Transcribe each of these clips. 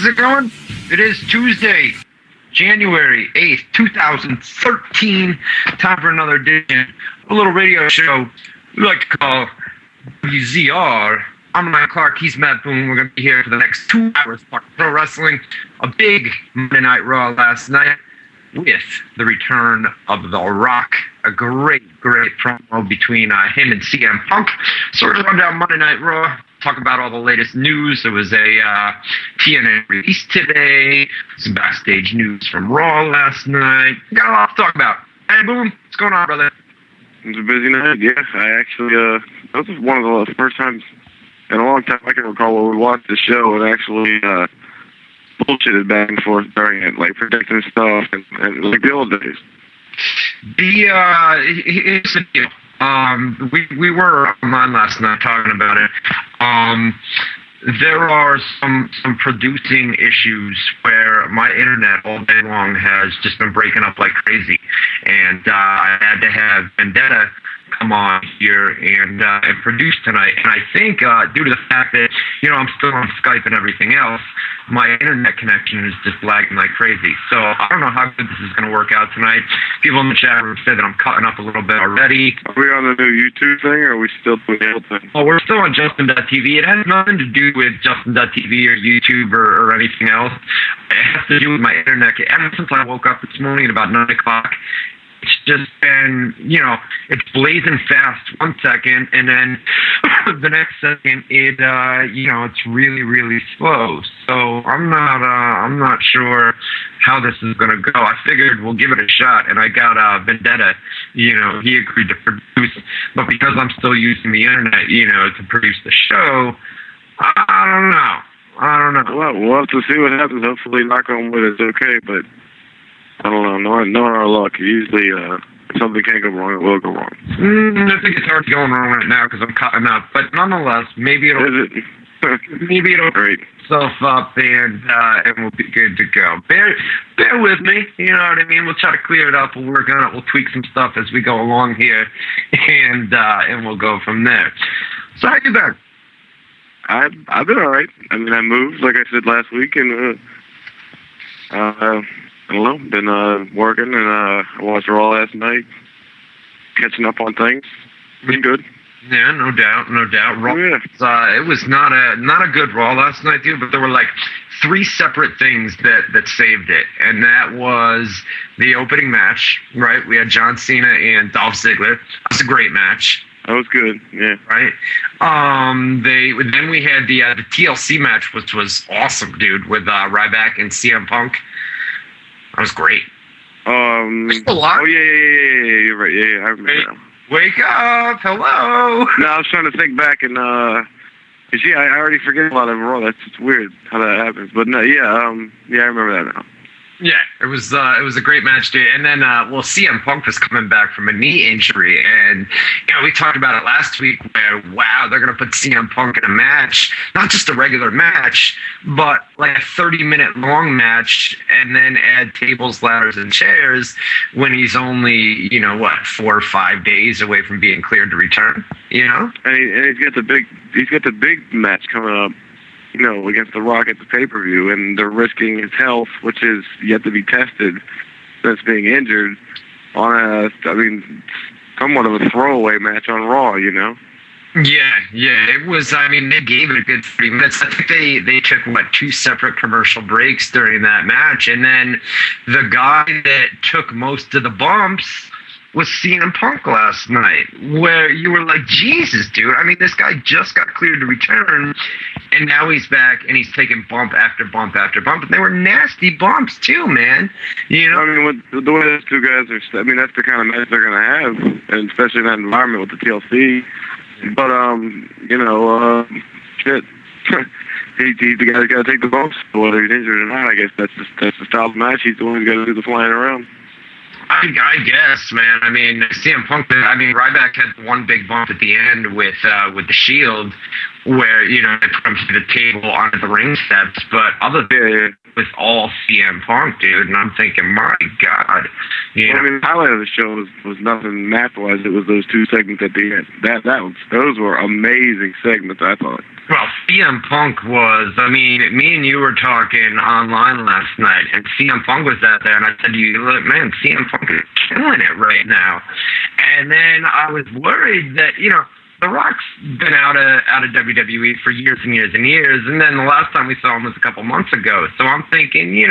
How's it going? It is Tuesday, January 8th, 2013. Time for another edition of a little radio show we like to call WZR. I'm Ryan Clark, he's Matt Boone. We're going to be here for the next 2 hours talking pro wrestling. A big Monday Night Raw last night with the return of The Rock. A great promo between him and CM Punk. So we're going to run down Monday Night Raw, talk about all the latest news. There was a TNA release today, some backstage news from Raw last night. Got a lot to talk about. Hey, Boone, what's going on, brother? It was a busy night, yeah. I actually, that was one of the first times in a long time I can recall where we watched the show and actually bullshitted back and forth during it, like predicting stuff and like the old days. Here's the deal. We were online last night talking about it. There are some producing issues where my internet all day long has just been breaking up like crazy, and I had to have Vendetta come on here and produce tonight. And I think due to the fact that I'm still on Skype and everything else, my internet connection is just lagging like crazy. So I don't know how good this is going to work out tonight. People in the chat room said that I'm cutting up a little bit already. Are we on the new YouTube thing, or are we still doing the old thing? Well, we're still on Justin.tv. It has nothing to do with Justin.tv or YouTube or anything else. It has to do with my internet. Ever since I woke up this morning at about 9 o'clock, it's just been, it's blazing fast 1 second, and then the next second, it's really slow. So I'm not sure how this is going to go. I figured we'll give it a shot, and I got Vendetta. He agreed to produce, but because I'm still using the internet, to produce the show, I don't know. Well, we'll have to see what happens. Hopefully, knock on wood, it's okay, but I don't know. Knowing our luck, usually if something can't go wrong, it will go wrong. I think it's hard going wrong right now because I'm cutting up. But nonetheless, maybe it'll Great. itself up and we'll be good to go. Bear with me. You know what I mean? We'll try to clear it up. We'll work on it. We'll tweak some stuff as we go along here, and we'll go from there. So how you been? I've been all right. I mean, I moved, like I said last week, and I don't know, been working, and I watched Raw last night, catching up on things. Been good. Yeah, no doubt. Raw, it was not a good Raw last night, dude, but there were like 3 separate things that saved it, and that was the opening match, right? We had John Cena and Dolph Ziggler. That was a great match. That was good, yeah. Right? Then we had the TLC match, which was awesome, dude, with Ryback and CM Punk. That was great. Still alive? Oh, yeah, you're right. Yeah, I remember now. Wake up! Hello! No, I was trying to think back, and, I already forget a lot of Raw. That's just weird how that happens. But, no, I remember that now. Yeah, it was a great match, dude. And then, CM Punk was coming back from a knee injury, and we talked about it last week. Where they're gonna put CM Punk in a match, not just a regular match, but like a 30-minute long match, and then add tables, ladders, and chairs when he's only 4 or 5 days away from being cleared to return. And he's got the big match coming up. Against The Rock at the pay-per-view, and they're risking his health, which is yet to be tested since being injured, on somewhat of a throwaway match on Raw, Yeah, it was, they gave it a good 30 minutes. I think they took, 2 separate commercial breaks during that match, and then the guy that took most of the bumps was CM Punk last night, where you were like, Jesus, dude. This guy just got cleared to return, and now he's back, and he's taking bump after bump after bump, and they were nasty bumps, too, man. With the way those two guys are, that's the kind of match they're going to have, and especially in that environment with the TLC. But, shit. He's the guy that's got to take the bumps, whether he's injured or not. I guess that's the style of match. He's the one who's got to do the flying around. I guess, man. I mean, CM Punk. I mean, Ryback had one big bump at the end with the Shield, where they put him to the table onto the ring steps. But other than with all CM Punk, dude, and I'm thinking, my God, I mean, the highlight of the show was nothing match-wise. It was those two segments at the end. Those were amazing segments, I thought. Well, CM Punk was, I mean, me and you were talking online last night, and CM Punk was out there, and I said to you, look, man, CM Punk is killing it right now. And then I was worried that, The Rock's been out of WWE for years and years and years, and then the last time we saw him was a couple months ago. So I'm thinking,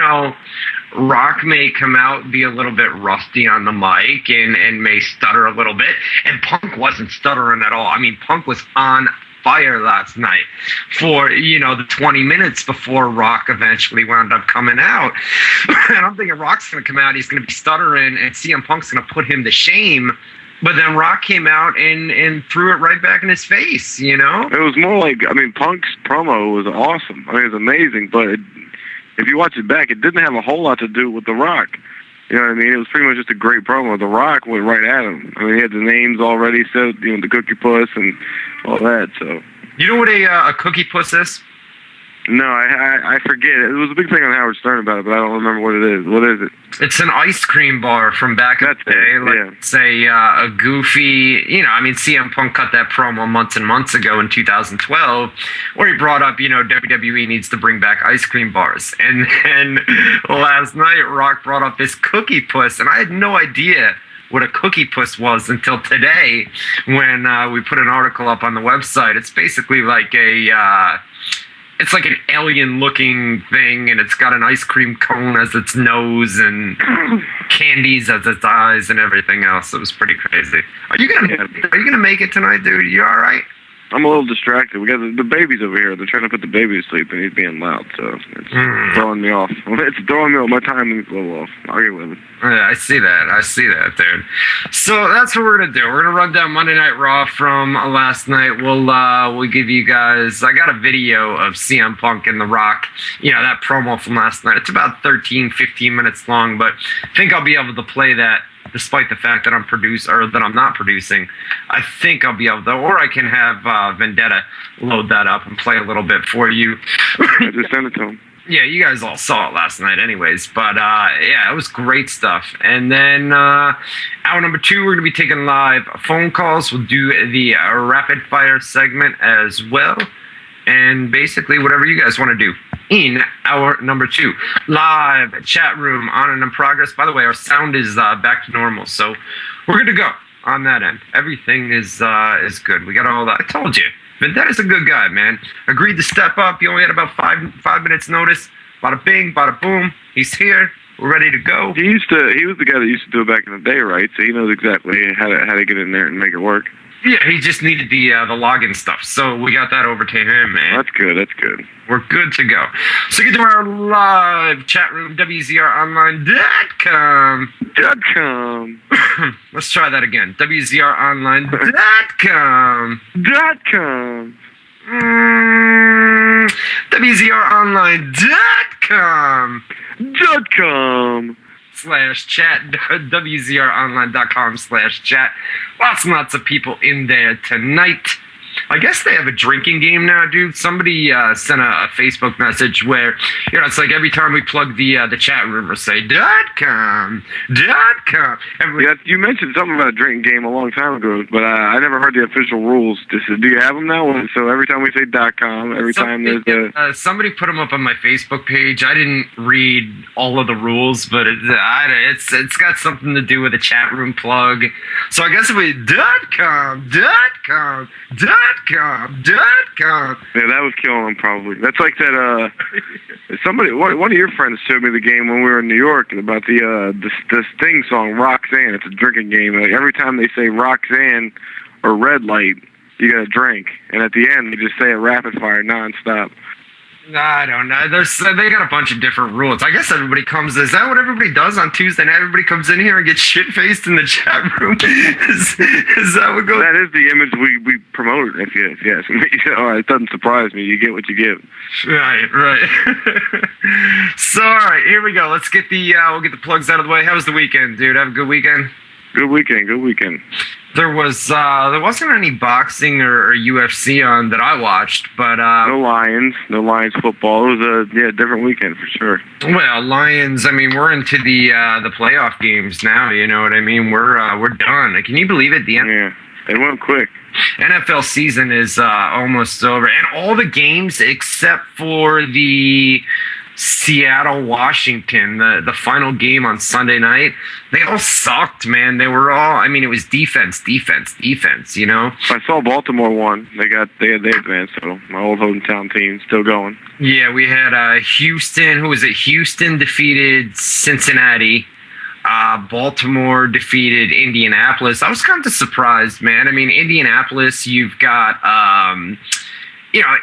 Rock may come out, be a little bit rusty on the mic, and may stutter a little bit, and Punk wasn't stuttering at all. I mean, Punk was on fire last night for, the 20 minutes before Rock eventually wound up coming out. And I'm thinking Rock's going to come out, he's going to be stuttering, and CM Punk's going to put him to shame. But then Rock came out and threw it right back in his face, It was more like, Punk's promo was awesome. It was amazing, but if you watch it back, it didn't have a whole lot to do with The Rock. You know what I mean? It was pretty much just a great promo. The Rock went right at him. He had the names already set, the Cookie Puss and all that, so. You know what a Cookie Puss is? No, I forget. It was a big thing on Howard Stern about it, but I don't remember what it is. What is it? It's an ice cream bar from back in the day. Say a goofy, CM Punk cut that promo months and months ago in 2012, where he brought up, WWE needs to bring back ice cream bars. And then last night, Rock brought up this Cookie Puss, and I had no idea what a Cookie Puss was until today when we put an article up on the website. It's basically like it's like an alien-looking thing, and it's got an ice cream cone as its nose and candies as its eyes and everything else. It was pretty crazy. Are you gonna make it tonight, dude? You all right? I'm a little distracted. We got the babies over here. They're trying to put the baby to sleep, and he's being loud, so it's throwing me off. It's throwing me off. My timing's a little off. I'll get with it. Yeah, I see that, dude. So that's what we're gonna do. We're gonna run down Monday Night Raw from last night. We'll give you guys. I got a video of CM Punk and The Rock. That promo from last night. It's about 13, 15 minutes long, but I think I'll be able to play that. Despite the fact that I'm not producing, I think I'll be able to, or I can have Vendetta load that up and play a little bit for you. Just send it to him. Yeah, you guys all saw it last night anyways, but it was great stuff. And then hour number 2, we're going to be taking live phone calls. We'll do the rapid fire segment as well. And basically whatever you guys want to do in hour number 2. Live chat room on and in progress. By the way, our sound is back to normal, so we're good to go on that end. Everything is good. We got all that. I told you, Vendetta's a good guy, man. Agreed to step up. He only had about five minutes notice. Bada bing, bada boom. He's here. We're ready to go. He was the guy that used to do it back in the day, right? So he knows exactly how to get in there and make it work. Yeah, he just needed the login stuff, so we got that over to him, man. That's good. We're good to go. So get to our live chat room, WZROnline.com. Let's try that again. WZROnline.com. WZROnline.com. /chat, WZROnline.com/chat. Lots and lots of people in there tonight. I guess they have a drinking game now, dude. Somebody sent a Facebook message where, it's like every time we plug the chat room or say .com. Yeah, you mentioned something about a drinking game a long time ago, but I never heard the official rules. Do you have them now? So every time we say .com, time there's somebody put them up on my Facebook page. I didn't read all of the rules, but it's got something to do with a chat room plug. So I guess if we .com. Yeah, that was killing him probably. That's like that. One of your friends showed me the game when we were in New York about the Sting song Roxanne. It's a drinking game. Like every time they say Roxanne or Red Light, you got to drink, and at the end they just say it rapid fire nonstop. I don't know. They got a bunch of different rules. I guess everybody comes. Is that what everybody does on Tuesday night? Everybody comes in here and gets shit faced in the chat room. Is that what goes? That is the image we promote. If you ask me, it doesn't surprise me. You get what you give. Right. So all right, here we go. Let's get we'll get the plugs out of the way. How was the weekend, dude? Have a good weekend. Good weekend. There wasn't any boxing or UFC on that I watched, but no Lions football. It was a different weekend for sure. Well, Lions. I mean, we're into the playoff games now. You know what I mean? We're done. Can you believe it? Yeah, it went quick. NFL season is almost over, and all the games except for the Seattle, Washington, the final game on Sunday night, they all sucked, man. They were all, I mean, it was defense, you know? I saw Baltimore won. They advanced, so my old hometown team still going. Yeah, we had Houston, Houston defeated Cincinnati. Baltimore defeated Indianapolis. I was kind of surprised, man. I mean, Indianapolis, you've got,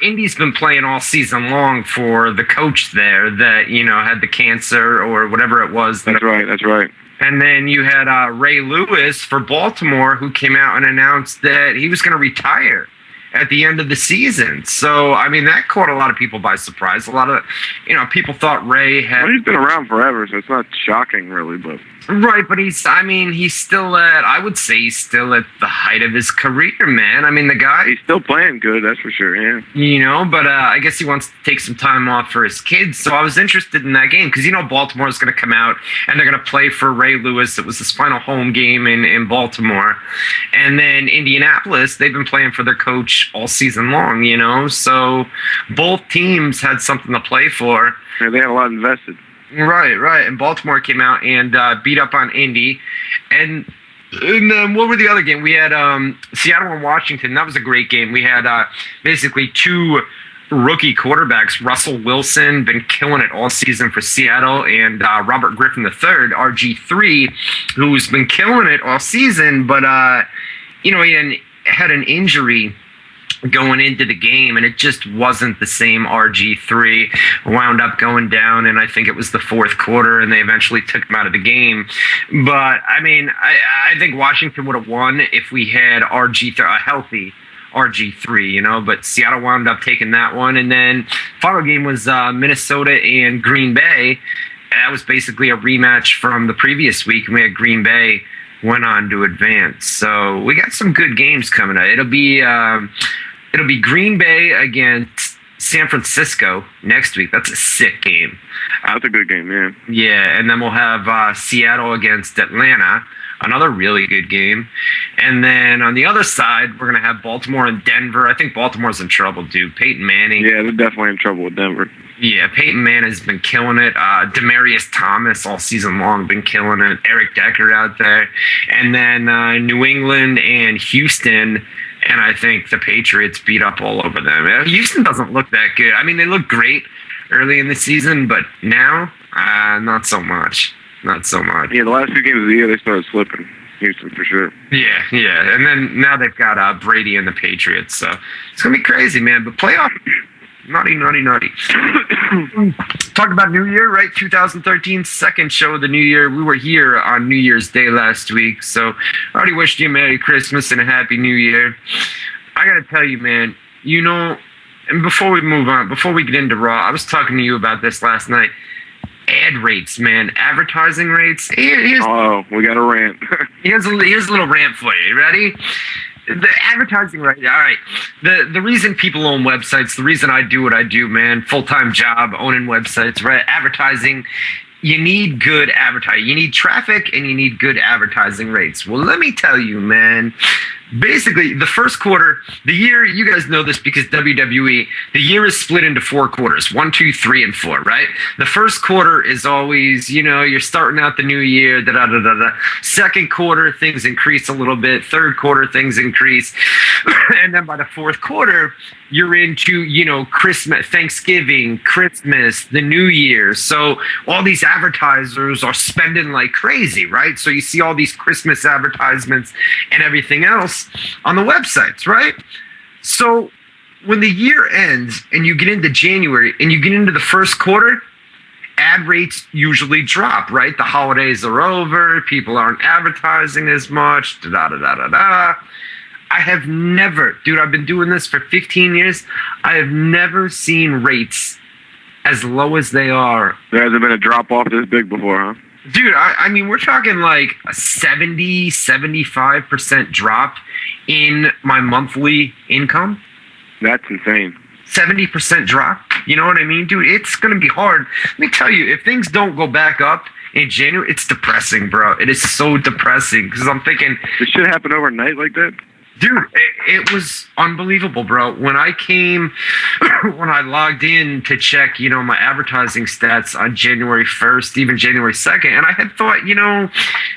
Indy's been playing all season long for the coach there that, had the cancer or whatever it was. That's right. And then you had Ray Lewis for Baltimore, who came out and announced that he was going to retire at the end of the season. So, I mean, that caught a lot of people by surprise. A lot of, people thought Ray had... Well, he's been around forever, so it's not shocking, really, but... Right, but he's still I would say he's still at the height of his career, man. I mean, the guy... He's still playing good, that's for sure, yeah. But I guess he wants to take some time off for his kids, so I was interested in that game, because, Baltimore's going to come out, and they're going to play for Ray Lewis. It was his final home game in Baltimore. And then Indianapolis, they've been playing for their coach all season long, so both teams had something to play for. Yeah, they had a lot invested. Right. And Baltimore came out and beat up on Indy. And then what were the other game? We had Seattle and Washington. That was a great game. We had basically two rookie quarterbacks. Russell Wilson, been killing it all season for Seattle, and Robert Griffin III, RG3, who's been killing it all season. But, he had an injury going into the game, and it just wasn't the same RG3. Wound up going down, and I think it was the fourth quarter, and they eventually took him out of the game. But, I mean, I think Washington would have won if we had a healthy RG3, but Seattle wound up taking that one. And then final game was Minnesota and Green Bay. That was basically a rematch from the previous week, and we had Green Bay went on to advance. So we got some good games coming up. It'll be Green Bay against San Francisco next week. That's a sick game. That's a good game, man. Yeah, and then we'll have Seattle against Atlanta, another really good game. And then on the other side, we're going to have Baltimore and Denver. I think Baltimore's in trouble, dude. Peyton Manning. Yeah, they're definitely in trouble with Denver. Yeah, Peyton Manning has been killing it. Demaryius Thomas all season long been killing it. Eric Decker out there. And then New England and Houston. And I think the Patriots beat up all over them. Houston doesn't look that good. I mean, they look great early in the season, but now, not so much. Not so much. Yeah, the last few games of the year, they started slipping. Houston, for sure. Yeah. And then now they've got Brady and the Patriots. So it's going to be crazy, man. But playoff, naughty. Talk about New Year, right? 2013, second show of the New Year. We were here on New Year's Day last week. So I already wished you a Merry Christmas and a Happy New Year. I got to tell you, man, and before we move on, before we get into Raw, I was talking to you about this last night. Ad rates, man. Advertising rates. We got a rant. here's a little rant for you. Ready? The advertising rate. All right. The reason people own websites, the reason I do what I do, man, full-time job, owning websites, right? Advertising. You need good advertising. You need traffic and you need good advertising rates. Well, let me tell you, man. Basically, the first quarter, the year, you guys know this because WWE, the year is split into 4 quarters, 1, 2, 3, and 4, right? The first quarter is always, you're starting out the new year, da-da-da-da-da. Second quarter, things increase a little bit. Third quarter, things increase. And then by the fourth quarter, you're into, Christmas, Thanksgiving, Christmas, the New Year. So all these advertisers are spending like crazy, right? So you see all these Christmas advertisements and everything else on the websites, right? So when the year ends and you get into January and you get into the first quarter, ad rates usually drop, right? The holidays are over, people aren't advertising as much, da-da-da-da-da. I have never, dude, I've been doing this for 15 years. I have never seen rates as low as they are. There hasn't been a drop-off this big before, huh? Dude, I mean, we're talking like a 70, 75% drop in my monthly income. That's insane. 70% drop. You know what I mean, dude? It's going to be hard. Let me tell you, if things don't go back up in January, it's depressing, bro. It is so depressing because I'm thinking... This shit happen overnight like that? Dude, it was unbelievable, bro. When I logged in to check, you know, my advertising stats on January 1st, even January 2nd, and I had thought, you know,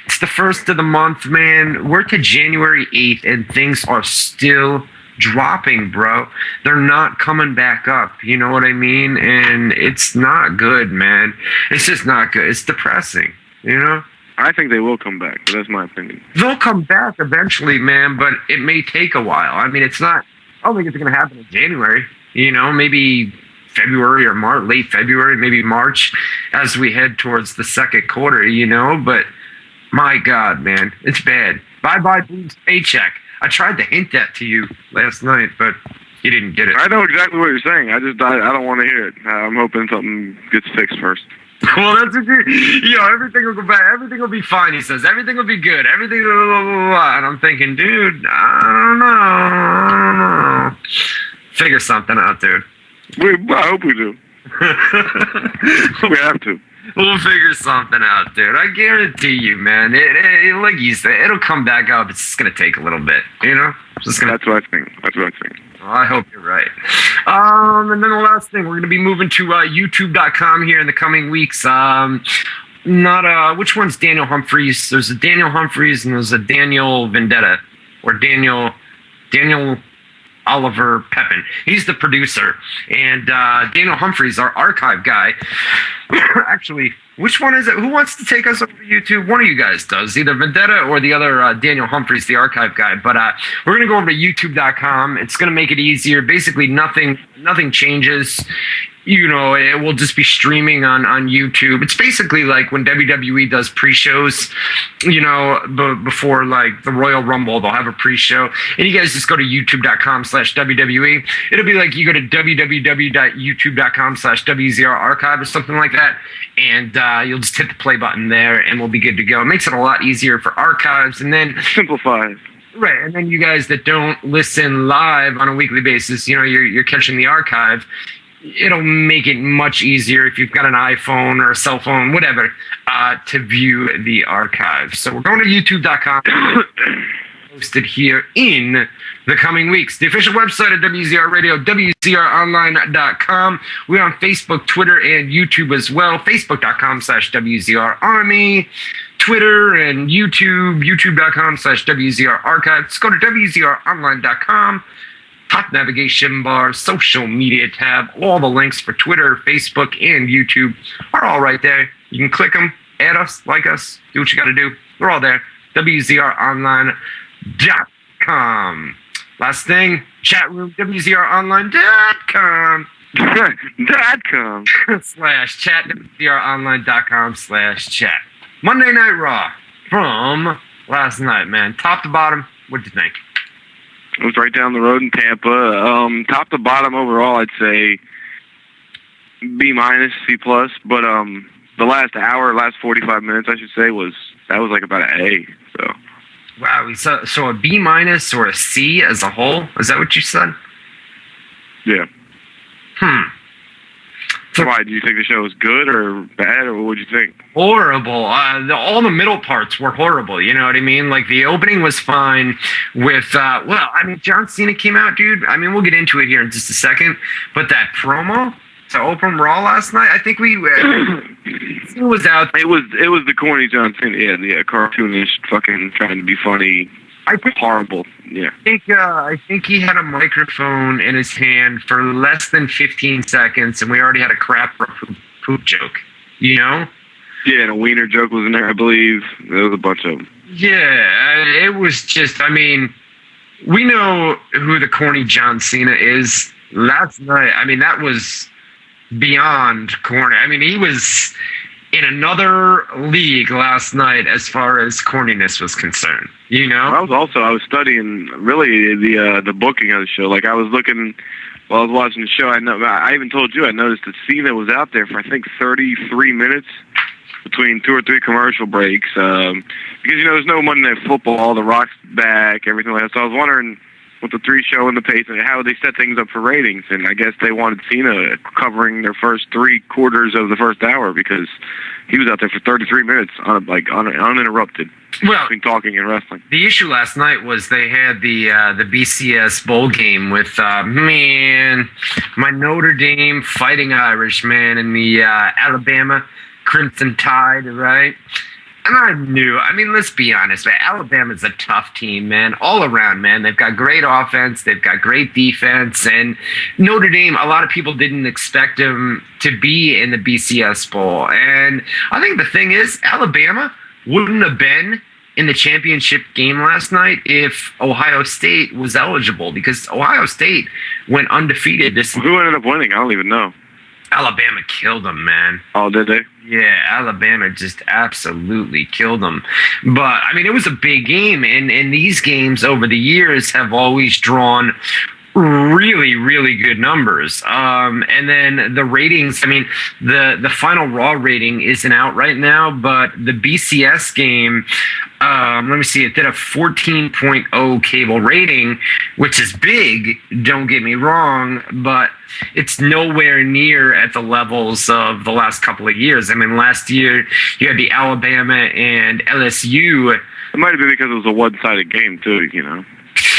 it's the first of the month, man. We're to January 8th, and things are still dropping, bro. They're not coming back up. You know what I mean? And it's not good, man. It's just not good. It's depressing, you know? I think they will come back, but that's my opinion. They'll come back eventually, man, but it may take a while. I mean, it's not, I don't think it's going to happen in January. You know, maybe February or March, late February, maybe March as we head towards the second quarter, you know? But my God, man, it's bad. Bye-bye, Blues paycheck. I tried to hint that to you last night, but you didn't get it. I know exactly what you're saying. I don't want to hear it. I'm hoping something gets fixed first. Well, that's a good, you know, everything will go back. Everything will be fine, he says. Everything will be good. Everything, blah, blah, blah, blah. And I'm thinking, dude, I don't know. Figure something out, dude. I hope we do. We have to. We'll figure something out, dude. I guarantee you, man. It like you said, it'll come back up. It's just going to take a little bit, you know? That's what I think. Well, I hope you're right. And then the last thing, we're going to be moving to YouTube.com here in the coming weeks. Which one's Daniel Humphreys? There's a Daniel Humphreys and there's a Daniel Vendetta, or Daniel Oliver Pepin. He's the producer. And Daniel Humphreys, our archive guy. Actually, which one is it? Who wants to take us over to YouTube? One of you guys does, either Vendetta or the other Daniel Humphreys, the archive guy. But we're going to go over to YouTube.com. It's going to make it easier. Basically, nothing changes. You know, it will just be streaming on YouTube. It's basically like when WWE does pre-shows, you know, before like the Royal Rumble, they'll have a pre-show. And you guys just go to youtube.com/WWE. It'll be like you go to www.youtube.com/WZR archive or something like that. And you'll just hit the play button there and we'll be good to go. It makes it a lot easier for archives. And then simplifies. Right, and then you guys that don't listen live on a weekly basis, you know, you're catching the archive. It'll make it much easier if you've got an iPhone or a cell phone, whatever, to view the archive. So we're going to youtube.com, posted here in the coming weeks. The official website of WZR Radio, WZROnline.com. We're on Facebook, Twitter, and YouTube as well. Facebook.com/WZR Army. Twitter and YouTube, youtube.com/WZR Archive. Just go to WZROnline.com. Top navigation bar, social media tab, all the links for Twitter, Facebook, and YouTube are all right there. You can click them, add us, like us, do what you got to do. They're all there. WZROnline.com. Last thing, chat room, WZROnline.com. .com. /chat, WZROnline.com/chat. Monday Night Raw from last night, man. Top to bottom, what'd you think? It was right down the road in Tampa. Top to bottom overall, I'd say B-, C+. But the last 45 minutes, I should say, that was like about an A. So. Wow, so a B- or a C as a whole? Is that what you said? Yeah. So why, do you think the show was good or bad, or what would you think? Horrible. All the middle parts were horrible, you know what I mean? Like, the opening was fine with, John Cena came out, dude. I mean, we'll get into it here in just a second, but that promo to open Raw last night, I think it was out. It was the corny John Cena, yeah, cartoonish, fucking trying to be funny. Horrible. Yeah. I think he had a microphone in his hand for less than 15 seconds, and we already had a crap poop joke. You know? Yeah, and a wiener joke was in there, I believe. There was a bunch of them. Yeah, it was just, I mean, we know who the corny John Cena is. Last night, I mean, that was beyond corny. I mean, he was in another league last night as far as corniness was concerned. You know, I was studying really the booking of the show. Like I was looking while I was watching the show. I even told you I noticed that Cena was out there for I think 33 minutes between 2 or 3 commercial breaks. Because there's no Monday Night Football, The Rock's back, everything like that. So I was wondering, with the 3 show and the pace, and how would they set things up for ratings? And I guess they wanted Cena covering their first 3 quarters of the first hour because he was out there for 33 minutes uninterrupted. Well, between talking and wrestling. The issue last night was they had the BCS bowl game with my Notre Dame Fighting Irish, man, and the Alabama Crimson Tide, right? And I knew, I mean, let's be honest, man, Alabama's a tough team, man, all around, man. They've got great offense, they've got great defense, and Notre Dame, a lot of people didn't expect them to be in the BCS Bowl. And I think the thing is, Alabama wouldn't have been in the championship game last night if Ohio State was eligible, because Ohio State went undefeated this. Who ended up winning? I don't even know. Alabama killed them, man. Oh, did they? Yeah, Alabama just absolutely killed them. But, I mean, it was a big game, and these games over the years have always drawn really, really good numbers. And then the ratings, I mean, the final Raw rating isn't out right now, but the BCS game, let me see, it did a 14.0 cable rating, which is big, don't get me wrong, but it's nowhere near at the levels of the last couple of years. I mean, last year you had the Alabama and LSU. It might have been because it was a one-sided game, too,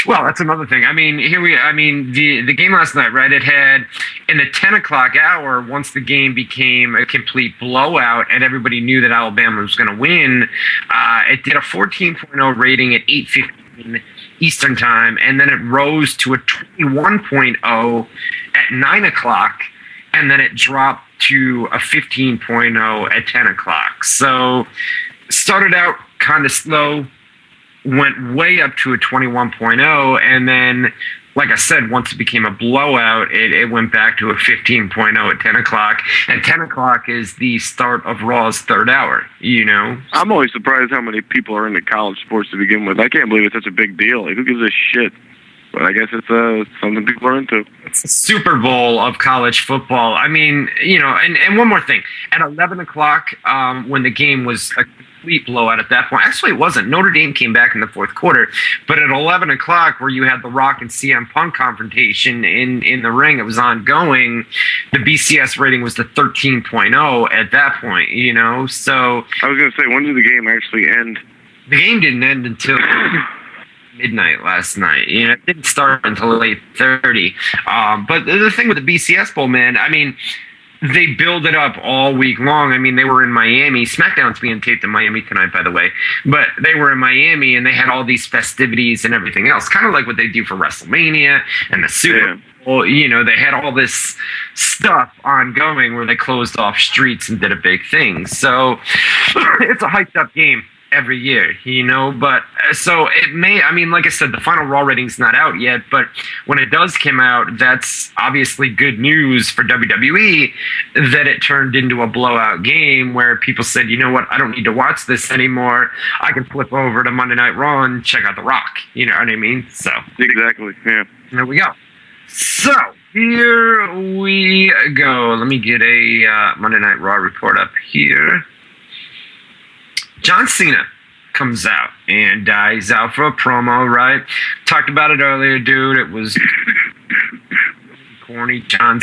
Well, that's another thing. I mean, the game last night, right? It had, in the 10 o'clock hour, once the game became a complete blowout and everybody knew that Alabama was going to win, it did a 14.0 rating at 8:15 Eastern Time, and then it rose to a 21.0 at 9 o'clock, and then it dropped to a 15.0 at 10 o'clock. So, started out kind of slow, went way up to a 21.0, and then, like I said, once it became a blowout, it went back to a 15.0 at 10 o'clock, and 10 o'clock is the start of Raw's third hour, I'm always surprised how many people are into college sports to begin with. I can't believe it's such a big deal. Like, who gives a shit? But I guess it's something people are into. It's the Super Bowl of college football. I mean, and one more thing. At 11 o'clock, when the game was a complete blowout at that point. Actually, it wasn't. Notre Dame came back in the fourth quarter. But at 11 o'clock, where you had the Rock and CM Punk confrontation in the ring, it was ongoing. The BCS rating was the 13.0 at that point, So I was going to say, when did the game actually end? The game didn't end until midnight last night. It didn't start until 8:30. But the thing with the BCS Bowl, man, I mean, they build it up all week long. I mean, they were in Miami. SmackDown's being taped in Miami tonight, by the way. But they were in Miami, and they had all these festivities and everything else, kind of like what they do for WrestleMania and the Super Bowl. They had all this stuff ongoing where they closed off streets and did a big thing. So it's a hyped up game every year, but so it may, I mean, like I said, the final Raw rating's not out yet, but when it does come out, that's obviously good news for WWE that it turned into a blowout game where people said, you know what, I don't need to watch this anymore. I can flip over to Monday Night Raw and check out The Rock. You know what I mean? So exactly, yeah. There we go. So here we go. Let me get a Monday Night Raw report up here. John Cena comes out, and he's out for a promo, right? Talked about it earlier, dude. It was corny. John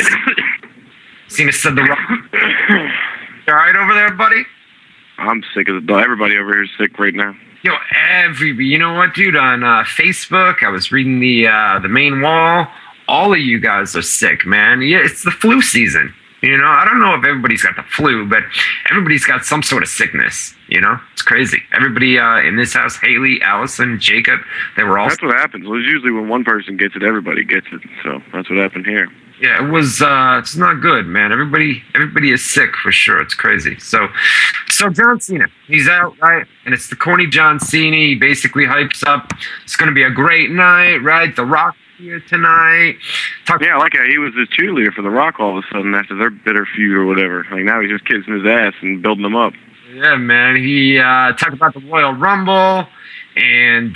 Cena said The Rock. You all right over there, buddy? I'm sick of it. Everybody over here is sick right now. Yo, you know what, dude? On Facebook, I was reading the main wall. All of you guys are sick, man. Yeah, it's the flu season. I don't know if everybody's got the flu, but everybody's got some sort of sickness. It's crazy. Everybody in this house, Haley, Allison, Jacob, they were all. That's what happens. Well, it's usually when one person gets it, everybody gets it. So that's what happened here. Yeah, it was. It's not good, man. Everybody is sick for sure. It's crazy. So John Cena, he's out, right? And it's the corny John Cena. He basically hypes up. It's going to be a great night, right? The Rock here tonight. Yeah, like he was the cheerleader for The Rock all of a sudden after their bitter feud or whatever. Like now he's just kissing his ass and building them up. Yeah, man. He talked about the Royal Rumble and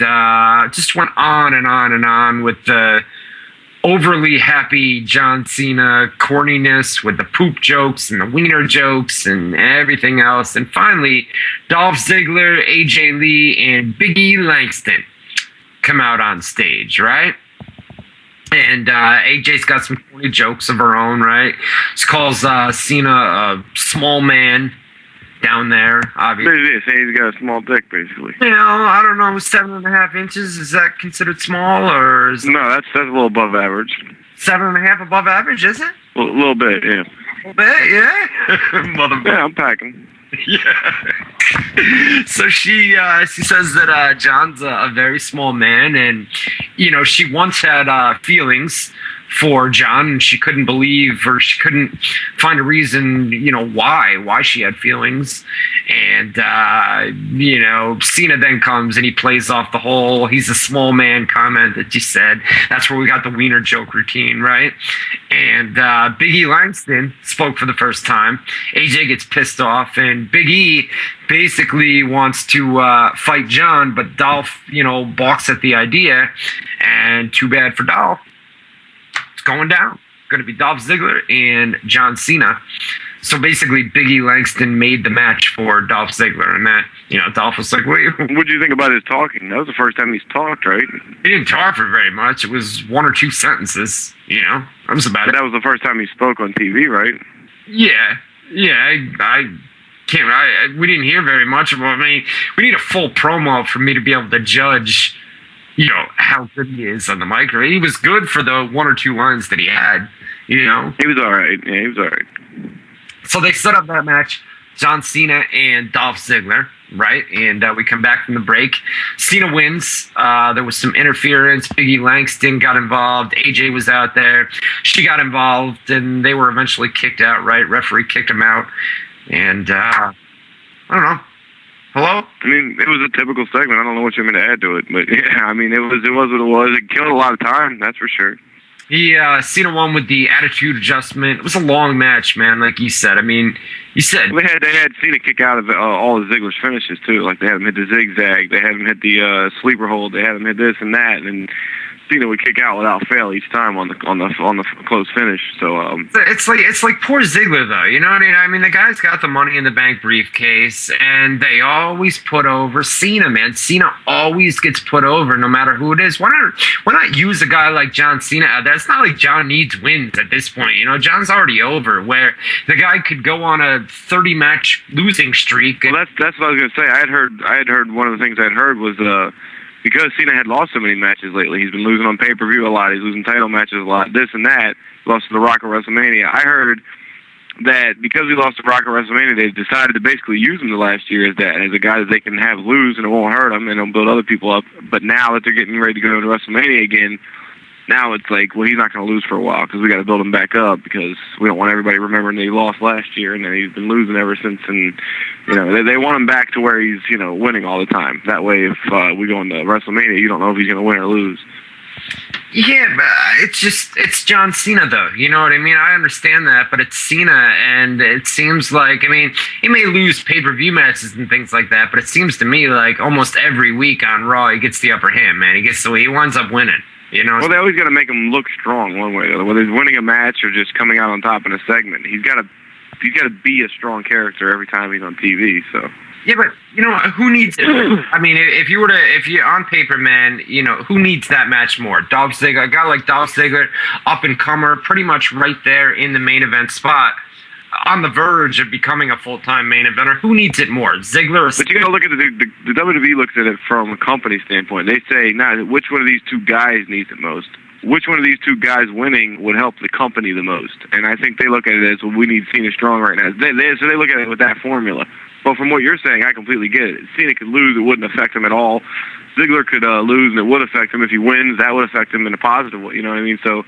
just went on and on and on with the overly happy John Cena corniness with the poop jokes and the wiener jokes and everything else. And finally, Dolph Ziggler, AJ Lee, and Big E Langston come out on stage, right? And AJ's got some corny jokes of her own, right? She calls Cena a small man down there, obviously. Saying he's got a small dick, basically. You know, I don't know, 7.5 inches, is that considered small, or is No, that's a little above average. 7.5 above average, is it? A little bit, yeah. A little bit, yeah? Yeah, I'm packing. Yeah. So she says that John's a very small man, and, you know, she once had feelings for John, and she couldn't believe, or she couldn't find a reason, you know, why she had feelings. And, you know, Cena then comes and he plays off the whole he's a small man comment that you said. That's where we got the wiener joke routine, right? And Big E Langston spoke for the first time. AJ gets pissed off, and Big E basically wants to fight John, but Dolph, you know, balks at the idea, and too bad for Dolph. Going down. Going to be Dolph Ziggler and John Cena. So basically, Big E Langston made the match for Dolph Ziggler, and that, you know, Dolph was like, "Wait, what do you think about his talking? That was the first time he's talked, right?" He didn't talk for very much. It was 1 or 2 sentences. You know, that was about it. That was the first time he spoke on TV, right? Yeah. I can't. We didn't hear very much of him. I mean, we need a full promo for me to be able to judge, you know, how good he is on the mic. He was good for the 1 or 2 lines that he had, you know. He was all right. Yeah, he was all right. So they set up that match, John Cena and Dolph Ziggler, right? And we come back from the break. Cena wins. There was some interference. Big E Langston got involved. AJ was out there. She got involved, and they were eventually kicked out, right? Referee kicked them out. And I don't know. Hello? I mean, it was a typical segment. I don't know what you're going to add to it, but yeah, I mean, it was what it was. It killed a lot of time, that's for sure. Cena won with the attitude adjustment. It was a long match, man, like you said. I mean, you said they had Cena kick out of all of Ziggler's finishes too. Like they had him hit the zigzag, they had him hit the sleeper hold, they had him hit this and that, and Cena would kick out without fail each time on the close finish. So it's like poor Ziggler though. You know what I mean? I mean, the guy's got the Money in the Bank briefcase, and they always put over Cena. Man, Cena always gets put over, no matter who it is. Why not use a guy like John Cena out there? It's not like John needs wins at this point. You know, John's already over. Where the guy could go on a 30-match losing streak. Well, that's what I was gonna say. I had heard one of the things I'd heard was because Cena had lost so many matches lately, he's been losing on pay-per-view a lot, he's losing title matches a lot, this and that, lost to The Rock at WrestleMania. I heard that because he lost to Rock at WrestleMania, they decided to basically use him the last year as a guy that they can have lose and it won't hurt him and it'll build other people up. But now that they're getting ready to go to WrestleMania again, now it's like, well, he's not going to lose for a while because we got to build him back up because we don't want everybody remembering that he lost last year and then he's been losing ever since. And, you know, they want him back to where he's, you know, winning all the time. That way, if we go into WrestleMania, you don't know if he's going to win or lose. Yeah, but it's John Cena, though. You know what I mean? I understand that, but it's Cena, and it seems like, I mean, he may lose pay-per-view matches and things like that, but it seems to me like almost every week on Raw, he gets the upper hand, man. He winds up winning. You know? Well, they always got to make him look strong one way or the other. Whether he's winning a match or just coming out on top in a segment, he's got to be a strong character every time he's on TV. So yeah, but you know who needs it? I mean, if you're on paper, man, you know who needs that match more? Dolph Ziggler, a guy like Dolph Ziggler, up and comer, pretty much right there in the main event spot, on the verge of becoming a full-time main eventer. Who needs it more, Ziggler? But you got to look at the WWE looks at it from a company standpoint. They say, which one of these two guys needs it most? Which one of these two guys winning would help the company the most? And I think they look at it as, well, we need Cena strong right now. So they look at it with that formula. But from what you're saying, I completely get it. Cena could lose, it wouldn't affect him at all. Ziggler could lose, and it would affect him. If he wins, that would affect him in a positive way. You know what I mean? So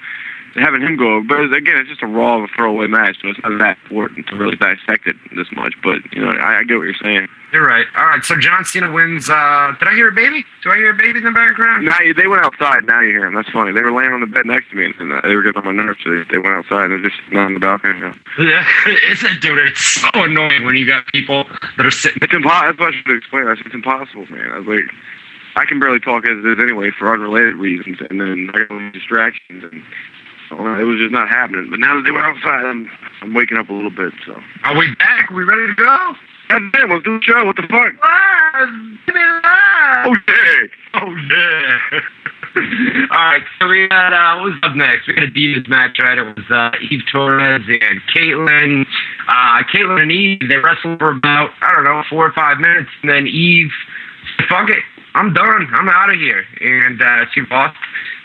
having him go over. But again, it's just a raw, throwaway match, so it's not that important to really dissect it this much. But I get what you're saying. You're right. All right, so John Cena wins. Did I hear a baby? Do I hear a baby in the background? No, they went outside. Now you hear them. That's funny. They were laying on the bed next to me, and they were getting on my nerves. So they went outside and they're just not on the balcony. Yeah, dude, it's so annoying when you got people that are sitting. It's impossible. That's what I should explain. It's impossible, man. I was like, I can barely talk as it is anyway for unrelated reasons, and then I got all these distractions, and it was just not happening. But now that they went outside, I'm waking up a little bit. So are we back? Are we ready to go? God damn, let's do the show. What the fuck? Give me live. Oh yeah. Oh yeah. All right, so we had what was up next? We had a Divas match, right? It was Eve Torres and Caitlyn. Caitlyn and Eve, they wrestled for about 4 or 5 minutes, and then Eve said, "Fuck it, I'm done. I'm out of here." And she lost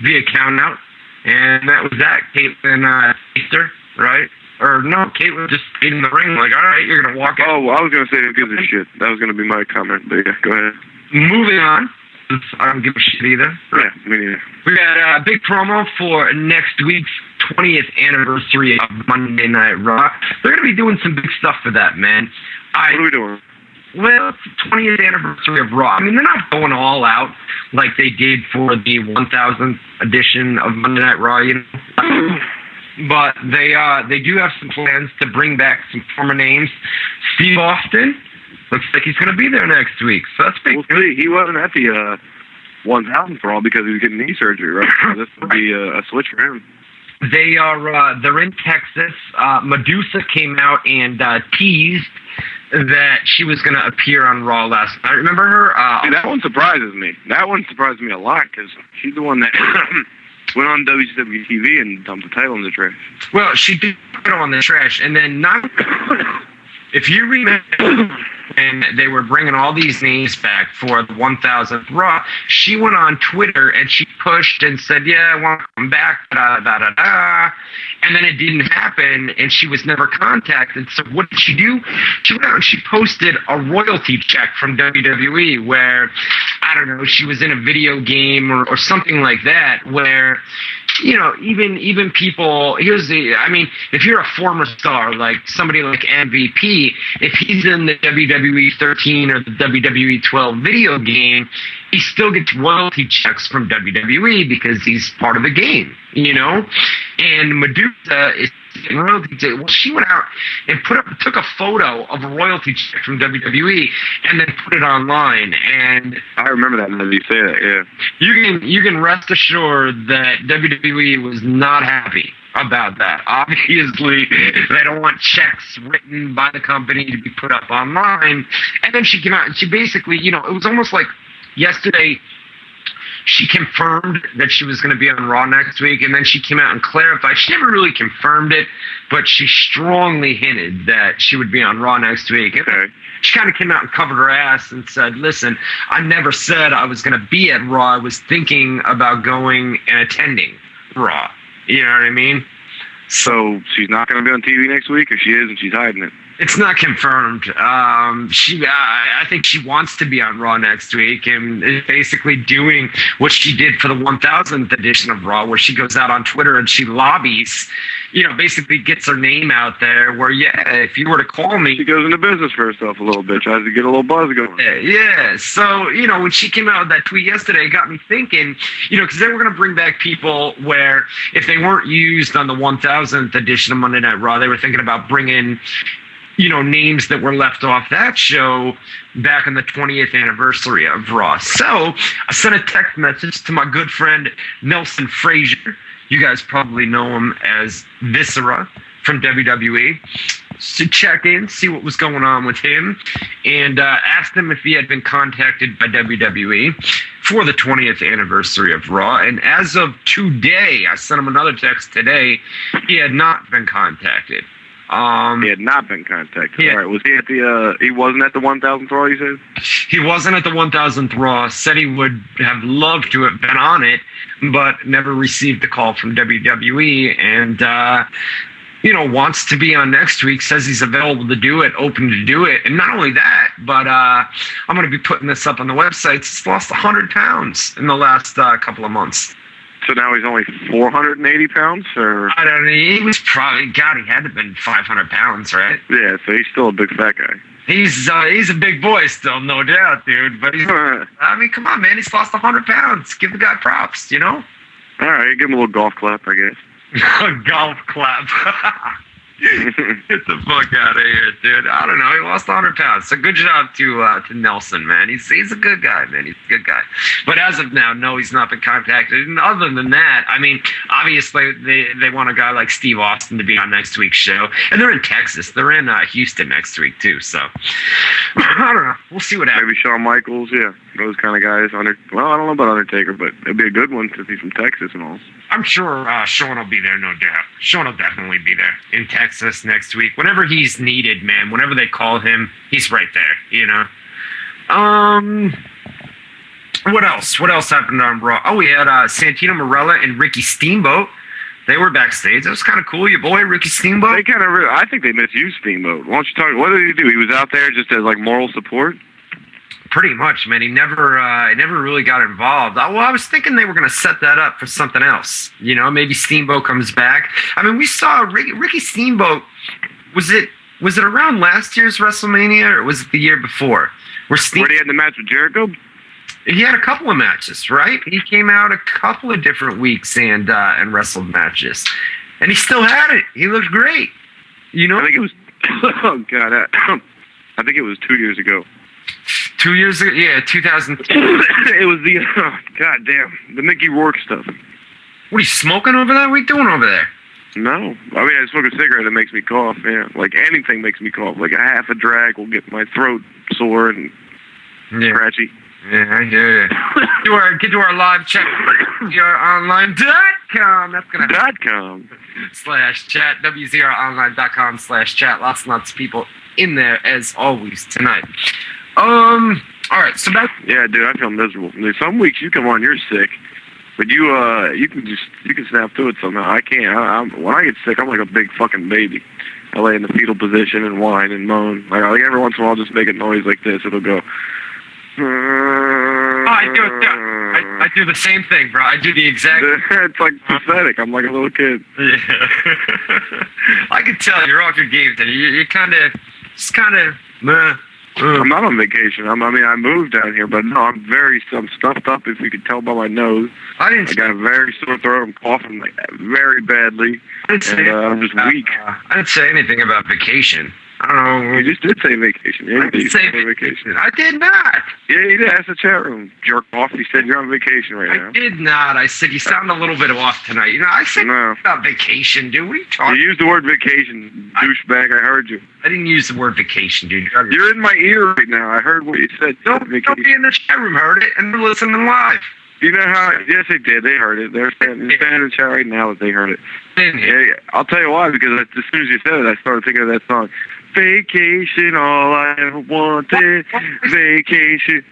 via count out, and that was that. Caitlyn faced her, right? Or no, Caitlyn just stayed in the ring like, all right, you're going to walk out. Oh, well, I was going to say who gives a shit. That was going to be my comment, but yeah, go ahead. Moving on. I don't give a shit either. Yeah, me neither. We got a big promo for next week's 20th anniversary of Monday Night Raw. They're going to be doing some big stuff for that, man. What are we doing? Well, it's the 20th anniversary of Raw. I mean, they're not going all out like they did for the 1000th edition of Monday Night Raw, But they do have some plans to bring back some former names. Steve Austin looks like he's going to be there next week, so that's big. Well, he wasn't at the 1000th for all because he was getting knee surgery, right? So this would be a switch for him. They're in Texas. Medusa came out and teased that she was going to appear on Raw last night. Remember her? See, that one surprises me. That one surprised me a lot because she's the one that went on WZRTV and dumped the title in the trash. Well, she did put it on the trash, and then if you remember, and they were bringing all these names back for the 1000th Raw, she went on Twitter and she pushed and said, "Yeah, I want to come back, da-da-da-da-da." And then it didn't happen, and she was never contacted. So what did she do? She went out and she posted a royalty check from WWE where, I don't know, she was in a video game or something like that where, even people, if you're a former star, like somebody like MVP, if he's in the WWE 13 or the WWE 12 video game, he still gets royalty checks from WWE because he's part of the game, And Medusa is getting royalty checks. Well, she went out and took a photo of a royalty check from WWE and then put it online. And I remember that now that you say that, yeah. You can rest assured that WWE was not happy about that. Obviously, they don't want checks written by the company to be put up online. And then she came out and she basically, it was almost like yesterday she confirmed that she was going to be on Raw next week, and then she came out and clarified. She never really confirmed it, but she strongly hinted that she would be on Raw next week. Okay. She kind of came out and covered her ass and said, "Listen, I never said I was going to be at Raw. I was thinking about going and attending Raw." You know what I mean? So she's not going to be on TV next week, or she is and she's hiding it? It's not confirmed. I think she wants to be on Raw next week and is basically doing what she did for the 1000th edition of Raw, where she goes out on Twitter and she lobbies, basically gets her name out there where, if you were to call me. She goes into business for herself a little bit, tries to get a little buzz going. Yeah. So, when she came out with that tweet yesterday, it got me thinking, because they were going to bring back people where if they weren't used on the 1000th edition of Monday Night Raw, they were thinking about bringing names that were left off that show back on the 20th anniversary of Raw. So I sent a text message to my good friend Nelson Frazier. You guys probably know him as Viscera from WWE. To check in, see what was going on with him, and asked him if he had been contacted by WWE for the 20th anniversary of Raw. And as of today, I sent him another text today, he had not been contacted. He had not been contacted. All right. Was he at the? He wasn't at the 1000th Raw, you said? He wasn't at the 1000th Raw. Said he would have loved to have been on it, but never received a call from WWE. And wants to be on next week. Says he's available to do it, open to do it. And not only that, but I'm going to be putting this up on the website. He's lost 100 pounds in the last couple of months. So now he's only 480 pounds, or? I don't know. He was probably, God, he had to have been 500 pounds, right? Yeah, so he's still a big fat guy. He's a big boy still, no doubt, dude. But he's, I mean, come on, man. He's lost 100 pounds. Give the guy props, you know? All right, give him a little golf clap, I guess. A golf clap. Get the fuck out of here, dude. I don't know. He lost 100 pounds. So good job to Nelson, man. He's a good guy, man. He's a good guy. But as of now, no, he's not been contacted. And other than that, I mean, obviously they want a guy like Steve Austin to be on next week's show. And they're in Texas. They're in Houston next week, too. So I don't know. We'll see what happens. Maybe Shawn Michaels, yeah. Those kind of guys. Well, I don't know about Undertaker, but it'd be a good one because he's from Texas and all. I'm sure Shawn will be there, no doubt. Shawn will definitely be there in Texas next week. Whenever he's needed, man. Whenever they call him, he's right there, you know? What else? What else happened on Raw? Oh, we had Santino Marella and Ricky Steamboat. They were backstage. That was kind of cool. Your boy, Ricky Steamboat. They kind of. I think they misused Steamboat. Why don't you talk? What did he do? He was out there just as like moral support. Pretty much, man. He never really got involved. Well, I was thinking they were going to set that up for something else. You know, maybe Steamboat comes back. I mean, we saw Ricky Steamboat. Was it around last year's WrestleMania or was it the year before? Where he had the match with Jericho? He had a couple of matches, right? He came out a couple of different weeks and wrestled matches, and he still had it. He looked great. You know, I think it was. Oh God, I think it was 2 years ago. 2 years ago, yeah, 2000. It was the God damn the Mickey Rourke stuff. What are you smoking over there? What are you doing over there? No, I mean I smoke a cigarette. It makes me cough. Yeah, like anything makes me cough. Like a half a drag will get my throat sore and scratchy. Yeah, I hear you. Get to our live chat, WZROnline.com. That's gonna .com/chat. WZROnline.com/chat. Lots and lots of people in there as always tonight. All right, so back. Yeah, dude, I feel miserable. Some weeks you come on, you're sick, but you can snap through it somehow. I can't. When I get sick, I'm like a big fucking baby. I lay in the fetal position and whine and moan. Like every once in a while, I'll just make a noise like this. It'll go. I do the same thing, bro. I do the exact. It's like pathetic. I'm like a little kid. Yeah. I can tell you're off your game today. You're kind of, I'm not on vacation. I moved down here, but no, I'm stuffed up. If you could tell by my nose, I got a very sore throat. I'm coughing like very badly, and I'm just weak. I didn't say anything about vacation. I don't know. You just did say vacation. Yeah, I did say vacation. I did not. Yeah, you did. That's the chat room. Jerk off. You said you're on vacation right now. I did not. I said you sound a little bit off tonight. You know, I said about vacation, dude. What are you talking about? You used the word vacation, douchebag. I heard you. I didn't use the word vacation, dude. You're in my ear right now. I heard what you said. Nobody in the chat room heard it, and they're listening live. You know how? Yes, they did. They heard it. They're standing in the chat right now that they heard it. Yeah, I'll tell you why. Because as soon as you said it, I started thinking of that song. Vacation, all I ever wanted. Vacation.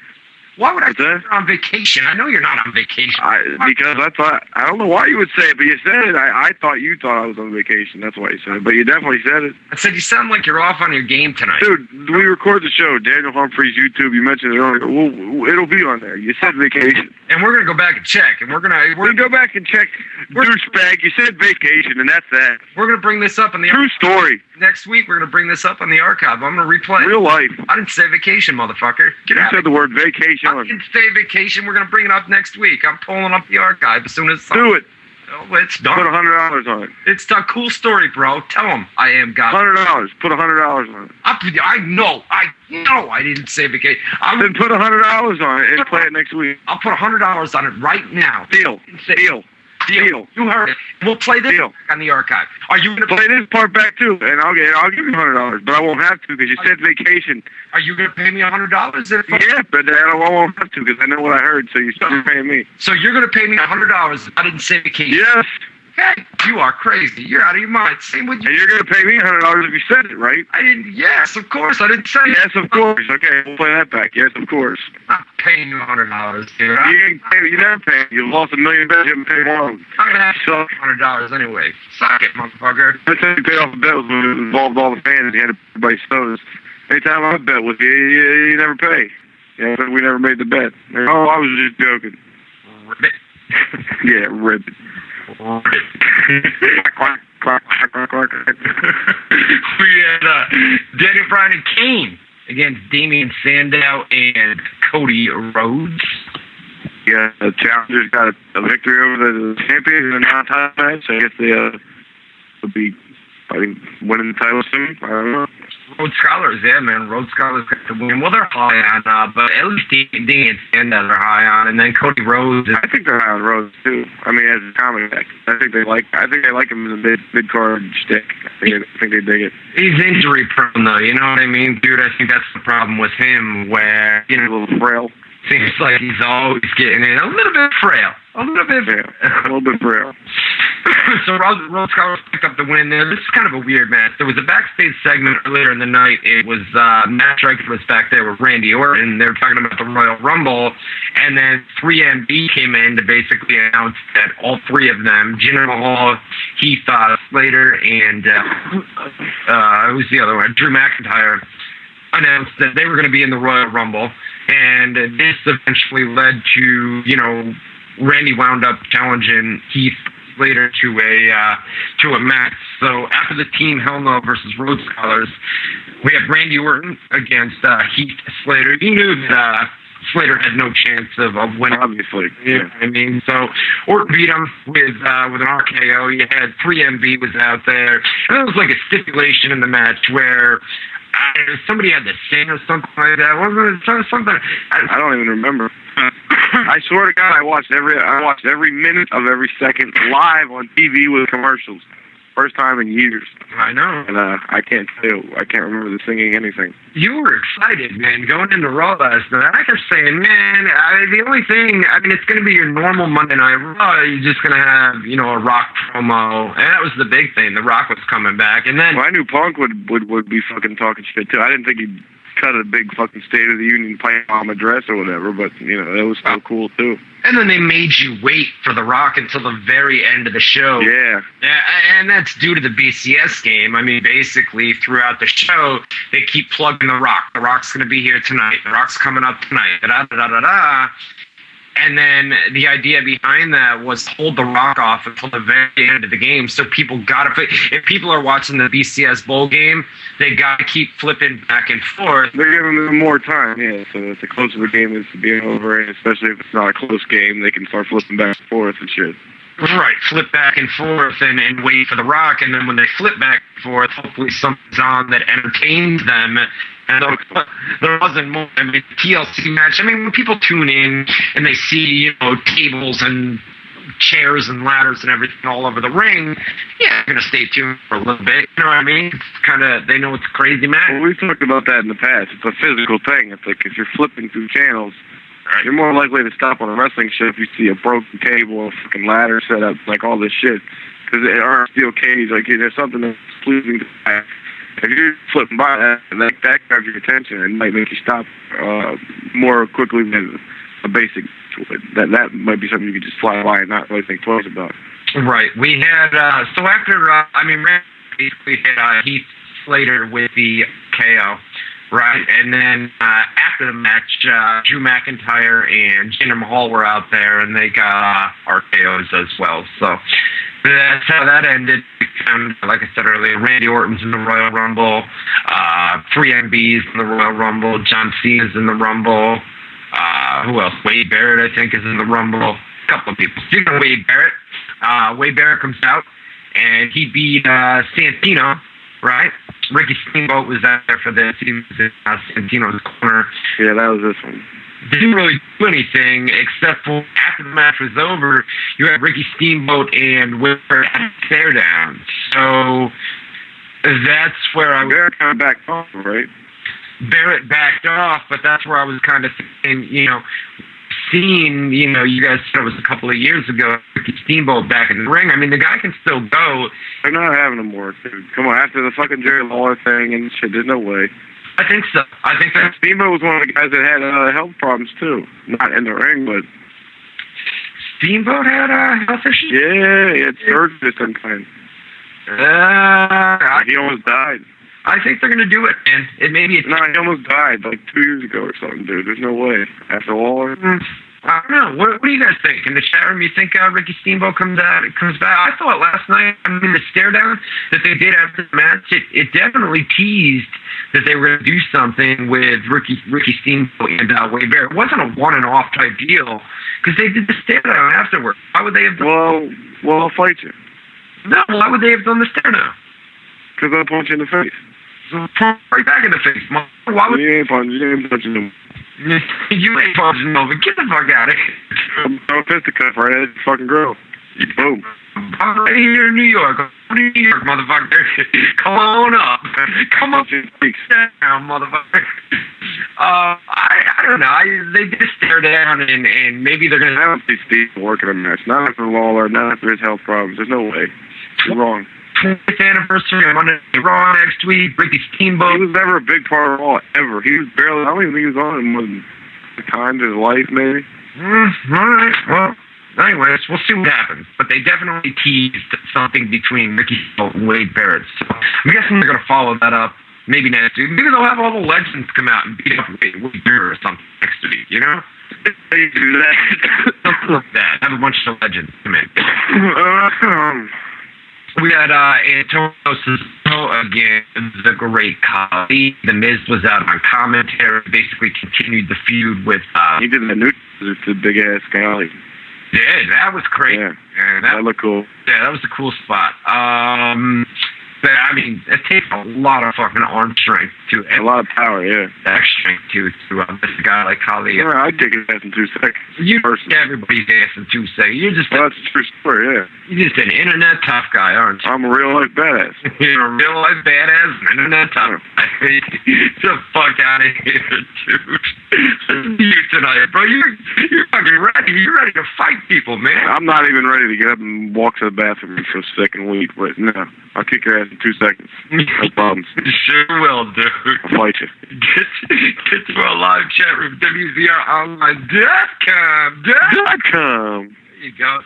Why would I say you're on vacation? I know you're not on vacation. Because I don't know why you would say it, but you said it. I thought you thought I was on vacation. That's why you said it. But you definitely said it. I said you sound like you're off on your game tonight. Dude, we record the show. Daniel Humphrey's YouTube. You mentioned it earlier. Well, it'll be on there. You said vacation. And we're going to go back and check. And we're going to go back and check. Douchebag, you said vacation, and that's that. We're going to bring this up on the true story. Next week, we're going to bring this up on the archive. I'm going to replay. Real life. I didn't say vacation, motherfucker. You said the word vacation. I didn't say vacation. We're going to bring it up next week. I'm pulling up the archive as soon as do it. Oh, it's done. Put $100 on it. It's a cool story, bro. Tell them I am God. $100. Put $100 on it. I know. I didn't say vacation. Then put $100 on it and play it next week. I'll put $100 on it right now. Deal. You heard it. We'll play this on the archive. Are you going to play this part back too? And I'll give you $100, but I won't have to because you said vacation. Are you going to pay me $100? Yeah, but I won't have to because I know what I heard. So you're still paying me. So you're going to pay me $100? I didn't say vacation. Yes. Hey, you are crazy. You're out of your mind. Same with you. And you're going to pay me $100 if you said it, right? I didn't. Yes, of course. I didn't say it. Yes, of course. Okay, we'll play that back. Yes, of course. I'm paying you $100, dude. You never pay. You lost $1 million bets. You haven't paid one. I'm going to have to $100 anyway. Suck it, motherfucker. Every time you paid off a bet was when it involved all the fans. You had to buy stones. Anytime I bet with you never pay. Yeah, but we never made the bet. Oh, I was just joking. Yeah, rip. Quack, quack, quack, quack, quack. We had Daniel Bryan and Kane against Damian Sandow and Cody Rhodes. Yeah, the challengers got a victory over the champions in a non-title match. I guess they will be fighting, winning the title soon. I don't know. Rhodes Scholars, yeah, man. Rhodes Scholars got to win. Well, they're high on, but at least Damian Sandow they're high on, and then Cody Rhodes. I think they're high on Rhodes too. I mean, as a comic act, I think they like him as a mid card shtick. I think they dig it. He's injury prone though, you know what I mean, dude. I think that's the problem with him, where A little frail. seems like he's always getting in a little bit frail. A little bit frail. So Rhodes Scholars picked up the win there. This is kind of a weird match. There was a backstage segment earlier in the night. It was Matt Striker was back there with Randy Orton. They were talking about the Royal Rumble, and then 3MB came in to basically announce that all three of them, Jinder Mahal, Heath Slater, and who's the other one? Drew McIntyre, announced that they were going to be in the Royal Rumble, and this eventually led to, Randy wound up challenging Heath Slater to a match. So after the Team Hell No versus Rhodes Scholars, we have Randy Orton against Heath Slater. You knew that Slater had no chance of winning. Obviously. You know what I mean? So Orton beat him with an RKO. You had 3MB was out there. And there was like a stipulation in the match where somebody had to sing or something like that. Wasn't it something? I don't even remember. I swear to God, I watched every minute of every second live on TV with commercials. First time in years. I know. And I can't remember the singing anything. You were excited, man, going into Raw last night. I kept saying, man, the only thing, it's going to be your normal Monday Night Raw. You're just going to have, a Rock promo. And that was the big thing. The Rock was coming back. And then... Well, I knew Punk would be fucking talking shit, too. I didn't think he'd cut a big fucking State of the Union Playing address or whatever, but, that was still cool, too. And then they made you wait for The Rock until the very end of the show. Yeah. And that's due to the BCS game. Basically, throughout the show, they keep plugging The Rock. The Rock's going to be here tonight. The Rock's coming up tonight. Da-da-da-da-da. And then the idea behind that was hold The Rock off until the very end of the game. So people got to... If people are watching the BCS Bowl game, they got to keep flipping back and forth. They're giving them more time, yeah. So that the closer the game is to being over, and especially if it's not a close game, they can start flipping back and forth and shit. Right, flip back and forth and wait for The Rock. And then when they flip back and forth, hopefully something's on that entertains them. And there wasn't more. TLC match. When people tune in and they see, tables and chairs and ladders and everything all over the ring, yeah, they're going to stay tuned for a little bit. You know what I mean? It's kind of, they know it's a crazy match. Well, we've talked about that in the past. It's a physical thing. It's like if you're flipping through channels, right, you're more likely to stop on a wrestling show if you see a broken table, a fucking ladder set up, like all this shit. Because they aren't steel cage. Like, there's something that's pleasing to the eye. If you're flipping by that, that grabs your attention and might make you stop more quickly than a basic. That might be something you could just fly by and not really think twice about. Right. We had so after we had Heath Slater with the KO, right, and then after the match, Drew McIntyre and Jinder Mahal were out there, and they got RKOs as well. So that's how that ended. And like I said earlier, Randy Orton's in the Royal Rumble, 3MB's in the Royal Rumble, John Cena's in the Rumble. Who else? Wade Barrett, I think, is in the Rumble. A couple of people. Speaking of Wade Barrett comes out, and he beat Santino, right? Ricky Steamboat was out there for this. He was in Santino's corner. Yeah, that was this one. Didn't really do anything, except for after the match was over, you had Ricky Steamboat and Whipper had a stare down. So that's where I was... Barrett kind of backed off, right? Barrett backed off, but that's where I was kind of thinking, seeing, you guys said it was a couple of years ago, Ricky Steamboat back in the ring. The guy can still go. They're not having him more, dude. Come on, after the fucking Jerry Lawler thing and shit, there's no way. I think so. I think that Steamboat was one of the guys that had health problems, too. Not in the ring, but... Steamboat had health issues? Yeah, he had surgery of some kind. He almost died. I think they're going to do it, man. No, he almost died like 2 years ago or something, dude. There's no way. After Lawler? I don't know. What do you guys think? In the chat room, you think Ricky Steamboat comes back? I thought last night, the stare down that they did after the match, it definitely teased that they were going to do something with Ricky Steamboat and Wade Barrett. It wasn't a one and off type deal because they did the stare down afterward. Why would they have done? Well, I'll fight you. No, why would they have done the stare down? Because I'll punch you in the face. So, right back in the face. Why would you ain't punching him? You ain't punching over. Get the fuck out of here. I'm fisticuff right at the fucking girl. Boom. I'm right here in New York. I'm in New York, motherfucker. Come on up. Come up down, motherfucker. I don't know. They did stare down, and maybe they're going to... I don't see Steve working a match. Not after Lawler, not after his health problems. There's no way. You're wrong. 20th anniversary of Monday Night Raw next week. Ricky Steamboat. He was never a big part of Raw, ever. He was barely... I don't even think he was on it more than a time in his life, maybe. All right. Well, anyways, we'll see what happens. But they definitely teased something between Ricky Steamboat and Wade Barrett. So I'm guessing they're going to follow that up. Maybe next week. Maybe they'll have all the legends come out and beat up Wade Barrett or something next week, you know? They do that. Something like that. Have a bunch of legends come in. We had Antonio Cesaro against the Great Khali. The Miz was out on commentary, basically continued the feud with... he did the new to the big-ass Khali. Yeah, that was great. Yeah, that looked cool. Yeah, that was a cool spot. But, I mean, it takes a lot of fucking arm strength to... A lot of power, yeah. Back strength to miss a guy like Khali. Yeah, I'd take his ass in 2 seconds. You everybody's ass in 2 seconds. You're just... Well, that's a true story, yeah. You're just an internet tough guy, aren't you? I'm a real-life badass. You're a real-life badass and internet tough guy. Get the fuck out of here, dude. You tonight, bro. You're fucking ready. You're ready to fight people, man. I'm not even ready to get up and walk to the bathroom for a second week, but no. I'll kick your ass in 2 seconds. No problems. Sure will, dude. I'll fight you. Get to our live chat room, WZROnline.com. There you go.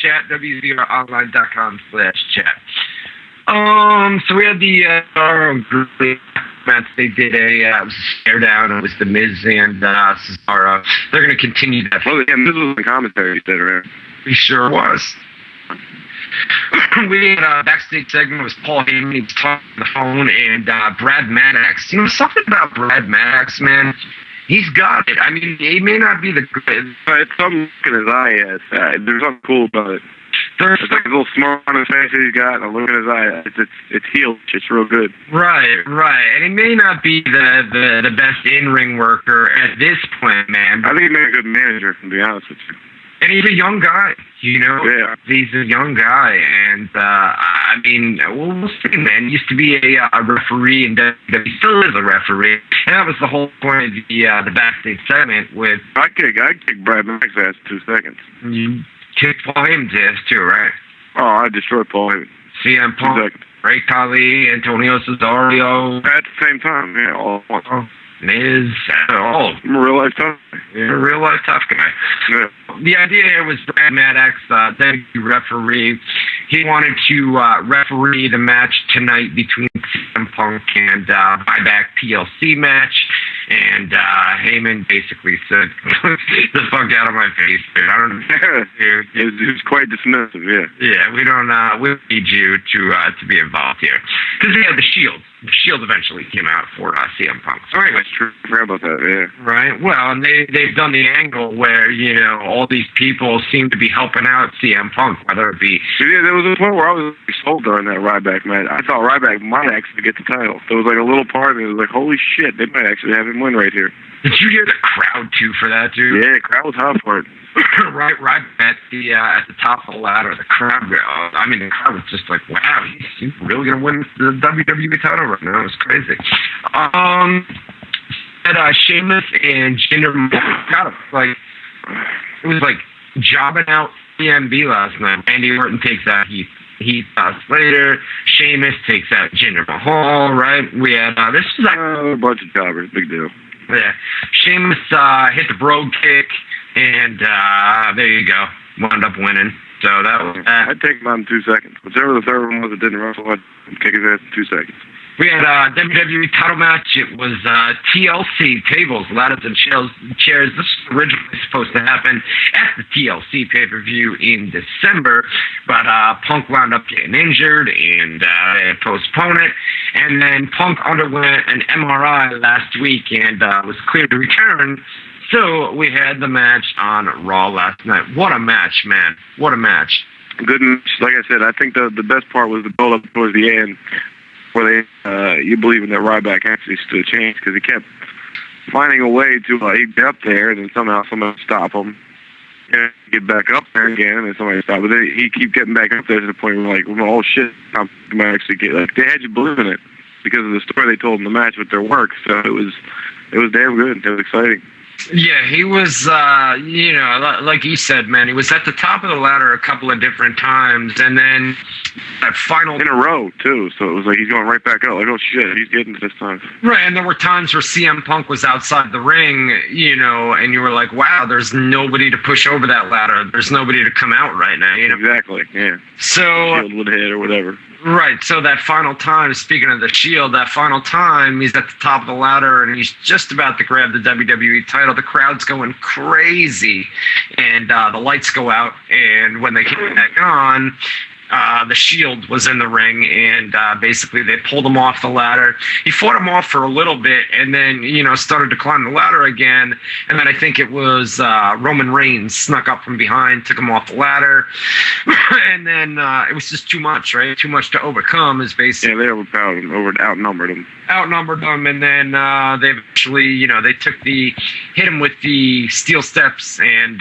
/chat, WZROnline.com/chat. So we had the group match. They did a stare down. It was the Miz and Cesaro. They're going to continue that. Well, yeah, Miz was in commentary, you said, right? He sure was. We had a backstage segment with Paul Heyman. He was talking on the phone, and Brad Maddox. You know, something about Brad Maddox, man. He's got it. I mean, he may not be the good, but it's something in his eye. There's something cool about it. There's like a little smile on his face that he's got, and a look in his eye. It's healed. It's real good. Right. And he may not be the best in-ring worker at this point, man. I think he made a good manager, to be honest with you. And he's a young guy, you know? Yeah. He's a young guy, and, I mean, we'll see, man. He used to be a referee, and he still is a referee. And that was the whole point of the backstage segment with... I'd kick Brad Maddox's ass in 2 seconds. You kicked Paul Heyman's ass, too, right? Oh, I destroyed Paul Heyman. CM Punk, Great Khali, Antonio Cesaro. At the same time, yeah, all at once. Miz, I'm a real-life tough guy. You're a real-life tough guy. Yeah. The idea here was Brad Maddox, deputy referee. He wanted to referee the match tonight between CM Punk and Buyback PLC match. And Heyman basically said, "The fuck out of my face, dude. I don't know." He was quite dismissive, yeah. Yeah, we don't. We need you to be involved here because we had the Shield. The Shield eventually came out for CM Punk. So anyway, that's true. I forgot about that. Yeah. Right. Well, and they've done the angle where all these people seem to be helping out CM Punk, whether it be. Yeah, there was a point where I was sold during that Ryback match. I thought Ryback might actually get the title. There was like a little part of me that was like, holy shit, they might actually have him win right here. Did you hear the crowd too for that, dude? Yeah, the crowd was hot for it. right at the top of the ladder, the crowd. I mean, the crowd was just like, wow, he's really gonna win the WWE title right now. It was crazy. And Sheamus and Jinder it was like jobbing out CMB last night. Randy Orton takes out Heath Slater. Sheamus takes out Jinder Mahal. Right? We had this was a bunch of jobbers. Big deal. Yeah, Sheamus hit the brogue kick, and there you go. Wound up winning. So that was that. I'd take him out in 2 seconds. Whichever the third one was that didn't wrestle, I'd kick his ass in 2 seconds. We had a WWE title match. It was TLC, tables, ladders, and chairs. This was originally supposed to happen at the TLC pay-per-view in December, but Punk wound up getting injured, and they had to postpone it. And then Punk underwent an MRI last week and was cleared to return. So we had the match on Raw last night. What a match, man. What a match. Good match. Like I said, I think the best part was the build-up towards the end, where you believe in that Ryback actually stood a chance, because he kept finding a way to he'd get up there, and then somehow somebody would stop him, and get back up there again, and then somebody would stop. But then he'd keep getting back up there to the point where, like, well, oh shit, I'm gonna actually get, like, they had you believing it because of the story they told in the match with their work. So it was damn good. It was exciting. Yeah, he was, like you said, man, he was at the top of the ladder a couple of different times, and then that final... In a row, too, so it was like he's going right back up, like, oh shit, he's getting to this time. Right, and there were times where CM Punk was outside the ring, and you were like, wow, there's nobody to push over that ladder, there's nobody to come out right now, Exactly, yeah. So... Shield would hit or whatever. Right, so that final time, speaking of the Shield, that final time, he's at the top of the ladder, and he's just about to grab the WWE title. The crowd's going crazy, and the lights go out, and when they came back on, the Shield was in the ring, and basically they pulled him off the ladder. He fought him off for a little bit, and then, started to climb the ladder again, and then I think it was Roman Reigns snuck up from behind, took him off the ladder, and then it was just too much, right? Too much to overcome is basically... Yeah, they overpowered him, outnumbered him. Outnumbered them, and then they eventually, they hit him with the steel steps, and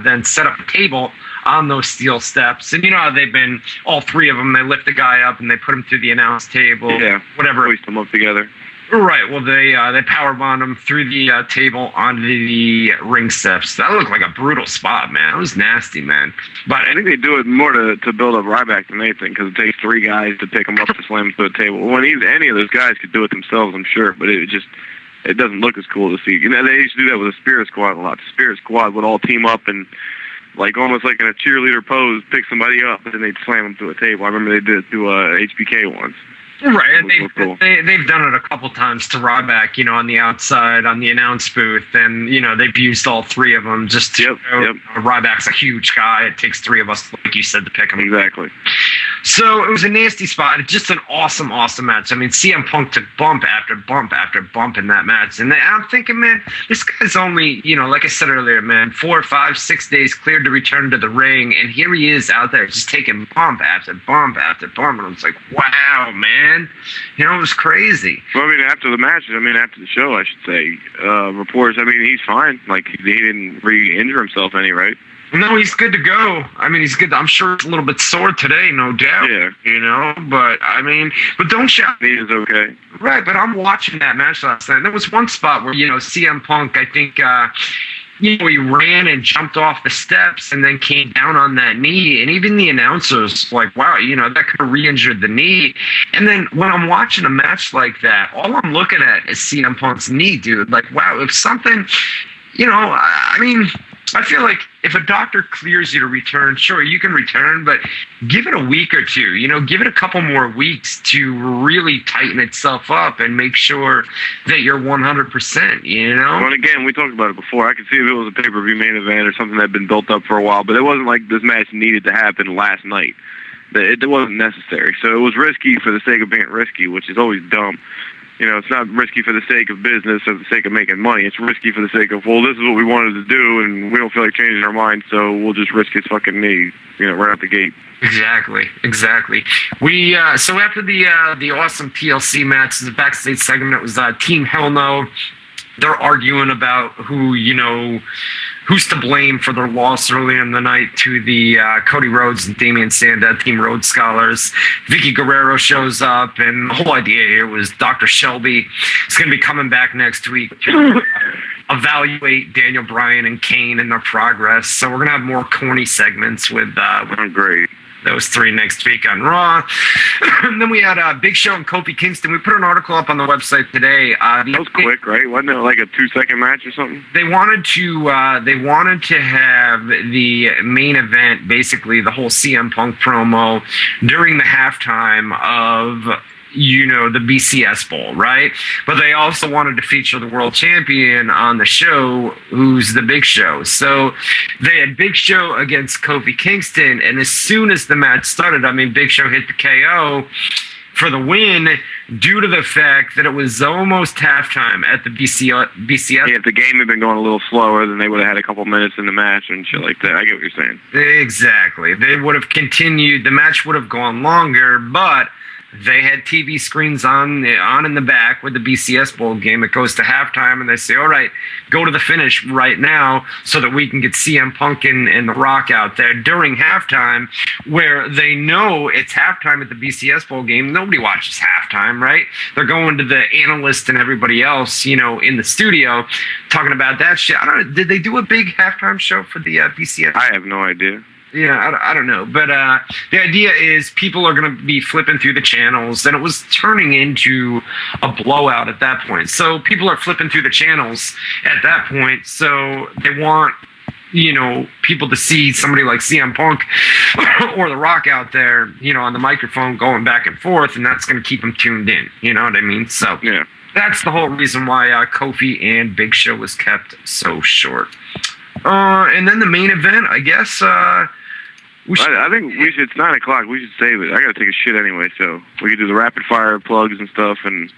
then set up a table on those steel steps. And you know how they've been, all three of them, they lift the guy up and they put him through the announce table. Yeah, whatever. Hoist them up together. Right, well, they powerbombed him through the table onto the ring steps. That looked like a brutal spot, man. It was nasty, man. But I think they do it more to build up Ryback than anything, because it takes three guys to pick him up to slam him to a table. When any of those guys could do it themselves, I'm sure, but it doesn't look as cool to see. They used to do that with the Spirit Squad a lot. The Spirit Squad would all team up and, like, almost like in a cheerleader pose, pick somebody up, and then they'd slam them to a table. I remember they did it to HBK once. Right, and they've done it a couple times to Ryback, on the outside, on the announce booth, and, they've used all three of them just to Ryback's a huge guy. It takes three of us, like you said, to pick him. Exactly. So it was a nasty spot. Just an awesome, awesome match. I mean, CM Punk took bump after bump after bump in that match. And I'm thinking, man, this guy's only, like I said earlier, man, 4, 5, 6 days cleared to return to the ring. And here he is out there just taking bump after bump after bump. And I was like, wow, man. It was crazy. Well, I mean, after the show, I should say, reports, he's fine. Like, he didn't re-injure himself any, right? No, he's good to go. He's good. I'm sure it's a little bit sore today, no doubt. Yeah. But, but don't shout. He is okay. Right, but I'm watching that match last night. There was one spot where, CM Punk, I think, he ran and jumped off the steps and then came down on that knee. And even the announcers like, wow, that could have re-injured the knee. And then when I'm watching a match like that, all I'm looking at is CM Punk's knee, dude. Like, wow, if something, I feel like if a doctor clears you to return, sure, you can return, but give it a week or two, give it a couple more weeks to really tighten itself up and make sure that you're 100%, Well, and again, we talked about it before. I could see if it was a pay-per-view main event or something that had been built up for a while, but it wasn't like this match needed to happen last night. It wasn't necessary. So it was risky for the sake of being risky, which is always dumb. It's not risky for the sake of business or the sake of making money. It's risky for the sake of, well, this is what we wanted to do, and we don't feel like changing our mind, so we'll just risk his fucking knee, right out the gate. Exactly. We so after the awesome TLC match, the backstage segment, it was Team Hell No. They're arguing about who's to blame for their loss earlier in the night to the Cody Rhodes and Damian Sandow, Team Rhodes Scholars. Vicky Guerrero shows up, and the whole idea here was Dr. Shelby is going to be coming back next week to evaluate Daniel Bryan and Kane and their progress. So we're going to have more corny segments with great. Those three next week on Raw. And then we had Big Show and Kofi Kingston. We put an article up on the website today. That was quick, right? Wasn't it like a 2-second match or something? They wanted to have the main event, basically the whole CM Punk promo, during the halftime of the BCS Bowl, right? But they also wanted to feature the world champion on the show, who's the Big Show. So they had Big Show against Kofi Kingston, and as soon as the match started, Big Show hit the KO for the win due to the fact that it was almost halftime at the BCS. Yeah, if the game had been going a little slower, then they would have had a couple minutes in the match and shit like that. I get what you're saying. Exactly. They would have continued. The match would have gone longer, but they had TV screens on in the back with the BCS Bowl game. It goes to halftime, and they say, all right, go to the finish right now so that we can get CM Punk and The Rock out there during halftime, where they know it's halftime at the BCS Bowl game. Nobody watches halftime, right? They're going to the analyst and everybody else, in the studio talking about that shit. I don't know. Did they do a big halftime show for the BCS? I have no idea. Yeah, I don't know. But the idea is people are going to be flipping through the channels, and it was turning into a blowout at that point. So people are flipping through the channels at that point. So they want, people to see somebody like CM Punk or The Rock out there, on the microphone going back and forth, and that's going to keep them tuned in. You know what I mean? So yeah, that's the whole reason why Kofi and Big Show was kept so short. And then the main event, I guess. I think we should. It's 9 o'clock. We should save it. I got to take a shit anyway, so we could do the rapid fire plugs and stuff. And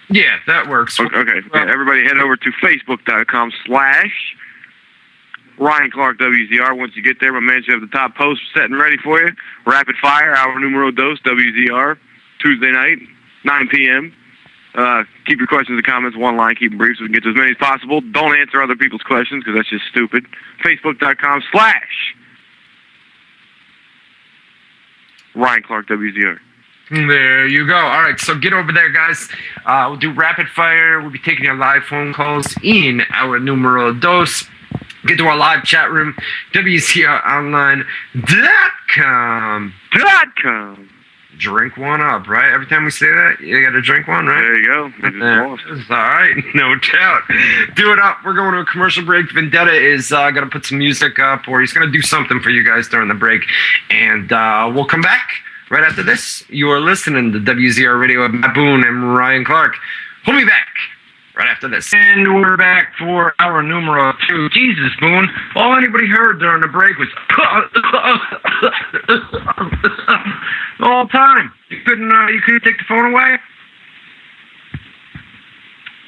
yeah, that works. Okay. Everybody head over to Facebook.com/Ryan Clark WZR. Once you get there, my man should have the top post set and ready for you. Rapid fire, hour numero dos, WZR, Tuesday night, 9 p.m. Keep your questions and comments one line. Keep them brief so we can get to as many as possible. Don't answer other people's questions because that's just stupid. Facebook.com/Ryan Clark WZR. There you go. All right, so get over there, guys. We'll do rapid fire. We'll be taking your live phone calls in our numero dos. Get to our live chat room, WZROnline.com. Drink one up, right? Every time we say that, you got to drink one, right? There you go. All right, no doubt. Do it up. We're going to a commercial break. Vendetta is going to put some music up, or he's going to do something for you guys during the break. And we'll come back right after this. You are listening to WZR Radio with Matt Boone and Ryan Clark. We'll be back right after this. And we're back for our numero 2. Jesus, Boone. All anybody heard during the break was the whole time. You couldn't take the phone away?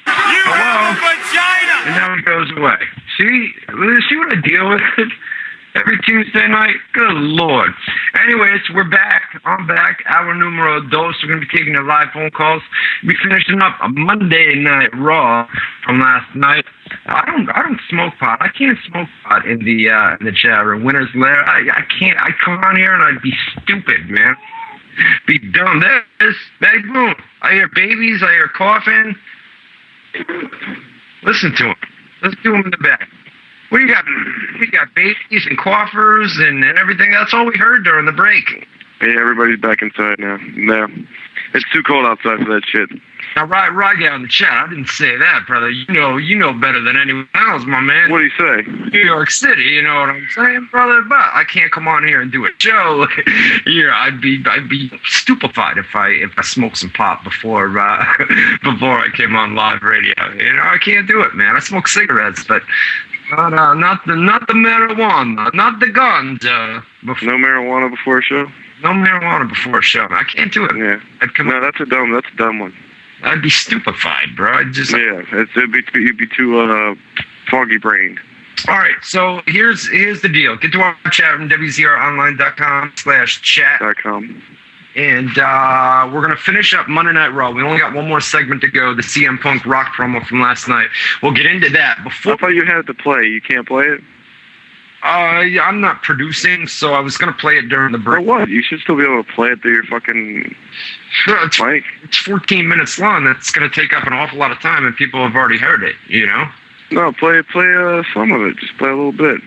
Hello? Vagina! And now it goes away. See what I deal with? Every Tuesday night? Good Lord. Anyways, we're back. I'm back. Hour numero dos. We're going to be taking the live phone calls. We'll be finishing up a Monday Night Raw from last night. I don't smoke pot. I can't smoke pot in the chat room. Winner's Lair. I can't. I come on here and I'd be stupid, man. Be dumb. There's Betty Boone. I hear babies. I hear coughing. Listen to him. Let's do him in the back. We got babies and coughers and everything. That's all we heard during the break. Yeah, everybody's back inside now. No, it's too cold outside for that shit. Now, right down the chat. I didn't say that, brother. You know better than anyone else, my man. What do you say? New York City, you know what I'm saying, brother? But I can't come on here and do a show. I'd be stupefied if I smoked some pot before I came on live radio. I can't do it, man. I smoke cigarettes, but not the marijuana, not the guns. No marijuana before a show. No marijuana before a show. I can't do it. Yeah. That's a dumb one. I'd be stupefied, bro. You'd be too foggy brained. All right, so here's the deal. Get to our chat room, WZROnline.com/chat. And we're going to finish up Monday Night Raw. We only got one more segment to go, the CM Punk Rock promo from last night. We'll get into that. I thought you had it to play. You can't play it? Yeah, I'm not producing, so I was going to play it during the break. For what? You should still be able to play it through your fucking mic. It's 14 minutes long. That's going to take up an awful lot of time, and people have already heard it, No, play some of it. Just play a little bit.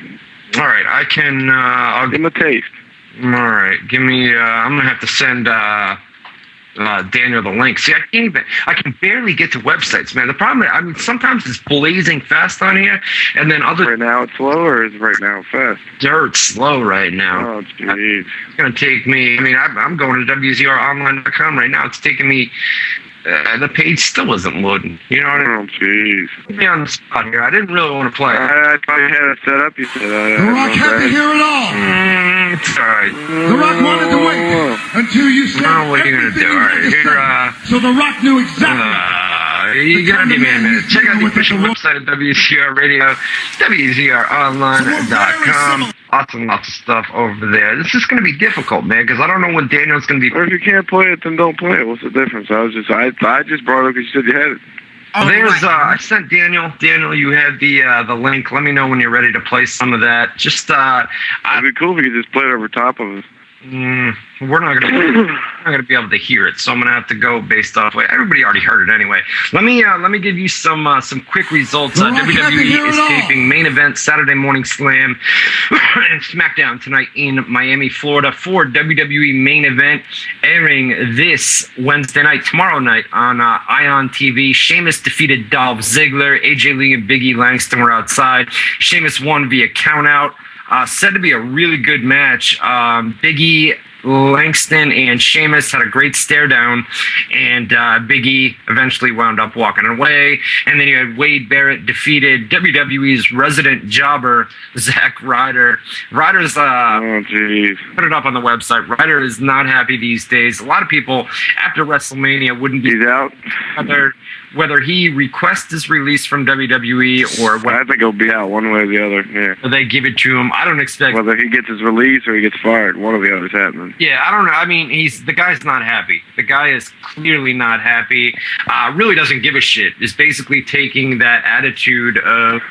All right, I can... I'll give him a taste. All right, give me... I'm going to have to send Daniel the link. See, I can barely get to websites, man. The problem, I mean, sometimes it's blazing fast on here, and then Right now it's slow, or is it right now fast? dirt slow right now. Oh, jeez. It's going to take me, I mean, I'm going to WZROnline.com right now. It's taking me, the page still isn't loading. You know what I mean? Oh, jeez. Put me on the spot here. I didn't really want to play. I thought you had it set up. You said The Rock had to hear it all. It's all right. The Rock wanted to wait until you said Well, what are you going to do? All right, here, so The Rock knew exactly. you gotta give me a minute. Check out the official website of WZR Radio, WZROnline.com. Lots of stuff over there. This is going to be difficult, man, because I don't know when Daniel's going to be. Or if you can't play it, then don't play it. What's the difference? I just brought it up because you said you had it. There's I sent Daniel. Daniel, you have the link. Let me know when you're ready to play some of that. Just It'd be cool if you could just play it over top of it. we're not gonna be able to hear it, so I'm gonna have to go based off. Everybody already heard it anyway. Let me give you some quick results. WWE is taping main event Saturday Morning Slam and SmackDown tonight in Miami, Florida for WWE main event, airing this Wednesday night, tomorrow night on Ion TV. Sheamus defeated Dolph Ziggler. AJ Lee and Big E Langston were outside. Sheamus won via countout. Said to be a really good match. Big E, Langston, and Sheamus had a great stare down, and Big E eventually wound up walking away. And then you had Wade Barrett defeated WWE's resident jobber, Zack Ryder. Ryder's put it up on the website. Ryder is not happy these days. A lot of people after WrestleMania wouldn't be out. Whether he requests his release from WWE or what. I think he'll be out one way or the other. Yeah. They give it to him. I don't expect whether he gets his release or he gets fired. One or the other's happening. Yeah, I don't know. I mean, the guy's not happy. The guy is clearly not happy. Really doesn't give a shit. Is basically taking that attitude of,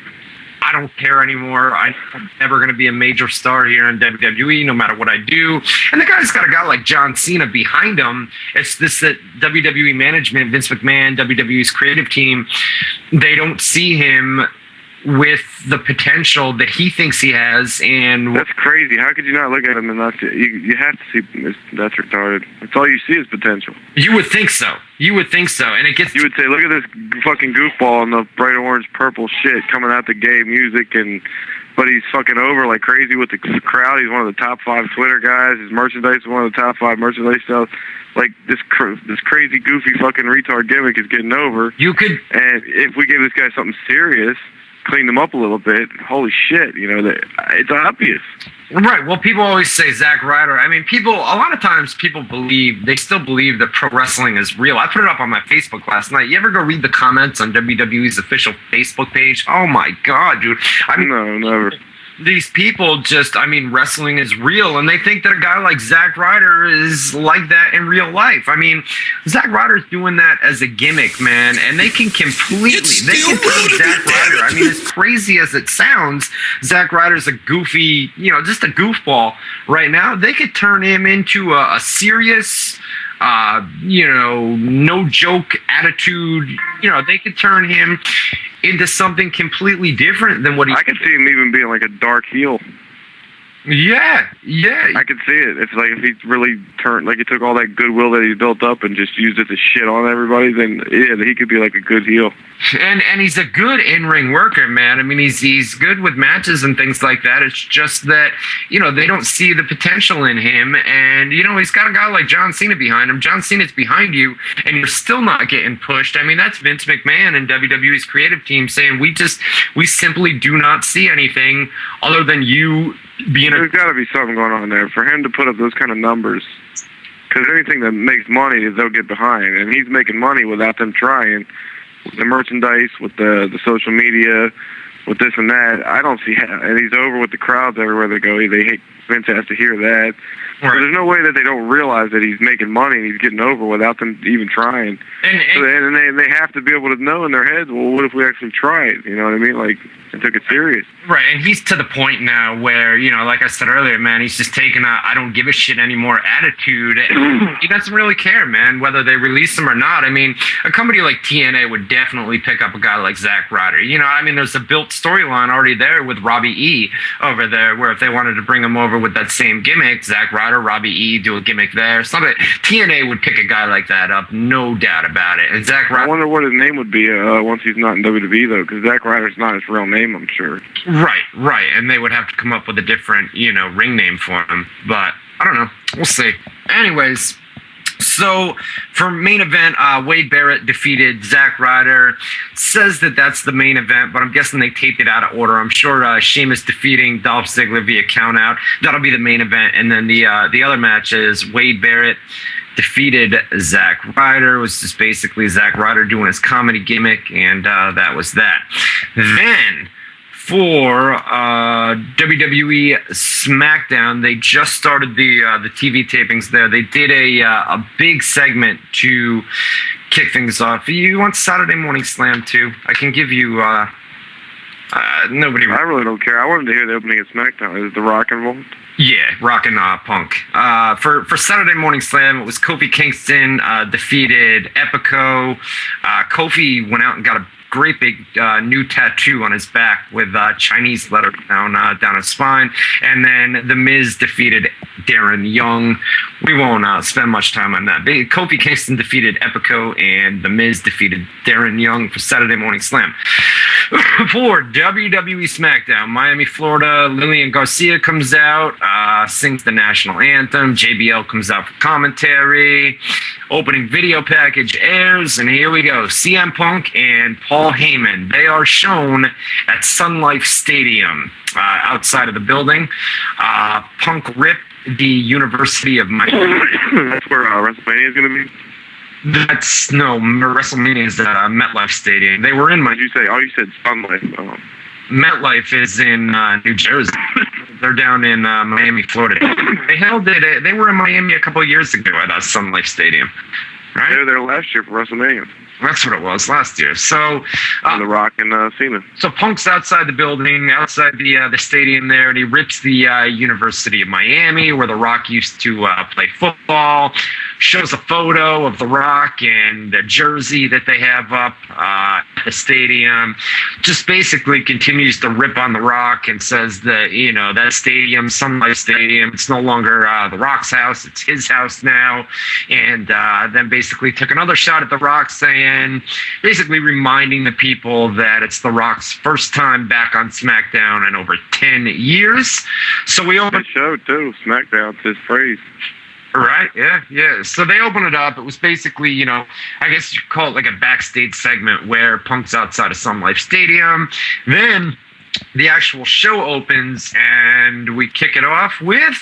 I don't care anymore. I'm never going to be a major star here in WWE, no matter what I do. And the guy's got a guy like John Cena behind him. It's this that WWE management, Vince McMahon, WWE's creative team, they don't see him with the potential that he thinks he has. And that's crazy. How could you not look at him and not see? You have to see that's retarded. That's all you see is potential. You would think so. You would think so. And it gets. You would say, look at this fucking goofball in the bright orange purple shit coming out the gay music, but he's fucking over like crazy with the crowd. He's one of the top 5 Twitter guys. His merchandise is one of the top 5 merchandise sales. Like this crazy goofy fucking retard gimmick is getting over. And if we give this guy something serious, clean them up a little bit, holy shit, it's obvious. Right. Well, people always say Zack Ryder. I mean, a lot of times people still believe that pro wrestling is real. I put it up on my Facebook last night. You ever go read the comments on WWE's official Facebook page? Oh my God, dude. No, never. These people wrestling is real, and they think that a guy like Zack Ryder is like that in real life. I mean, Zack Ryder's doing that as a gimmick, man, and they can turn Zack Ryder. I mean, as crazy as it sounds, Zack Ryder's a goofy, just a goofball right now. They could turn him into a serious, no joke attitude. They could turn him into something completely different than what he. I could see him even being like a dark heel. Yeah. I could see it. If he really turned, like he took all that goodwill that he built up and just used it to shit on everybody, then yeah, he could be like a good heel. And he's a good in-ring worker, man. I mean, he's good with matches and things like that. It's just that, they don't see the potential in him. And, he's got a guy like John Cena behind him. John Cena's behind you, and you're still not getting pushed. I mean, that's Vince McMahon and WWE's creative team saying, we simply do not see anything other than you being There's got to be something going on there for him to put up those kind of numbers. Because anything that makes money, they'll get behind. And he's making money without them trying. With the merchandise, with the social media, with this and that. I don't see how. And he's over with the crowds everywhere they go. They hate Vince has to hear that. Right. So there's no way that they don't realize that he's making money and he's getting over without them even trying. And they have to be able to know in their heads, well, what if we actually try it? You know what I mean? Like, and took it serious. Right, and he's to the point now where, like I said earlier, man, he's just taking a I don't give a shit anymore attitude. He doesn't really care, man, whether they release him or not. I mean, a company like TNA would definitely pick up a guy like Zack Ryder. There's a built storyline already there with Robbie E over there, where if they wanted to bring him over with that same gimmick, Zack Ryder, Robbie E, do a gimmick there. Something TNA would pick a guy like that up, no doubt about it. And Zack Ryder, I wonder what his name would be once he's not in WWE, though, because Zack Ryder's not his real name, I'm sure. Right. And they would have to come up with a different, ring name for him. But I don't know. We'll see. Anyways, so for main event, Wade Barrett defeated Zack Ryder. Says that that's the main event, but I'm guessing they taped it out of order. I'm sure Sheamus defeating Dolph Ziggler via countout. That'll be the main event. And then the other match is Wade Barrett defeated Zack Ryder. It was just basically Zack Ryder doing his comedy gimmick, and that was that. Then for WWE SmackDown, they just started the TV tapings there. They did a big segment to kick things off. You want Saturday Morning Slam too? I can give you nobody. I really don't care. I wanted to hear the opening of SmackDown. Is The Rock involved? Yeah, Rock and Punk. For Saturday Morning Slam, it was Kofi Kingston defeated Epico. Kofi went out and got a great big new tattoo on his back with Chinese letters down his spine. And then The Miz defeated Darren Young. We won't spend much time on that. Kofi Kingston defeated Epico, and The Miz defeated Darren Young for Saturday Morning Slam. For WWE SmackDown, Miami, Florida, Lillian Garcia comes out, sings the national anthem. JBL comes out for commentary. Opening video package airs, and here we go. CM Punk and Paul Heyman. They are shown at Sun Life Stadium outside of the building. Punk ripped the University of Miami. That's where WrestleMania is going to be? WrestleMania is at MetLife Stadium. They were in my. You said Sun Life. Oh. MetLife is in New Jersey. They're down in Miami, Florida. They held it. They were in Miami a couple of years ago at Sun Life Stadium. Right? They were there last year for WrestleMania. That's what it was last year. So The Rock and Cena. So Punk's outside the building, outside the stadium there, and he rips the University of Miami, where The Rock used to play football. Shows a photo of The Rock and the jersey that they have up at the stadium. Just basically continues to rip on The Rock and says that, that stadium, Sun Life Stadium, it's no longer The Rock's house, it's his house now. And then basically took another shot at The Rock, saying, basically reminding the people that it's The Rock's first time back on SmackDown in over 10 years. So we opened the show too, SmackDown's his phrase. Right, yeah. So they open it up. It was basically, I guess you call it like a backstage segment where Punk's outside of Sun Life Stadium. Then the actual show opens, and we kick it off with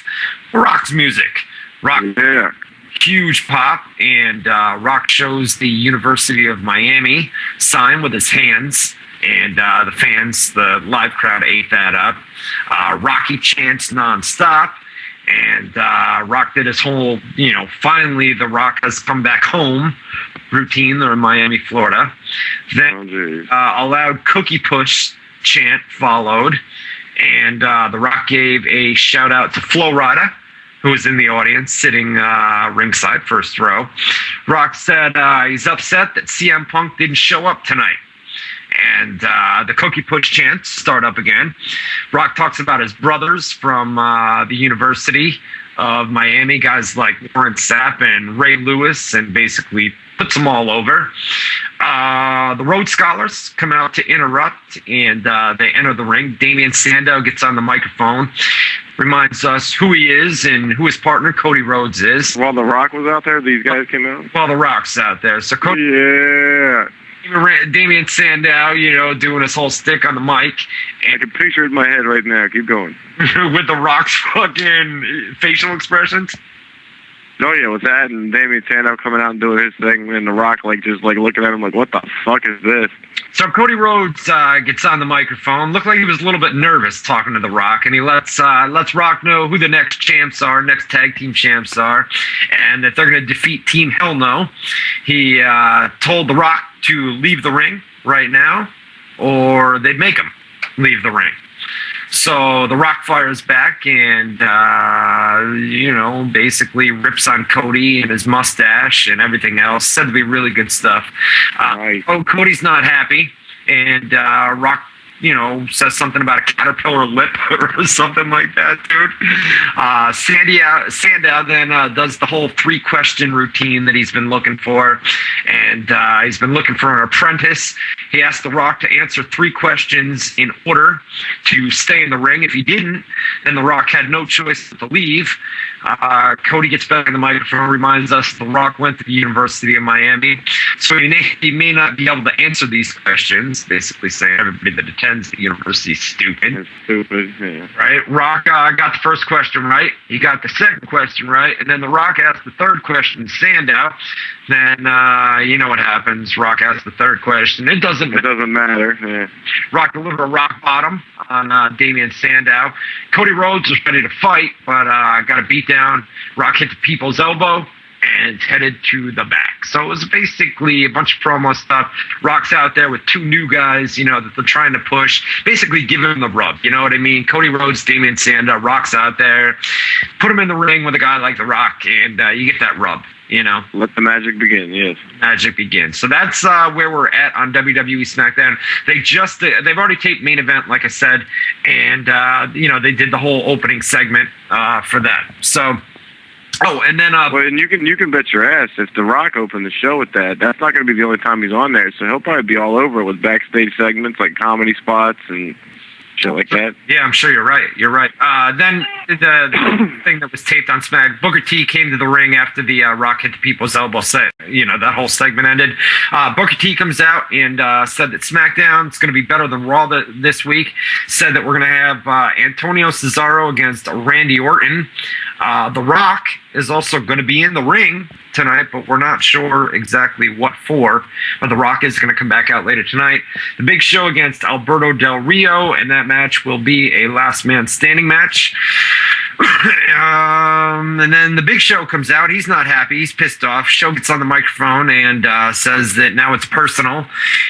Rock's music. Rock, yeah. Huge pop, and Rock shows the University of Miami sign with his hands. And the fans, the live crowd ate that up. Rocky chants nonstop. And Rock did his whole, finally The Rock has come back home routine. They're in Miami, Florida. Then a loud cookie push chant followed. And The Rock gave a shout out to Flo Rida, who was in the audience, sitting ringside, first row. Rock said he's upset that CM Punk didn't show up tonight. And the cookie push chants start up again. Rock talks about his brothers from the University of Miami, guys like Warren Sapp and Ray Lewis, and basically puts them all over. The Rhodes Scholars come out to interrupt, and they enter the ring. Damian Sandow gets on the microphone, reminds us who he is and who his partner, Cody Rhodes, is. While The Rock was out there, these guys came out? While The Rock's out there. So Cody... Yeah. Damian Sandow, doing his whole stick on the mic. And I can picture it in my head right now. Keep going. With The Rock's fucking facial expressions. Oh, yeah, with that and Damian Sandow coming out and doing his thing, and The Rock, just looking at him like, what the fuck is this? So Cody Rhodes gets on the microphone. Looked like he was a little bit nervous talking to The Rock, and he lets Rock know who the next champs are, next tag team champs are, and that they're going to defeat Team Hell No. He told The Rock to leave the ring right now, or they'd make him leave the ring. So The Rock fires back and, basically rips on Cody and his mustache and everything else. Said to be really good stuff. Right. Cody's not happy, and Rock says something about a caterpillar lip or something like that, dude. Sandow then does the whole 3-question routine that he's been looking for, and he's been looking for an apprentice. He asked The Rock to answer 3 questions in order to stay in the ring. If he didn't, then The Rock had no choice but to leave. Cody gets back in the microphone, reminds us The Rock went to the University of Miami, so he may not be able to answer these questions, basically saying everybody that attends the university is stupid. It's stupid, yeah. Right? Rock got the first question right. He got the second question right. And then The Rock asked the third question to Sandow. Then, you know what happens. Rock asks the third question. It doesn't matter. Yeah. Rock delivered a rock bottom on Damian Sandow. Cody Rhodes was ready to fight, but got a beat down. Rock hit the people's elbow and headed to the back. So it was basically a bunch of promo stuff. Rock's out there with 2 new guys, that they're trying to push, basically give him the rub, you know what I mean? Cody Rhodes, Damian Sandow, Rock's out there. Put him in the ring with a guy like The Rock, and you get that rub, Let the magic begin, yes. Magic begins. So that's where we're at on WWE SmackDown. They've already taped main event, like I said, and, they did the whole opening segment for that. So... Oh, and then and you can bet your ass if The Rock opened the show with that, that's not going to be the only time he's on there. So he'll probably be all over it with backstage segments like comedy spots and shit like that. Yeah, I'm sure you're right. Then the thing that was taped on Smack, Booker T came to the ring after the Rock hit the people's elbow. That whole segment ended. Booker T comes out and said that SmackDown is going to be better than Raw this week. Said that we're going to have Antonio Cesaro against Randy Orton. The Rock is also going to be in the ring tonight, but we're not sure exactly what for. But The Rock is going to come back out later tonight. The Big Show against Alberto Del Rio, and that match will be a last man standing match. And then the Big Show comes out. He's not happy. He's pissed off. Show gets on the microphone and says that now it's personal.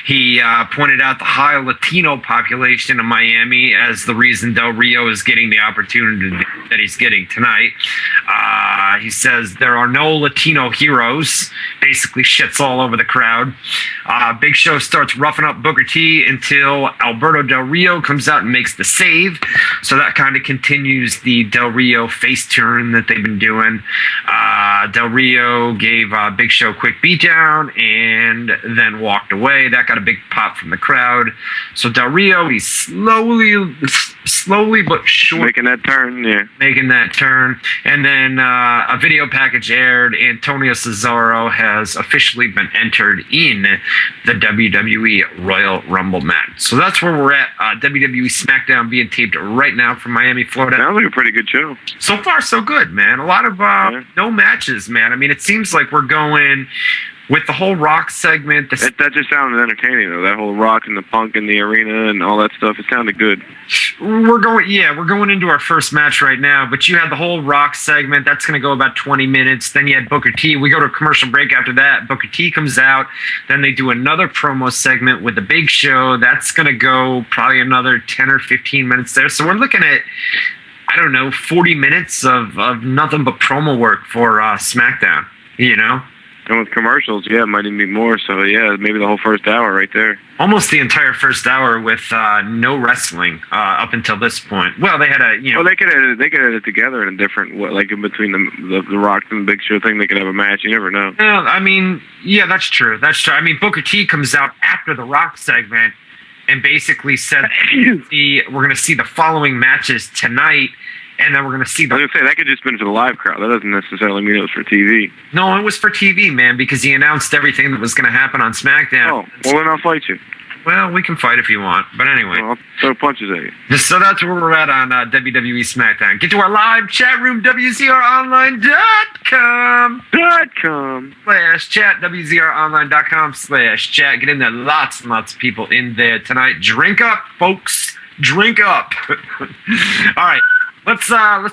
He pointed out the high Latino population in Miami as the reason Del Rio is getting the opportunity that he's getting tonight. He says there are no Latino heroes. Basically shits all over the crowd. Big Show starts roughing up Booker T until Alberto Del Rio comes out and makes the save. So that kind of continues the Del Rio face turn that they've been doing. Del Rio gave Big Show a quick beatdown and then walked away. That got a big pop from the crowd. So Del Rio, he's slowly but surely making that turn, yeah. Making that turn. And then a video package aired. Antonio Cesaro has officially been entered in the WWE Royal Rumble match. So that's where we're at. WWE SmackDown being taped right now from Miami, Florida. Sounds like a pretty good show. So far, so good, man. A lot of no matches, man. I mean, it seems like we're going with the whole Rock segment. That just sounded entertaining, though. That whole Rock and the Punk in the arena and all that stuff. It sounded good. We're going into our first match right now, but you had the whole Rock segment. That's going to go about 20 minutes. Then you had Booker T. We go to a commercial break after that. Booker T comes out. Then they do another promo segment with the Big Show. That's going to go probably another 10 or 15 minutes there. So we're looking at, 40 minutes of nothing but promo work for SmackDown, And with commercials, yeah, it might even be more. So, yeah, maybe the whole first hour right there. Almost the entire first hour with no wrestling up until this point. Well, they had Well, they could edit it together in a different way, like in between the Rock and the Big Show thing. They could have a match. You never know. Well, I mean, yeah, that's true. I mean, Booker T comes out after the Rock segment and basically said we're going to see the following matches tonight. And then we're going to see I was going to say, that could just been for the live crowd. That doesn't necessarily mean it was for TV. No, it was for TV, man, because he announced everything that was going to happen on SmackDown. Oh, well, then I'll fight you. Well, we can fight if you want. But anyway. Well, I'll throw punches at you. So that's where we're at on WWE SmackDown. Get to our live chat room, WZROnline.com. /chat, WZROnline.com/chat. Get in there. Lots and lots of people in there tonight. Drink up, folks. Drink up. All right. Let's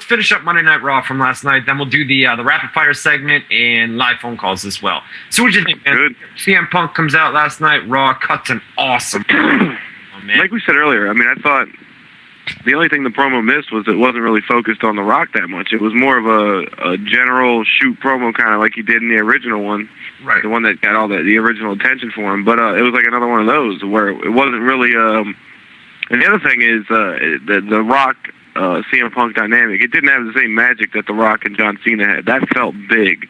finish up Monday Night Raw from last night. Then we'll do the rapid fire segment and live phone calls as well. So what did you think, man? Good. CM Punk comes out last night. Raw cuts an awesome. Man. Like we said earlier, I mean, I thought the only thing the promo missed was it wasn't really focused on The Rock that much. It was more of a general shoot promo, kind of like he did in the original one, right? The one that got all the original attention for him. But it was like another one of those where it wasn't really And the other thing is the Rock CM Punk dynamic. It didn't have the same magic that the Rock and John Cena had. That felt big.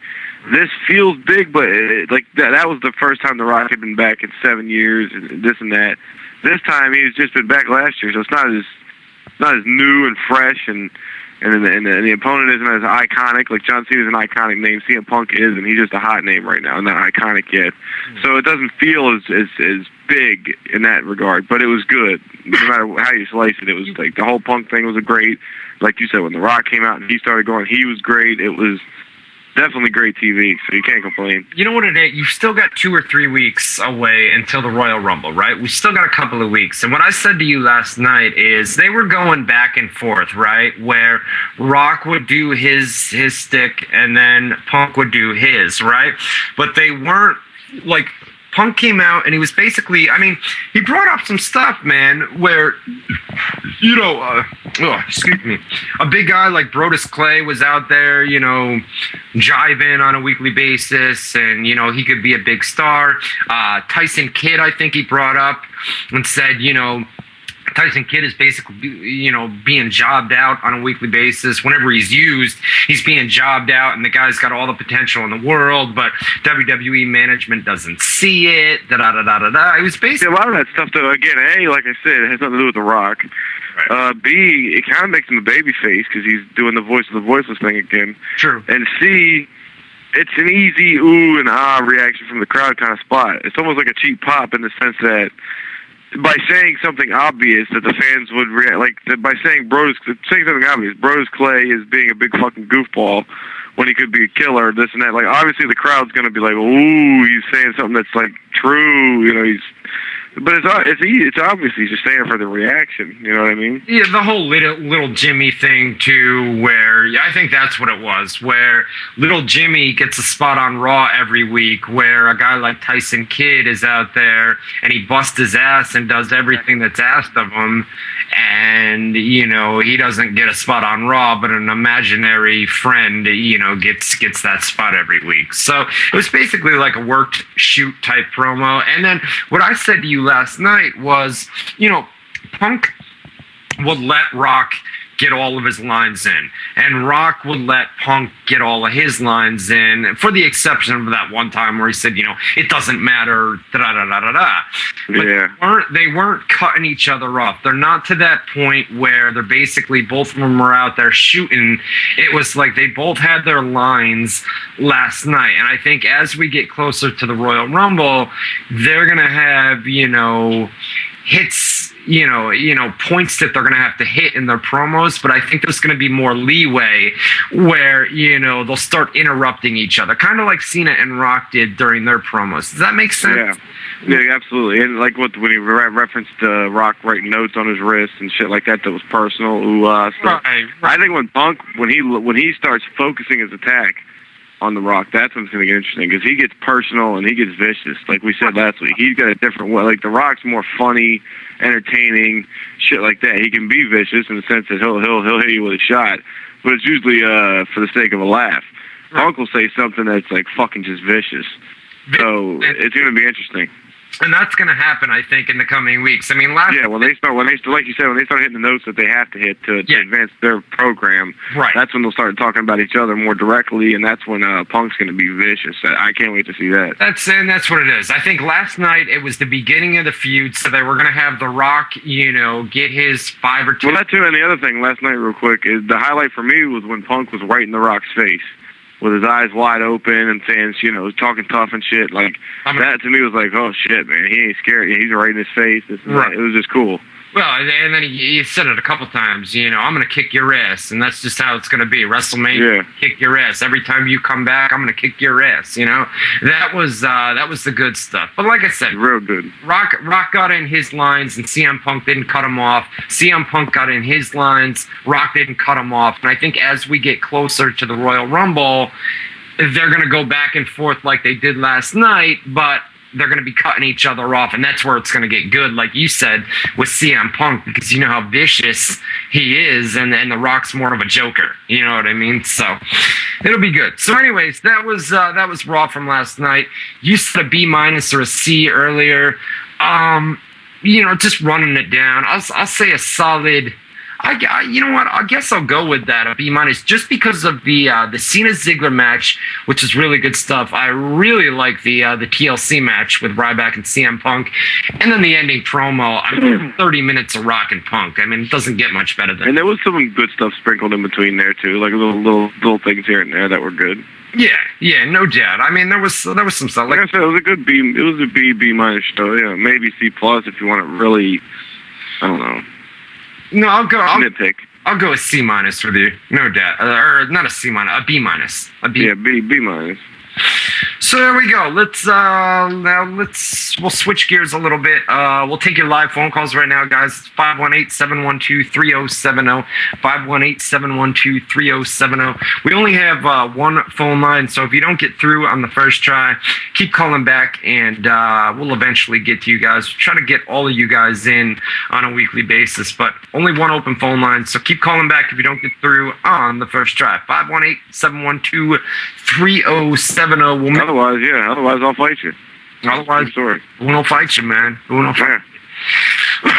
This feels big, but that was the first time the Rock had been back in 7 years, and this and that. This time he's just been back last year, so it's not as new and fresh, and the opponent isn't as iconic. Like John Cena's an iconic name, CM Punk is, and he's just a hot name right now, not iconic yet. So it doesn't feel as big in that regard, but it was good. No matter how you slice it, it was like the whole Punk thing was a great. Like you said, when The Rock came out and he started going, he was great. It was definitely great TV, so you can't complain. You know what it is? You've still got 2 or 3 weeks away until the Royal Rumble, right? We've still got a couple of weeks. And what I said to you last night is they were going back and forth, right? Where Rock would do his stick and then Punk would do his, right? But they weren't, like, Punk came out and he was basically, I mean, he brought up some stuff, man, where, you know, excuse me, a big guy like Brodus Clay was out there, you know, jiving on a weekly basis, and, you know, he could be a big star. Tyson Kidd, I think he brought up and said, you know, Tyson Kidd is basically, you know, being jobbed out on a weekly basis. Whenever he's used, he's being jobbed out, and the guy's got all the potential in the world, but WWE management doesn't see it. It was basically a lot of that stuff, though. Again, A, like I said, it has nothing to do with The Rock. Right. B, it kind of makes him a baby face because he's doing the voice of the voiceless thing again. True. And C, it's an easy ooh and ah reaction from the crowd kind of spot. It's almost like a cheap pop in the sense that by saying something obvious that the fans would react, like by saying something obvious, Brodus Clay is being a big fucking goofball when he could be a killer, this and that. Like, obviously the crowd's going to be like, ooh, he's saying something that's like true, you know, but it's obviously just saying it for the reaction, you know what I mean? Yeah, the whole little Jimmy thing too, where I think that's what it was, where little Jimmy gets a spot on Raw every week, where a guy like Tyson Kidd is out there and he busts his ass and does everything that's asked of him, and, you know, he doesn't get a spot on Raw, but an imaginary friend, you know, gets that spot every week. So it was basically like a worked shoot type promo. And then what I said to you last night was, you know, Punk would let Rock get all of his lines in, and Rock would let Punk get all of his lines in, for the exception of that one time where he said, you know, it doesn't matter, da-da-da-da-da-da. But yeah. They weren't cutting each other off. They're not to that point where they're basically, both of them are out there shooting. It was like they both had their lines last night, and I think as we get closer to the Royal Rumble, they're going to have, you know, hits, you know, points that they're going to have to hit in their promos, but I think there's going to be more leeway where, you know, they'll start interrupting each other, kind of like Cena and Rock did during their promos. Does that make sense? Yeah, absolutely. And like when he referenced Rock writing notes on his wrist and shit like that was personal. Right. I think when he starts focusing his attack on The Rock, that's when it's going to get interesting, because he gets personal and he gets vicious. Like we said last week, he's got a different way. Like The Rock's more funny, entertaining, shit like that. He can be vicious in the sense that he'll hit you with a shot, but it's usually for the sake of a laugh. Right. Punk will say something that's like fucking just vicious. So it's going to be interesting. And that's going to happen, I think, in the coming weeks. I mean, when they start, like you said, when they start hitting the notes that they have to hit to advance their program, right, that's when they'll start talking about each other more directly, and that's when Punk's going to be vicious. I can't wait to see that. That's what it is. I think last night it was the beginning of the feud, so they were going to have The Rock, you know, get his 5 or 2. Well, that too, and the other thing last night, real quick, is the highlight for me was when Punk was right in The Rock's face, with his eyes wide open and saying, you know, talking tough and shit. Like, that to me was like, oh shit, man, he ain't scared. He's right in his face. Right. It was just cool. Well, and then he said it a couple times, you know, I'm going to kick your ass, and that's just how it's going to be. WrestleMania, kick your ass. Every time you come back, I'm going to kick your ass, you know? That was the good stuff. But like I said, real good. Rock got in his lines, and CM Punk didn't cut him off. CM Punk got in his lines, Rock didn't cut him off. And I think as we get closer to the Royal Rumble, they're going to go back and forth like they did last night, but they're going to be cutting each other off, and that's where it's going to get good, like you said, with CM Punk, because you know how vicious he is, and The Rock's more of a joker. You know what I mean? So it'll be good. So anyways, that was Raw from last night. You said a B- or a C earlier. just running it down. I'll say a solid. You know what? I guess I'll go with that, a B-, just because of the Cena Ziggler match, which is really good stuff. I really like the TLC match with Ryback and CM Punk, and then the ending promo. 30 minutes of Rock and Punk. I mean, it doesn't get much better than. And there was some good stuff sprinkled in between there too, like little things here and there that were good. Yeah, no doubt. I mean, there was some stuff. Like I said, it was a good B. It was a B- show. Yeah, maybe C+ if you want to really. I don't know. No, I'll go. Nitpick. I'll go a C- with you, no doubt. Or not a C-, a B-. A B. Yeah, B-. So there we go. We'll switch gears a little bit. We'll take your live phone calls right now, guys. 518-712-3070. 518-712-3070. We only have one phone line, so if you don't get through on the first try, keep calling back, and we'll eventually get to you guys. Try to get all of you guys in on a weekly basis, but only one open phone line, so keep calling back if you don't get through on the first try. 518-712-3070. Otherwise I'll fight you. Otherwise, sorry. We won't fight you, man. We won't fight.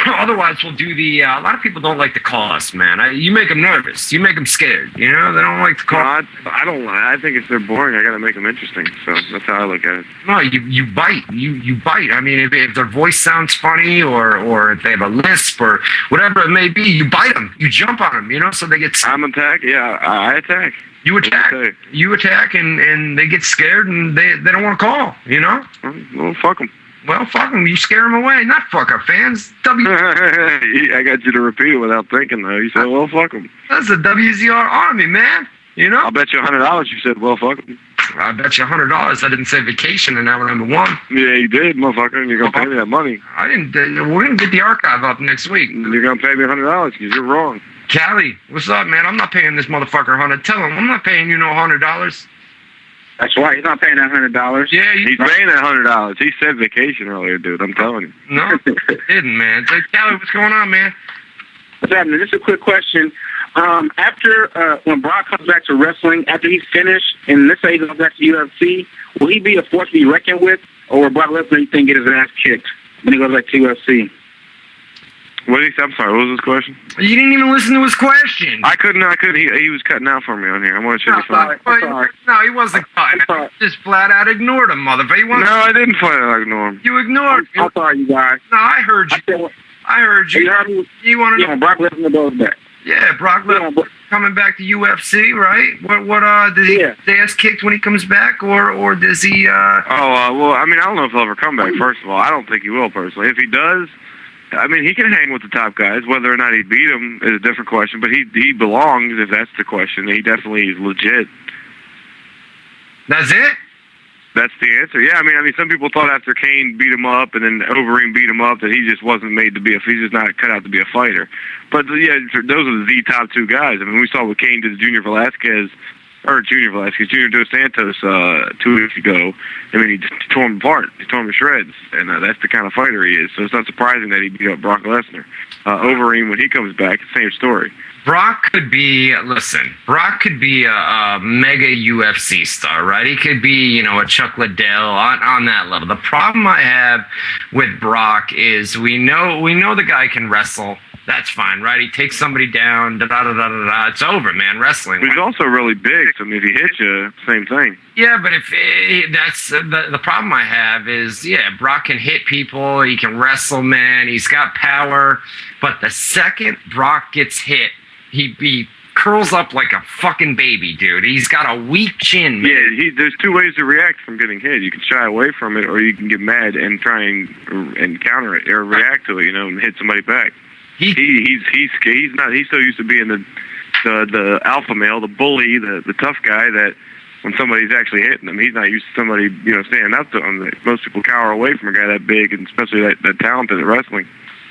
Otherwise, we'll do the. A lot of people don't like to call us, man. You make them nervous. You make them scared. They don't like to call. No, I don't. I think if they're boring, I got to make them interesting. So that's how I look at it. No, you bite. You bite. I mean, if their voice sounds funny, or if they have a lisp, or whatever it may be, you bite them. You jump on them. So they get. I'm attack. Yeah, I attack. You attack. And they get scared, and they don't want to call. Well, fuck them. Well, fuck them. You scare them away. Not fuck our fans. I got you to repeat it without thinking, though. You said, well, fuck them. That's the WZR Army, man. I'll bet you $100 you said, well, fuck them. I bet you $100 I didn't say vacation in hour number one. Yeah, you did, motherfucker, and you're going to pay me that money. I didn't. We're going to get the archive up next week. You're going to pay me $100 because you're wrong. Callie, what's up, man? I'm not paying this motherfucker $100. Tell him I'm not paying you no $100. That's right. He's not paying that $100. Yeah, he's paying that $100. He said vacation earlier, dude. I'm telling you. No, he didn't, man. Say, Callie, what's going on, man? What's happening? Just a quick question. After when Brock comes back to wrestling, after he's finished, and let's say he goes back to UFC, will he be a force to be reckoned with, or will Brock Lesnar, you think, get his ass kicked when he goes back to UFC? What did he say? I'm sorry. What was his question? You didn't even listen to his question. I couldn't. He was cutting out for me on here. I want to check his phone. No, he wasn't cutting. Just flat out ignored him, motherfucker. No, I didn't flat out ignore him. You ignored him. I'm sorry, you guys. No, I heard you. I heard you. You heard me? You want to know? Brock Lesnar goes back. Yeah, Brock Lesnar coming back to UFC, right? What does he get his ass kicked when he comes back, or does he? Well, I mean, I don't know if he'll ever come back. First of all, I don't think he will personally. If he does, I mean, he can hang with the top guys. Whether or not he beat them is a different question. But he belongs, if that's the question. He definitely is legit. That's it? That's the answer. Yeah, I mean, some people thought after Kane beat him up and then Overeem beat him up that he just wasn't made to be he's just not cut out to be a fighter. But yeah, those are the top two guys. I mean, we saw what Kane did to Junior Dos Santos 2 weeks ago. I mean, he tore him apart. He tore him to shreds, and that's the kind of fighter he is. So it's not surprising that he beat up Brock Lesnar. Overeem, when he comes back, same story. Brock could be a mega UFC star, right? He could be, a Chuck Liddell on that level. The problem I have with Brock is we know the guy can wrestle. That's fine, right? He takes somebody down, da-da-da-da-da-da. It's over, man, wrestling. But he's also really big, so I mean, if he hits you, same thing. Yeah, but if that's the problem I have is, Brock can hit people. He can wrestle, man. He's got power. But the second Brock gets hit, he curls up like a fucking baby, dude. He's got a weak chin, man. Yeah, there's two ways to react from getting hit. You can shy away from it, or you can get mad and try and counter it, or react to it, and hit somebody back. He's not. He's so used to being the alpha male, the bully, the tough guy that when somebody's actually hitting him, he's not used to somebody standing up to him. Most people cower away from a guy that big, and especially that talented at wrestling.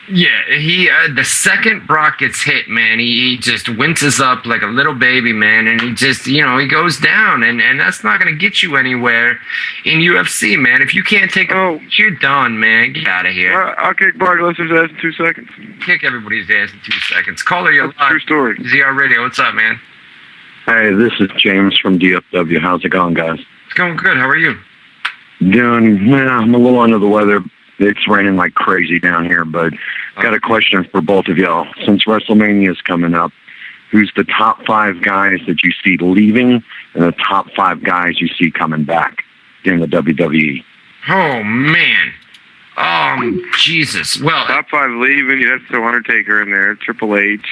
Yeah, the second Brock gets hit, man, he just winces up like a little baby, man, and he just, he goes down, and that's not going to get you anywhere in UFC, man. If you can't take you're done, man. Get out of here. I'll kick Brock Lesnar's ass in 2 seconds. Kick everybody's ass in 2 seconds. Caller, you're live. True story. ZR Radio, what's up, man? Hey, this is James from DFW. How's it going, guys? It's going good. How are you? I'm a little under the weather. It's raining like crazy down here, but got a question for both of y'all. Since WrestleMania is coming up, who's the top 5 guys that you see leaving and the top 5 guys you see coming back in the WWE? Oh, man. Jesus. Well, Top 5 leaving, you'd have to throw Undertaker in there, Triple H,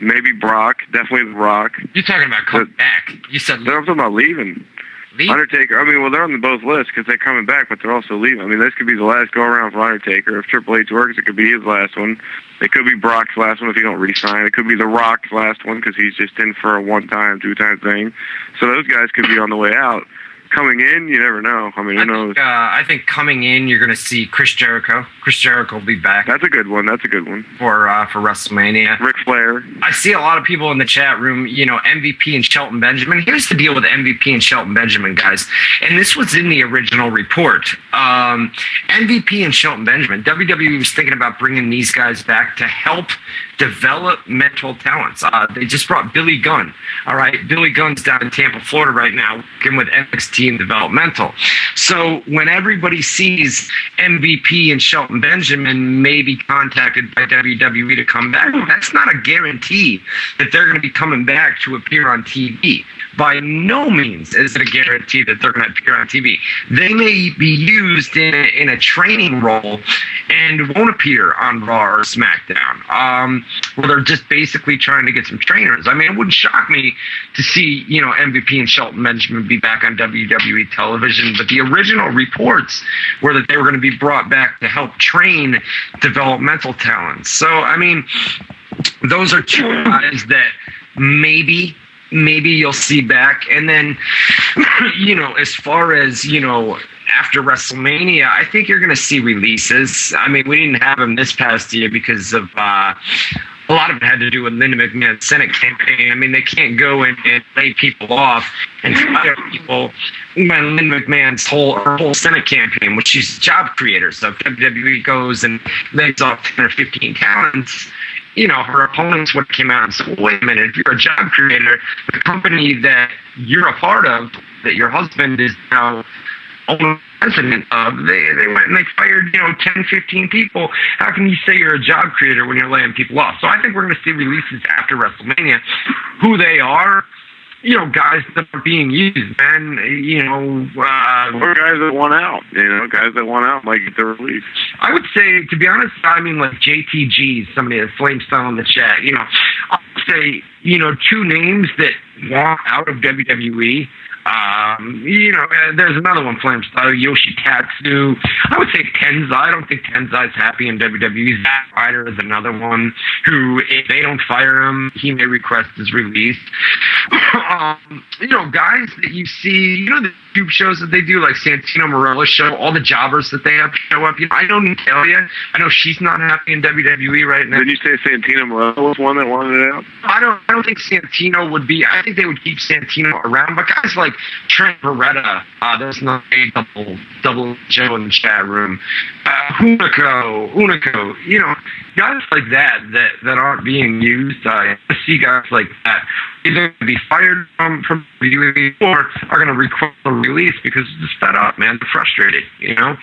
maybe Brock, definitely The Rock. you're talking about coming back. You said They're talking about leaving. leave? Undertaker, I mean, well, they're on both lists because they're coming back, but they're also leaving. I mean, this could be the last go-around for Undertaker. If Triple H works, it could be his last one. It could be Brock's last one if he don't re-sign. It could be The Rock's last one because he's just in for a one-time, two-time thing. So those guys could be on the way out. Coming in, you never know. I mean, who knows? I think coming in, you're going to see Chris Jericho. Chris Jericho will be back That's a good one. That's a good one. for WrestleMania. Ric Flair. I see a lot of people in the chat room, MVP and Shelton Benjamin. Here's the deal with MVP and Shelton Benjamin, guys. And this was in the original report. MVP and Shelton Benjamin, WWE was thinking about bringing these guys back to help developmental talents. They just brought Billy Gunn. All right, Billy Gunn's down in Tampa, Florida right now, working with NXT and developmental. So when everybody sees MVP and Shelton Benjamin may be contacted by WWE to come back, that's not a guarantee that they're going to be coming back to appear on TV. By no means is it a guarantee that they're going to appear on TV. They may be used in a training role and won't appear on Raw or SmackDown, where they're just basically trying to get some trainers. I mean, it wouldn't shock me to see, MVP and Shelton Benjamin be back on WWE television, but the original reports were that they were going to be brought back to help train developmental talents. So, I mean, those are 2 guys that maybe you'll see back. And then, as far as, after WrestleMania, I think you're going to see releases. I mean, we didn't have them this past year because of a lot of it had to do with Linda McMahon's Senate campaign. I mean, they can't go and lay people off and fire people when Linda McMahon's whole Senate campaign, which she's a job creator. So if WWE goes and lays off 10 or 15 talents, her opponents would have came out and said, well, wait a minute, if you're a job creator, the company that you're a part of, that your husband is now owner president of, they went and they fired 10, 15 people. How can you say you're a job creator when you're laying people off? So I think we're going to see releases after WrestleMania. Who they are, guys that are being used, man. Or guys that want out. Guys that want out might get the release. I would say, to be honest, I mean, like JTG, somebody that Flamestone in the chat. I would say, 2 names that want out of WWE. There's another one, Flamestone, Yoshitatsu. I would say Tenzai. I don't think Tenzai's happy in WWE. Zack Ryder is another one who, if they don't fire him, he may request his release. Guys that you see, the YouTube shows that they do, like Santino Marella's show, all the jobbers that they have show up. I know Natalia. I know she's not happy in WWE right now. Did you say Santino Marella was one that wanted it out? I don't think Santino would be. I think they would keep Santino around, but guys like Trent Beretta, there's not a double Joe in the chat room. Hunico, guys like that aren't being used. I see guys like that either going to be fired from WWE or are going to request a release because it's just fed up, man. They're frustrated, All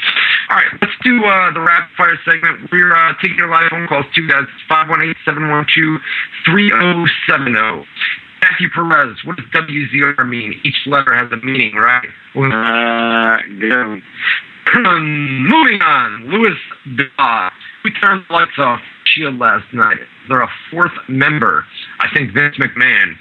right, let's do the rapid fire segment. We're taking your live phone calls too, guys. 518-712-3070. Matthew Perez, what does WZR mean? Each letter has a meaning, right? Yeah. Moving on, Louis Billah. We turned the lights off Shield last night. They're a 4th member. I think Vince McMahon.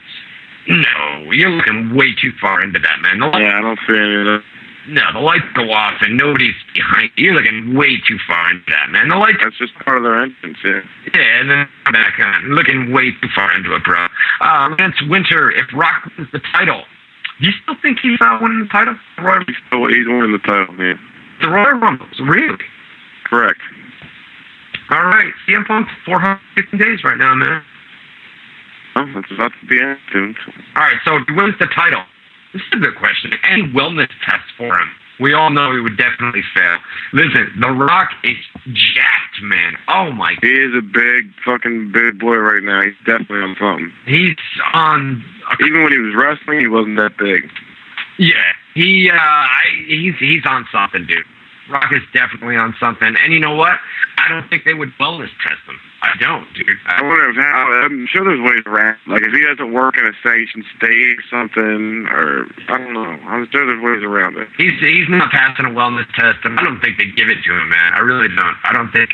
No, you're looking way too far into that, man. I don't see any of that. No, the lights go off and nobody's behind you. You're looking way too far into that, man. The lights. That's just part of their entrance, yeah. Yeah, and then come back on. Looking way too far into it, bro. Lance Winter, if Rock wins the title, do you still think he's winning the title? He's winning the title, man. The Royal Rumbles, really? Correct. All right, CM Punk's 415 days right now, man. Oh, that's about to be soon. All right, so if he wins the title, this is a good question. Any wellness test for him? We all know he would definitely fail. Listen, The Rock is jacked, man. Oh, my God. He is a big boy right now. He's definitely on something. He's on... Even when he was wrestling, he wasn't that big. Yeah, he's on something, dude. Rock is definitely on something. And you know what? I don't think they would wellness test him. I don't, dude. I wonder if I'm sure there's ways around. Like if he doesn't work in a station state or something, or I don't know. I'm sure there's ways around it. He's not passing a wellness test, and I don't think they give it to him, man. I really don't. I don't think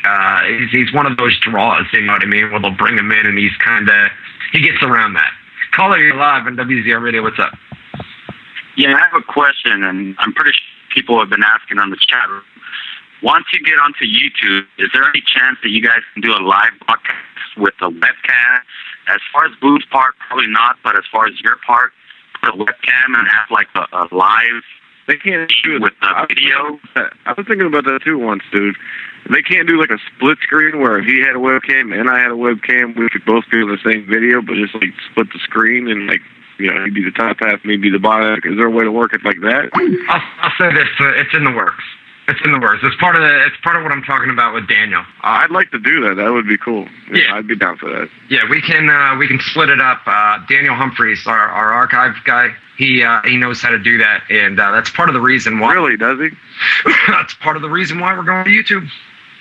he's one of those draws. You know what I mean? Where they'll bring him in, and he gets around that. Caller, you're live on WZR Radio. What's up? Yeah, I have a question, and I'm pretty sure people have been asking on the chat room. Once you get onto YouTube, is there any chance that you guys can do a live broadcast with a webcam? As far as Boo's part, probably not, but as far as your part, put a webcam and have like a live They can't do it with a video? I was thinking about that too once, dude. They can't do like a split screen where if he had a webcam and I had a webcam, we could both be in the same video, but just like split the screen and like, you know, he'd be the top half, me be the bottom half. Is there a way to work it like that? I'll say this: it's in the works. It's in the works. It's part of what I'm talking about with Daniel. I'd like to do that. That would be cool. Yeah. I'd be down for that. Yeah, we can split it up. Daniel Humphreys, our archive guy, he knows how to do that, and that's part of the reason why. Really, does he? That's part of the reason why we're going to YouTube.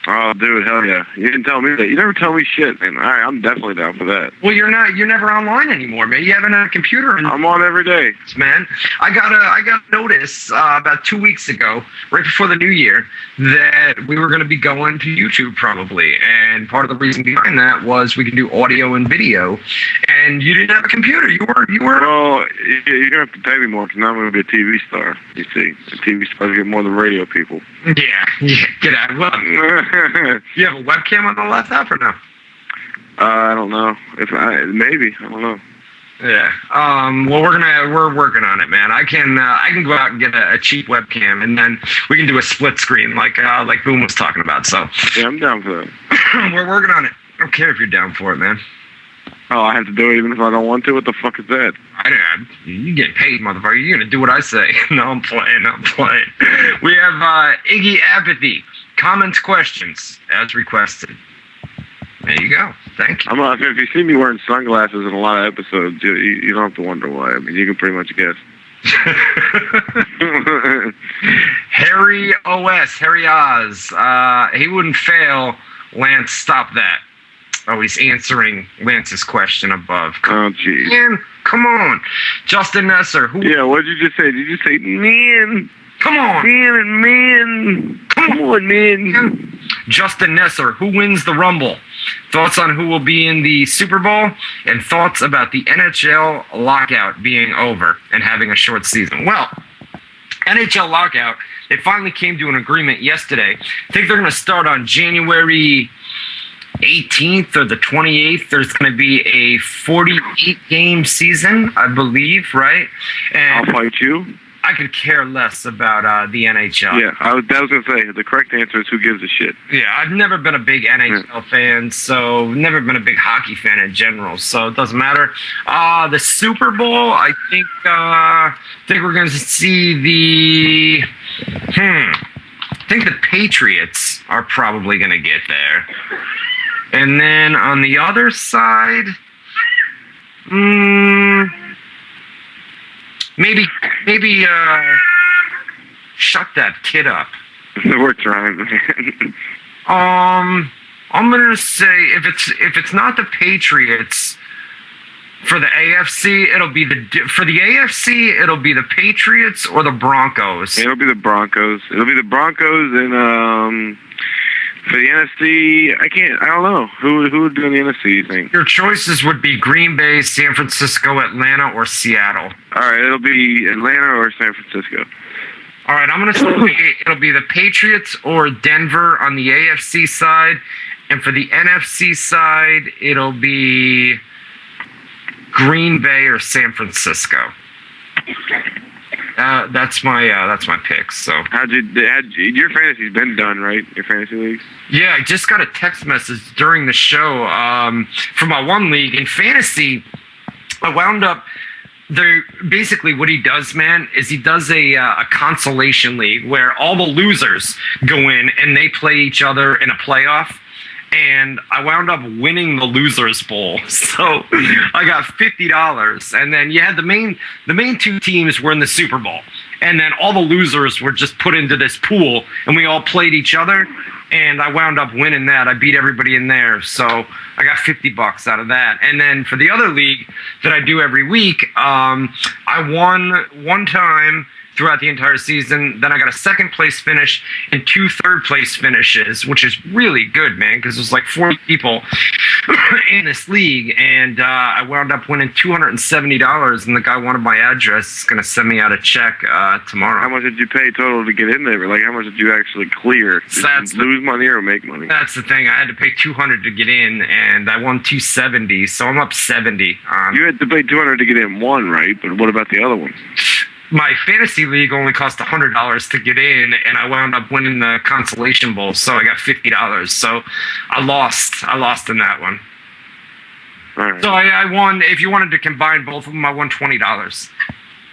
Oh, dude, hell yeah! You didn't tell me that. You never tell me shit, man. All right, I'm definitely down for that. Well, you're never online anymore, man. You haven't had a computer. I'm on every day, man. I got a notice about 2 weeks ago, right before the new year, that we were going to be going to YouTube probably, and part of the reason behind that was we can do audio and video, and you didn't have a computer. You were. Well, you're gonna have to pay me more because now I'm gonna be a TV star. You see, the TV stars get more than radio people. Yeah, get out. Well, you have a webcam on the laptop or no? I don't know. Maybe I don't know. Yeah. Well, we're working on it, man. I can go out and get a cheap webcam, and then we can do a split screen like Boom was talking about. So yeah, I'm down for that. We're working on it. I don't care if you're down for it, man. Oh, I have to do it even if I don't want to? What the fuck is that? You get paid, motherfucker. You're gonna do what I say. No, I'm playing. We have Iggy Apathy. Comments, questions, as requested. There you go. Thank you. If you see me wearing sunglasses in a lot of episodes, you don't have to wonder why. I mean, you can pretty much guess. Harry Oz. He wouldn't fail. Lance, stop that. Oh, he's answering Lance's question above. Oh, jeez. Man, come on. Justin Nesser. Yeah, what did you just say? Did you say, man? Come on. Man. Come on, man. Justin Nesser, who wins the Rumble? Thoughts on who will be in the Super Bowl? And thoughts about the NHL lockout being over and having a short season? Well, NHL lockout, they finally came to an agreement yesterday. I think they're going to start on January 18th or the 28th. There's going to be a 48-game season, I believe, right? And I'll fight you. I could care less about the NHL. Yeah, I was going to say, the correct answer is who gives a shit. Yeah, I've never been a big NHL fan, so never been a big hockey fan in general, so it doesn't matter. The Super Bowl, I think we're going to see the... I think the Patriots are probably going to get there. And then on the other side, maybe, shut that kid up. We're trying, man. I'm gonna say if it's not the Patriots, for the AFC it'll be the Patriots or the Broncos. It'll be the Broncos. And for the NFC, I don't know. Who would do in the NFC, you think? Your choices would be Green Bay, San Francisco, Atlanta, or Seattle. All right, it'll be Atlanta or San Francisco. All right, I'm going to say it'll be the Patriots or Denver on the AFC side. And for the NFC side, it'll be Green Bay or San Francisco. That's my pick. So, your fantasy's been done, right? Your fantasy leagues? Yeah, I just got a text message during the show from my one league in fantasy. I wound up there. Basically, what he does, man, is he does a consolation league where all the losers go in and they play each other in a playoff. And I wound up winning the Losers Bowl, so I got $50. And then you had the main two teams were in the Super Bowl, And then all the losers were just put into this pool, and we all played each other. And I wound up winning that. I beat everybody in there, so I got $50 out of that. And then for the other league that I do every week, I won one time throughout the entire season. Then I got a second place finish and 2 third place finishes, which is really good, man, because there's like 40 people in this league, and I wound up winning $270, and the guy wanted my address. He's going to send me out a check tomorrow. How much did you pay total to get in there? Like, how much did you actually clear? Did you lose money or make money? That's the thing. I had to pay $200 to get in, and I won $270, so I'm up 70. You had to pay $200 to get in one, right? But what about the other one? My fantasy league only cost $100 to get in, and I wound up winning the consolation bowl, so I got $50. So I lost in that one. All right. So I won. If you wanted to combine both of them, I won $20.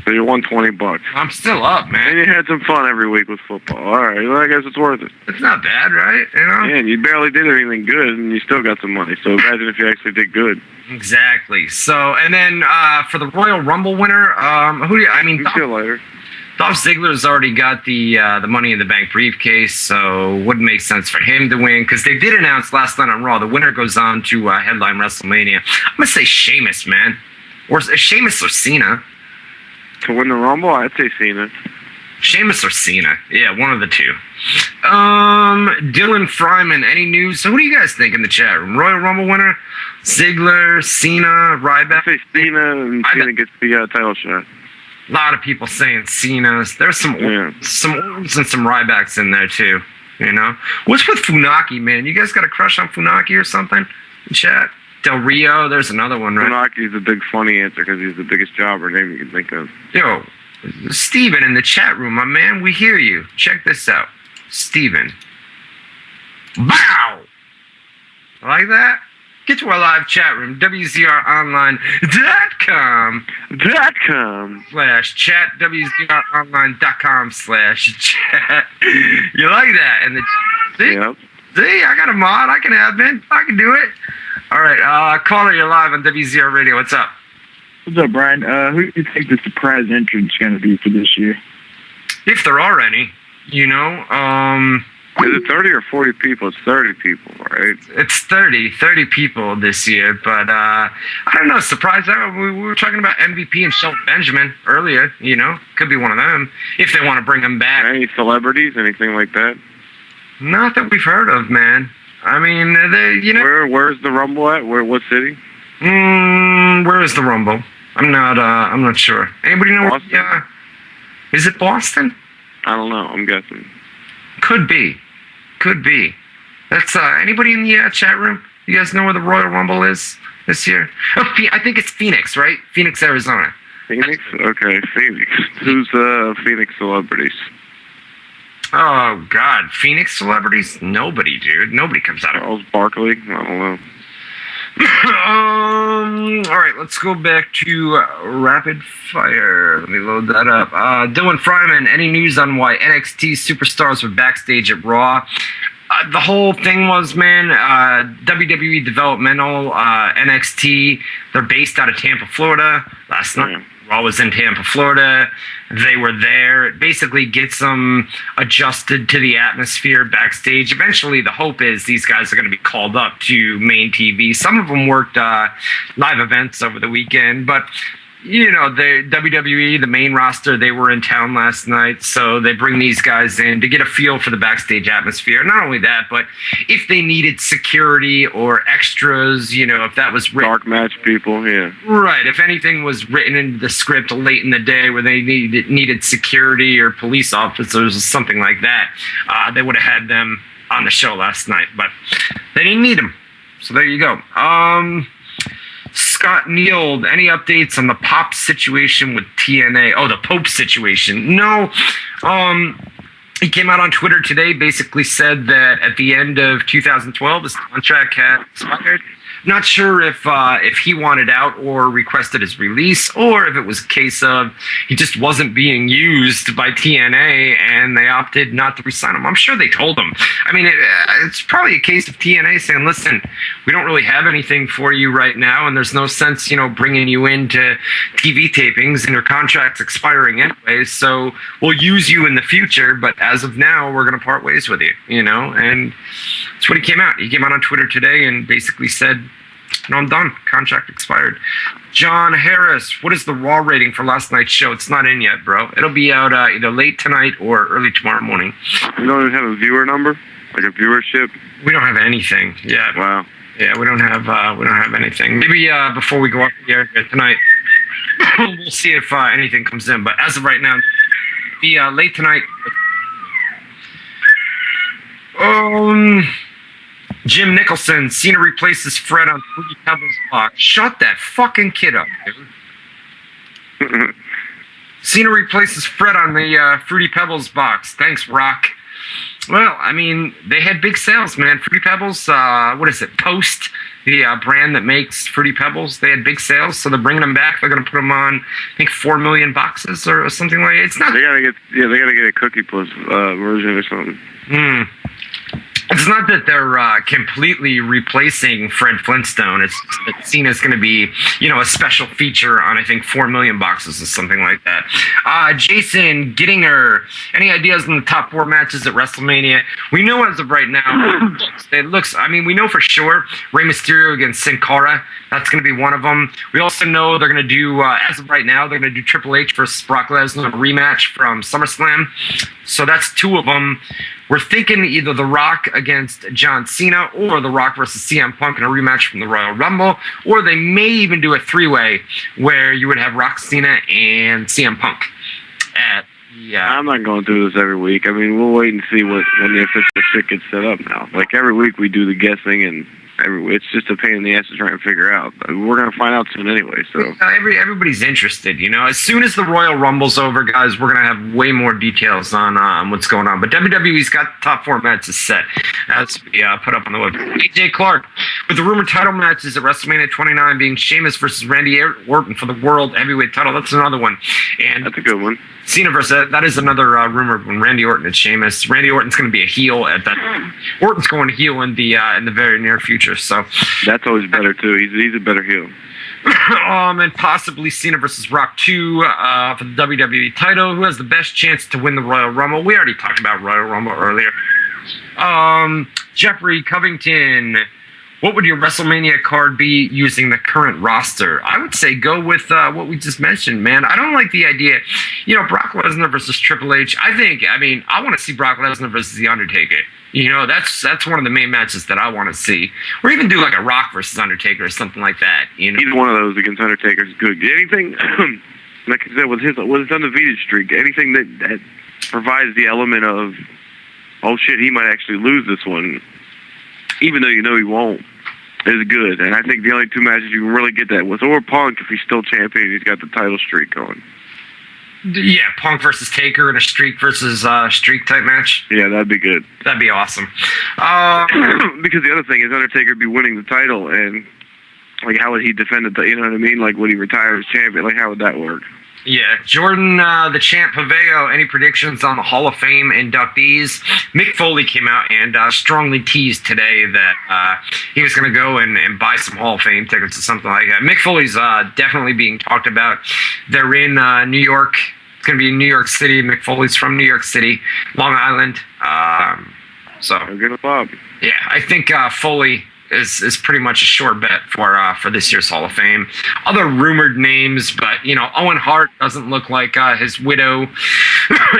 So you won $20. I'm still up, man. And you had some fun every week with football. All right, well, I guess it's worth it. It's not bad, right? You know? Yeah, and you barely did anything good, and you still got some money. So imagine if you actually did good. Exactly. So, and then for the Royal Rumble winner, See you later. Dolph Ziggler's already got the Money in the Bank briefcase, so wouldn't make sense for him to win, because they did announce last night on Raw the winner goes on to headline WrestleMania. I'm gonna say Sheamus, man, or Sheamus or Cena. To win the Rumble, I'd say Cena. Sheamus or Cena. Yeah, one of the two. Dylan Fryman, any news? So who do you guys think in the chat room? Royal Rumble winner? Ziggler, Cena, Ryback? I'd say Cena, and Cena gets the title shot. A lot of people saying Cena. There's some Orms and some Rybacks in there too. You know? What's with Funaki, man? You guys got a crush on Funaki or something in chat? Del Rio, there's another one, right? Funaki's a big funny answer because he's the biggest jobber name you can think of. Yo, Steven in the chat room, my man, we hear you. Check this out. Steven. Bow! Like that? Get to our live chat room, WZROnline.com. /chat, WZROnline.com/chat. You like that? And see, I got a mod. I can admin. I can do it. All right, caller, you're live on WZR Radio. What's up? What's up, Brian? Who do you think the surprise entrance is going to be for this year? If there are any, you know. Is it 30 or 40 people? It's 30 people, right? It's 30 people this year, but I don't know. Surprise! We were talking about MVP and Shelton Benjamin earlier. You know, could be one of them if they want to bring them back. Any celebrities, anything like that? Not that we've heard of, man. I mean, Where's the Rumble at? What city? Where is the Rumble? I'm not sure. Anybody know Boston? where? Is it Boston? I don't know. I'm guessing. Could be. That's anybody in the chat room? You guys know where the Royal Rumble is this year? Oh, I think it's Phoenix, right? Phoenix, Arizona. Phoenix? Okay, Phoenix. Who's Phoenix celebrities? Oh, God. Phoenix celebrities? Nobody, dude. Nobody comes out of Charles Barkley? I don't know. All right, let's go back to rapid fire. Let me load that up. Dylan Fryman, any news on why NXT superstars were backstage at Raw? The whole thing was, man, WWE developmental, NXT, they're based out of Tampa, Florida. Last night, Raw was in Tampa, Florida. They were there. It basically gets them adjusted to the atmosphere backstage. Eventually, the hope is these guys are going to be called up to main TV. Some of them worked live events over the weekend, but you know, the WWE, the main roster, they were in town last night, so they bring these guys in to get a feel for the backstage atmosphere. Not only that, but if they needed security or extras, you know, if that was written, dark match people, yeah. Right, if anything was written into the script late in the day where they needed security or police officers or something like that, they would have had them on the show last night, but they didn't need them. So there you go. Scott Neal, any updates on the Pop situation with TNA? Oh, the Pope situation. No. He came out on Twitter today, basically said that at the end of 2012, his contract had expired. Not sure if he wanted out or requested his release, or if it was a case of he just wasn't being used by TNA and they opted not to re-sign him. I'm sure they told him. I mean, it's probably a case of TNA saying, listen, we don't really have anything for you right now, and there's no sense, bringing you into TV tapings, and your contract's expiring anyways, so we'll use you in the future, but as of now, we're going to part ways with you, and that's what he came out. He came out on Twitter today and basically said, no, I'm done. Contract expired. John Harris, what is the Raw rating for last night's show? It's not in yet, bro. It'll be out either late tonight or early tomorrow morning. You don't even have a viewer number? Like a viewership? We don't have anything. Yeah. Wow. Yeah, we don't have anything. Maybe before we go off the air tonight, we'll see if anything comes in. But as of right now, it'll be late tonight. Jim Nicholson, Cena replaces Fred on Fruity Pebbles box. Shut that fucking kid up, dude. Cena replaces Fred on the Fruity Pebbles box. Thanks, Rock. Well, I mean, they had big sales, man. Fruity Pebbles, what is it? Post, the brand that makes Fruity Pebbles, they had big sales, so they're bringing them back. They're going to put them on, I think, 4 million boxes or something like that. It's not. They gotta get a Cookie Plus version or something. It's not that they're completely replacing Fred Flintstone. It's that Cena's going to be, a special feature on, I think, 4 million boxes or something like that. Jason Gittinger, any ideas on the top 4 matches at WrestleMania? We know as of right now, we know for sure Rey Mysterio against Sin Cara. That's going to be one of them. We also know they're going to do, as of right now, they're going to do Triple H versus Brock Lesnar, a rematch from SummerSlam. So that's 2 of them. We're thinking either The Rock against John Cena or The Rock versus CM Punk in a rematch from the Royal Rumble, or they may even do a 3-way where you would have Rock, Cena, and CM Punk at the... I'm not going through this every week. I mean, we'll wait and see when the official shit gets set up now. Like, every week we do the guessing, and it's just a pain in the ass to try and figure out. We're going to find out soon anyway, so... Everybody's interested, As soon as the Royal Rumble's over, guys, we're going to have way more details on what's going on. But WWE's got the top 4 matches set, as we put up on the website. AJ Clark, with the rumored title matches at WrestleMania 29 being Sheamus versus Randy Orton for the World Heavyweight title. That's another one. And that's a good one. Cena versus, that is another rumor when Randy Orton and Sheamus. Randy Orton's going to be a heel at that time. Orton's going to heel in the very near future. So that's always better too. He's a better heel. And possibly Cena versus Rock 2 for the WWE title. Who has the best chance to win the Royal Rumble? We already talked about Royal Rumble earlier. Jeffrey Covington. What would your WrestleMania card be using the current roster? I would say go with what we just mentioned, man. I don't like the idea, Brock Lesnar versus Triple H. I want to see Brock Lesnar versus The Undertaker. That's one of the main matches that I want to see. Or even do like a Rock versus Undertaker or something like that. Either one of those against Undertaker is good. Anything, like I said, with his undefeated streak, anything that provides the element of, oh shit, he might actually lose this one, even though he won't, is good. And I think the only 2 matches you can really get that with, or Punk if he's still champion, he's got the title streak going. Yeah, Punk versus Taker in a streak versus streak type match. Yeah, that'd be good. That'd be awesome. Because the other thing is Undertaker would be winning the title, and like how would he defend it? You know what I mean? Like would he retire as champion? Like how would that work? Yeah, Jordan, the champ Paveo, any predictions on the Hall of Fame inductees? Mick Foley came out and strongly teased today that he was going to go and buy some Hall of Fame tickets or something like that. Mick Foley's definitely being talked about. They're in New York. It's going to be in New York City. Mick Foley's from New York City, Long Island. So, good Bob. Yeah, I think Foley is pretty much a sure bet for this year's Hall of Fame. Other rumored names, but Owen Hart doesn't look like his widow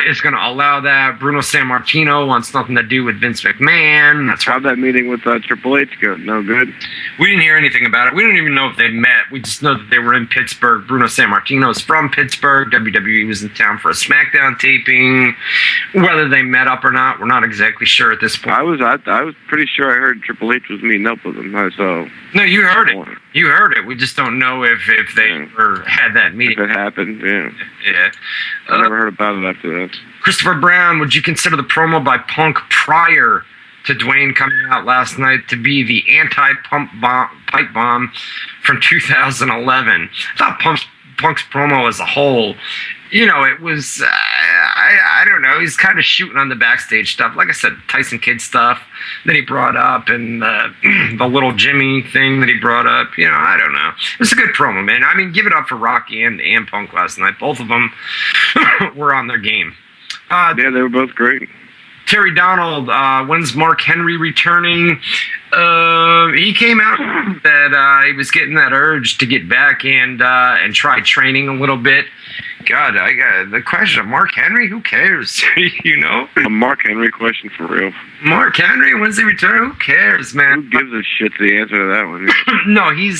is going to allow that. Bruno Sammartino wants nothing to do with Vince McMahon. That's how'd that meeting with Triple H go? No good. We didn't hear anything about it. We don't even know if they met. We just know that they were in Pittsburgh. Bruno Sammartino is from Pittsburgh. WWE was in town for a SmackDown taping. Whether they met up or not, we're not exactly sure at this point. I was pretty sure I heard Triple H was meeting up with him. So no, you heard it. You heard it. We just don't know if they ever had that meeting. If it happened, yeah. Yeah. I never heard about it after that. Christopher Brown, would you consider the promo by Punk prior to Dwayne coming out last night to be the pipe bomb from 2011. I thought Punk's promo as a whole, it was, I don't know, he's kind of shooting on the backstage stuff. Like I said, Tyson Kidd stuff that he brought up and the little Jimmy thing that he brought up, I don't know. It was a good promo, man. I mean, give it up for Rocky and Punk last night. Both of them were on their game. Yeah, they were both great. Terry Donald, when's Mark Henry returning? He came out that he was getting that urge to get back and try training a little bit. God, I got the question of Mark Henry. Who cares? A Mark Henry question for real. Mark Henry, when's he return? Who cares, man? Who gives a shit the answer to that one? No, he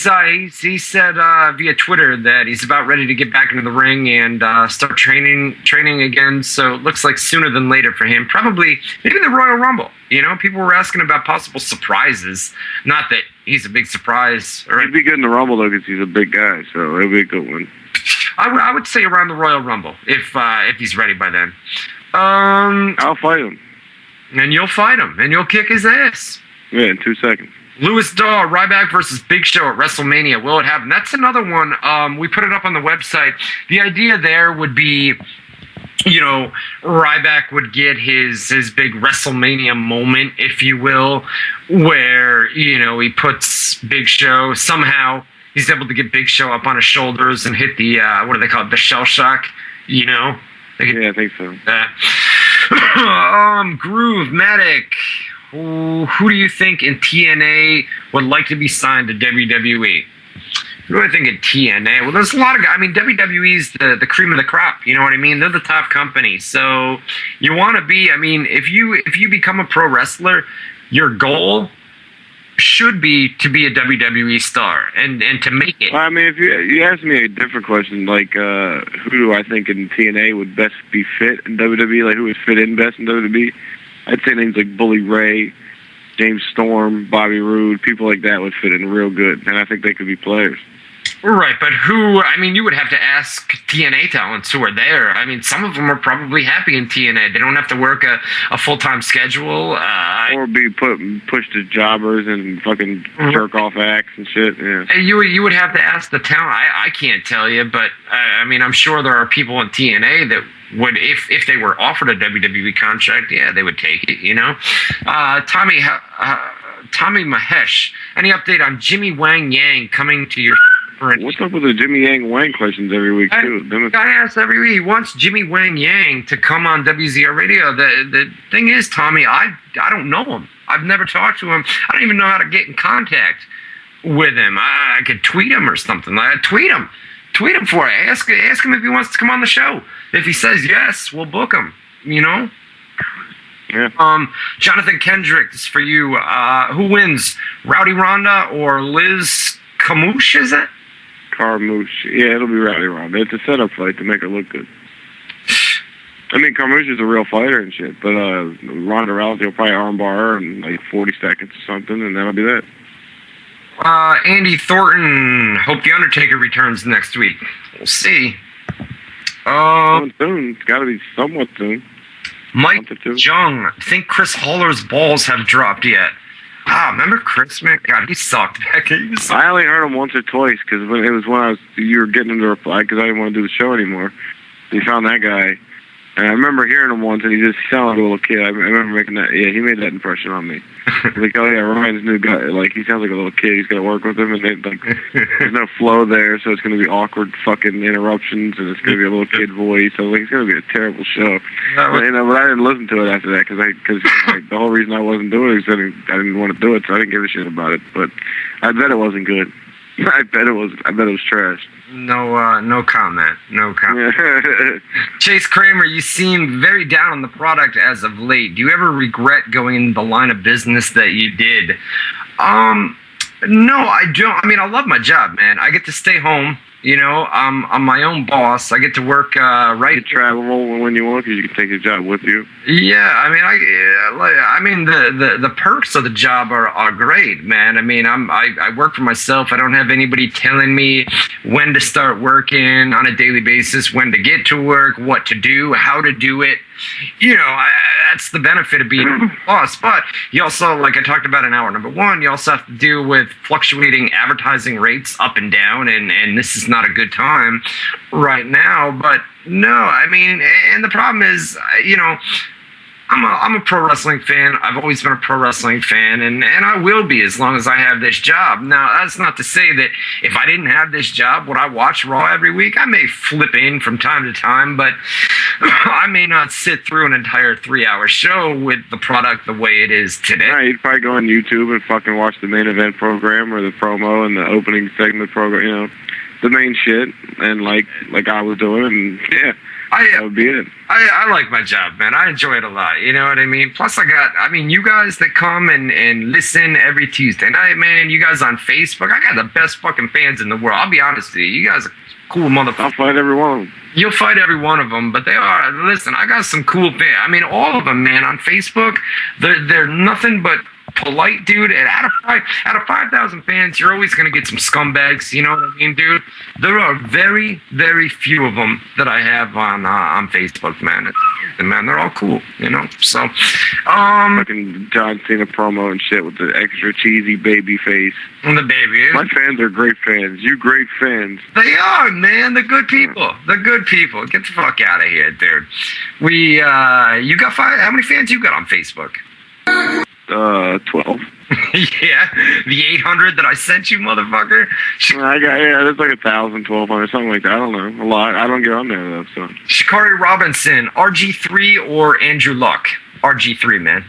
said via Twitter that he's about ready to get back into the ring and start training again. So it looks like sooner than later for him. Probably maybe the Royal Rumble. People were asking about possible surprises. Not that he's a big surprise. He'd be good in the Rumble though because he's a big guy. So it'd be a good one. I would say around the Royal Rumble if he's ready by then. I'll fight him. And you'll fight him, and you'll kick his ass. Yeah, in 2 seconds. Louis Daw, Ryback versus Big Show at WrestleMania. Will it happen? That's another one. We put it up on the website. The idea there would be, Ryback would get his big WrestleMania moment, if you will, where, he puts Big Show somehow. He's able to get Big Show up on his shoulders and hit the, what do they call it, the shell shock, Yeah, I think so. Groove Matic. Who do you think in TNA would like to be signed to WWE? Who do I think in TNA? Well, there's a lot of guys. I mean, WWE's the cream of the crop. You know what I mean? They're the top company. So you want to be, if you become a pro wrestler, your goal should be to be a WWE star and to make it. Well, if you ask me a different question, like who do I think in TNA would best be fit in WWE, like who would fit in best in WWE, I'd say names like Bully Ray, James Storm, Bobby Roode, people like that would fit in real good, and I think they could be players. Right, but who, you would have to ask TNA talents who are there. Some of them are probably happy in TNA. They don't have to work a full-time schedule. Or be pushed as jobbers and fucking jerk-off acts and shit, yeah. You would have to ask the talent. I can't tell you, but, I'm sure there are people in TNA that would, if they were offered a WWE contract, yeah, they would take it, Tommy Mahesh, any update on Jimmy Wang Yang coming to your... What's up with the Jimmy Yang Wang questions every week, too? I ask every week. He wants Jimmy Wang Yang to come on WZR Radio. The thing is, Tommy, I don't know him. I've never talked to him. I don't even know how to get in contact with him. I could tweet him or something. Tweet him for it. Ask him if he wants to come on the show. If he says yes, we'll book him. Yeah. Jonathan Kendrick, this is for you. Who wins, Rowdy Ronda or Liz Carmouche, is it? Carmouche. Yeah, it'll be Rowdy Ronda. It's a setup fight to make her look good. Carmouche is a real fighter and shit, but Ronda Rousey will probably armbar her in like 40 seconds or something, and that'll be that. Andy Thornton, hope The Undertaker returns next week. We'll see. Soon. It's got to be somewhat soon. Mike Jung, think Chris Holler's balls have dropped yet? Remember Chris, man? God, he sucked back. I only heard him once or twice because you were getting him to reply because I didn't want to do the show anymore. He found that guy, and I remember hearing him once, and he just sounded like a little kid. I remember making that. Yeah, he made that impression on me. Like, oh yeah, Ryan's new guy. Like, he sounds like a little kid. He's got to work with him, and there's no flow there, so it's going to be awkward fucking interruptions, and it's going to be a little kid voice. So like, it's going to be a terrible show. But I didn't listen to it after that because the whole reason I wasn't doing it is I didn't want to do it, so I didn't give a shit about it. But I bet it wasn't good. I bet it was trash. No comment. No comment. Chase Kramer, you seem very down on the product as of late. Do you ever regret going into the line of business that you did? No, I don't. I love my job, man. I get to stay home, You know, I'm my own boss. I get to work right. You travel when you want because you can take your job with you. Yeah, I mean, the perks of the job are great, man. I mean, I work for myself. I don't have anybody telling me when to start working on a daily basis, when to get to work, what to do, how to do it. You know, that's the benefit of being a boss. But you also, like I talked about in hour number one, you also have to deal with fluctuating advertising rates up and down, and this is not a good time right now. But no, I mean, and the problem is, you know, I'm a pro wrestling fan. I've always been a pro wrestling fan, and I will be as long as I have this job. Now, that's not to say that if I didn't have this job, would I watch Raw every week? I may flip in from time to time, but I may not sit through an entire 3-hour show with the product the way it is today. Yeah, you'd probably go on YouTube and fucking watch the main event program or the promo and the opening segment program, you know, the main shit, and like I was doing, and yeah. That would be it. I like my job, man. I enjoy it a lot. You know what I mean? Plus, you guys that come and listen every Tuesday night, man, you guys on Facebook, I got the best fucking fans in the world. I'll be honest with you. You guys are cool motherfuckers. I'll fight every one of them. You'll fight every one of them, but they are, listen, I got some cool fans. I mean, all of them, man, on Facebook, they're nothing but polite, dude. And out of 5,000 fans, you're always going to get some scumbags. You know what I mean, dude? There are very, very few of them that I have on Facebook, man. And man, they're all cool, you know. So, fucking John Cena promo and shit with the extra cheesy baby face. And the baby. My fans are great fans. You great fans. They are, man. They're good people. They're good people. Get the fuck out of here, dude. You got how many fans you got on Facebook? 12. Yeah, the 800 that I sent you, motherfucker. There's like 1,000, 1,200, something like that. I don't know, a lot. I don't get on there though. So Shikari Robinson, RG3 or Andrew Luck? RG3, man.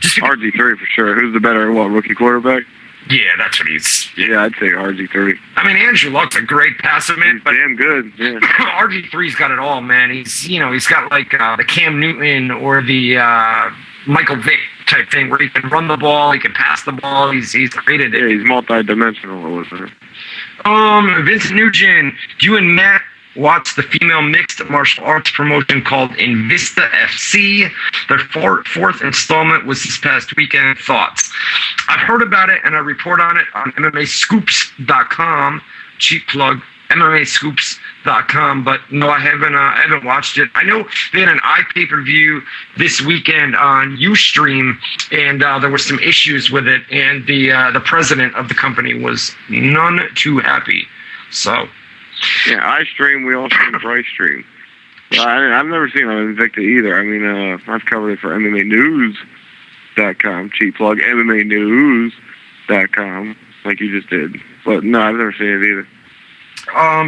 RG3 for sure. Who's the better rookie quarterback? Yeah, that's what he's. Yeah, I'd say RG3. I mean, Andrew Luck's a great passer, man. He's damn good. Yeah. RG3's got it all, man. He's got like the Cam Newton or the Michael Vick type thing where he can run the ball, he can pass the ball. He's created it. Yeah, he's multi-dimensional, wasn't it? Vincent Nugent, you and Matt watched the female mixed martial arts promotion called Invista FC. Their fourth installment was this past weekend. Thoughts? I've heard about it and I report on it on MMAscoops.com. Cheap plug. MMAscoops.com, but no, I haven't watched it. I know they had an pay-per-view this weekend on Ustream, and there were some issues with it, and the president of the company was none too happy. So, yeah, iStream, we all stream for iStream. I've never seen it on Invicta either. I mean, I've covered it for MMAnews.com. Cheap plug, MMAnews.com, like you just did. But no, I've never seen it either.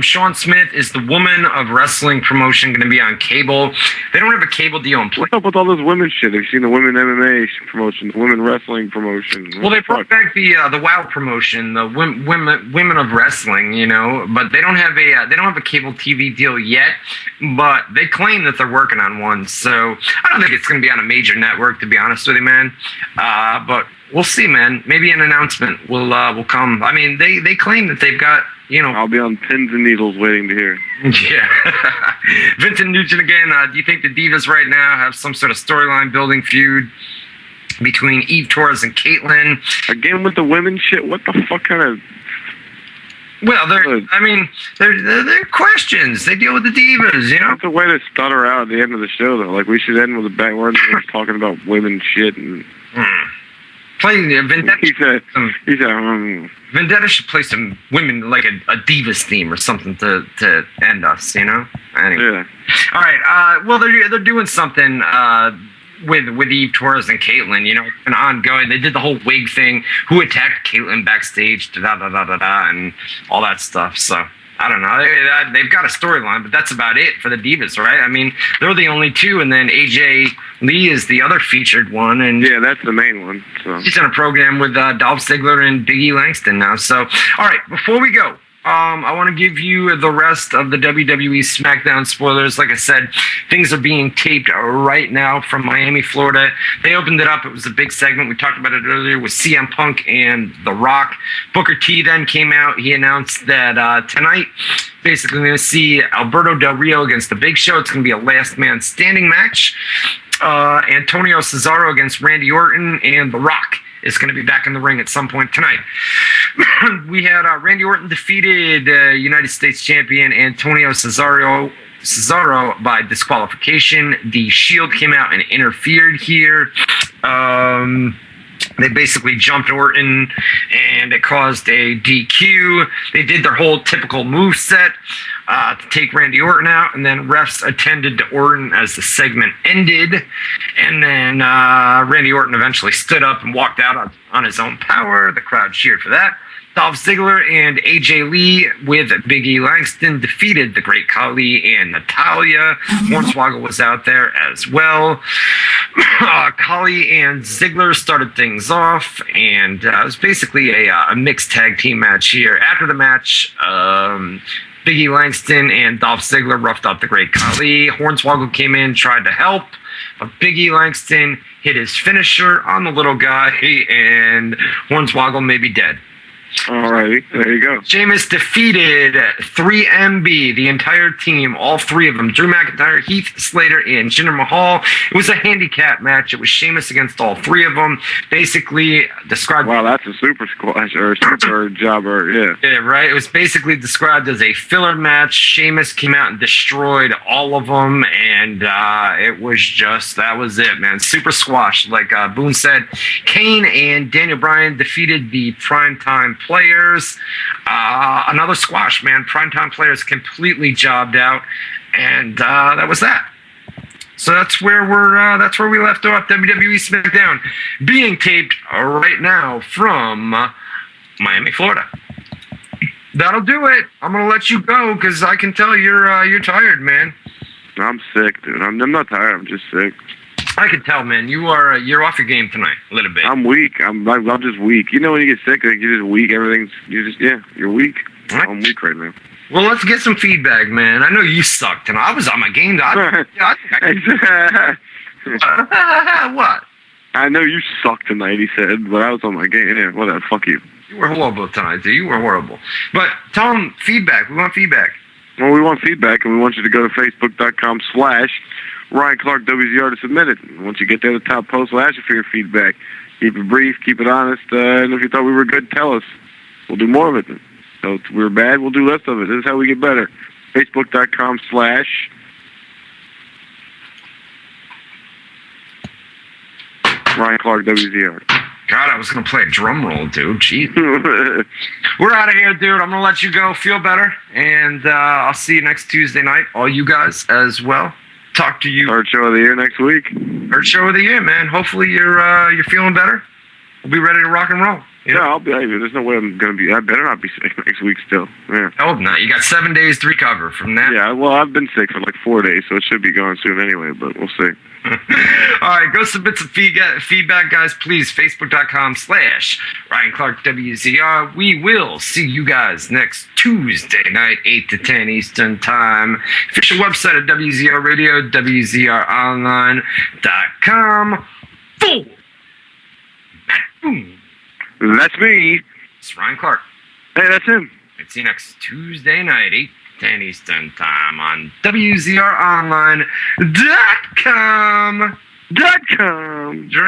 Sean Smith, is the Women of Wrestling promotion going to be on cable? They don't have a cable deal in place. What's up with all this women's shit? Have you seen the women MMA promotion, the women wrestling promotion? Well, they brought back the WOW promotion, the women of Wrestling, you know, but they don't have a cable TV deal yet. But they claim that they're working on one, so I don't think it's going to be on a major network, to be honest with you, man. But we'll see, man. Maybe an announcement will come. I mean, they claim that they've got. You know, I'll be on pins and needles waiting to hear. Yeah. Vincent Nugent again. Do you think the Divas right now have some sort of storyline building feud between Eve Torres and Caitlyn? Again with the women shit? What the fuck kind of... Well, they're questions. They deal with the Divas, you know? That's a way to stutter out at the end of the show, though. Like, we should end with a backward talking about women shit and... Playing Vendetta. He said, Vendetta should play some women, like a Divas theme or something to end us, you know? Anyway. Yeah. All right. Well, they're doing something with Eve Torres and Caitlyn, you know, and ongoing. They did the whole wig thing. Who attacked Caitlyn backstage, and all that stuff. So I don't know. They've got a storyline, but that's about it for the Divas, right? I mean, they're the only two, and then AJ Lee is the other featured one. And yeah, that's the main one. So he's on a program with Dolph Ziggler and Biggie Langston now. So, all right, before we go, I want to give you the rest of the WWE SmackDown spoilers. Like I said, things are being taped right now from Miami, Florida. They opened it up. It was a big segment. We talked about it earlier with CM Punk and The Rock. Booker T then came out. He announced that tonight, basically, we're going to see Alberto Del Rio against The Big Show. It's going to be a last man standing match. Antonio Cesaro against Randy Orton, and The Rock is going to be back in the ring at some point tonight. We had Randy Orton defeated United States champion Antonio Cesaro by disqualification. The Shield came out and interfered here. They basically jumped Orton, and it caused a DQ. They did their whole typical move set to take Randy Orton out, and then refs attended to Orton as the segment ended. And then Randy Orton eventually stood up and walked out on his own power. The crowd cheered for that. Dolph Ziggler and AJ Lee with Big E Langston defeated the Great Khali and Natalya. Hornswoggle was out there as well. Khali and Ziggler started things off, and it was basically a mixed tag team match here. After the match, Big E Langston and Dolph Ziggler roughed up the Great Khali. Hornswoggle came in, tried to help, but Big E Langston hit his finisher on the little guy, and Hornswoggle may be dead. Alrighty, there you go. Sheamus defeated 3MB, the entire team, all three of them. Drew McIntyre, Heath Slater, and Jinder Mahal. It was a handicap match. It was Sheamus against all three of them. Basically described... Wow, that's a super squash, or super jobber, yeah. Yeah, right? It was basically described as a filler match. Sheamus came out and destroyed all of them, and it was just, that was it, man. Super squash. Like Boone said, Kane and Daniel Bryan defeated the Primetime Players. Another squash, man. Primetime Players completely jobbed out, and that was that. So that's where we left off. WWE SmackDown being taped right now from Miami, Florida. That'll do it. I'm gonna let you go because I can tell you're tired, man. I'm sick, dude. I'm not tired. I'm just sick. I can tell, man. You're off your game tonight a little bit. I'm weak. I'm just weak. You know when you get sick, like you're just weak. You're weak. Right. I'm weak right now. Well, let's get some feedback, man. I know you sucked tonight. I was on my game. What? I know you sucked tonight, he said, but I was on my game. Yeah, whatever. Fuck you. You were horrible tonight, dude. You were horrible. But tell them feedback. We want feedback. Well, we want feedback, and we want you to go to Facebook.com/Ryan Clark WZR to submit it. Once you get there, the top post will ask you for your feedback. Keep it brief, keep it honest, and if you thought we were good, tell us. We'll do more of it. So if we're bad, we'll do less of it. This is how we get better. Facebook.com/Ryan Clark WZR. God, I was going to play a drum roll, dude. Jeez. We're out of here, dude. I'm going to let you go. Feel better. And I'll see you next Tuesday night. All you guys as well. Talk to you. Third show of the year next week. Third show of the year, man. Hopefully you're feeling better. We'll be ready to rock and roll. You know? Yeah, I'll be. There's no way I'm going to be. I better not be sick next week still. Yeah. I hope not. You got 7 days to recover from that. Yeah, well, I've been sick for like 4 days, so it should be going soon anyway, but we'll see. All right, go submit some feedback, guys, please. Facebook.com/Ryan Clark WZR. We will see you guys next Tuesday night, 8 to 10 Eastern Time. Official website at WZR Radio, WZROnline.com. Full. Boom. That's me. It's Ryan Clark. Hey, that's him. See you next Tuesday night, 8 to 10 Eastern Time on WZROnline.com.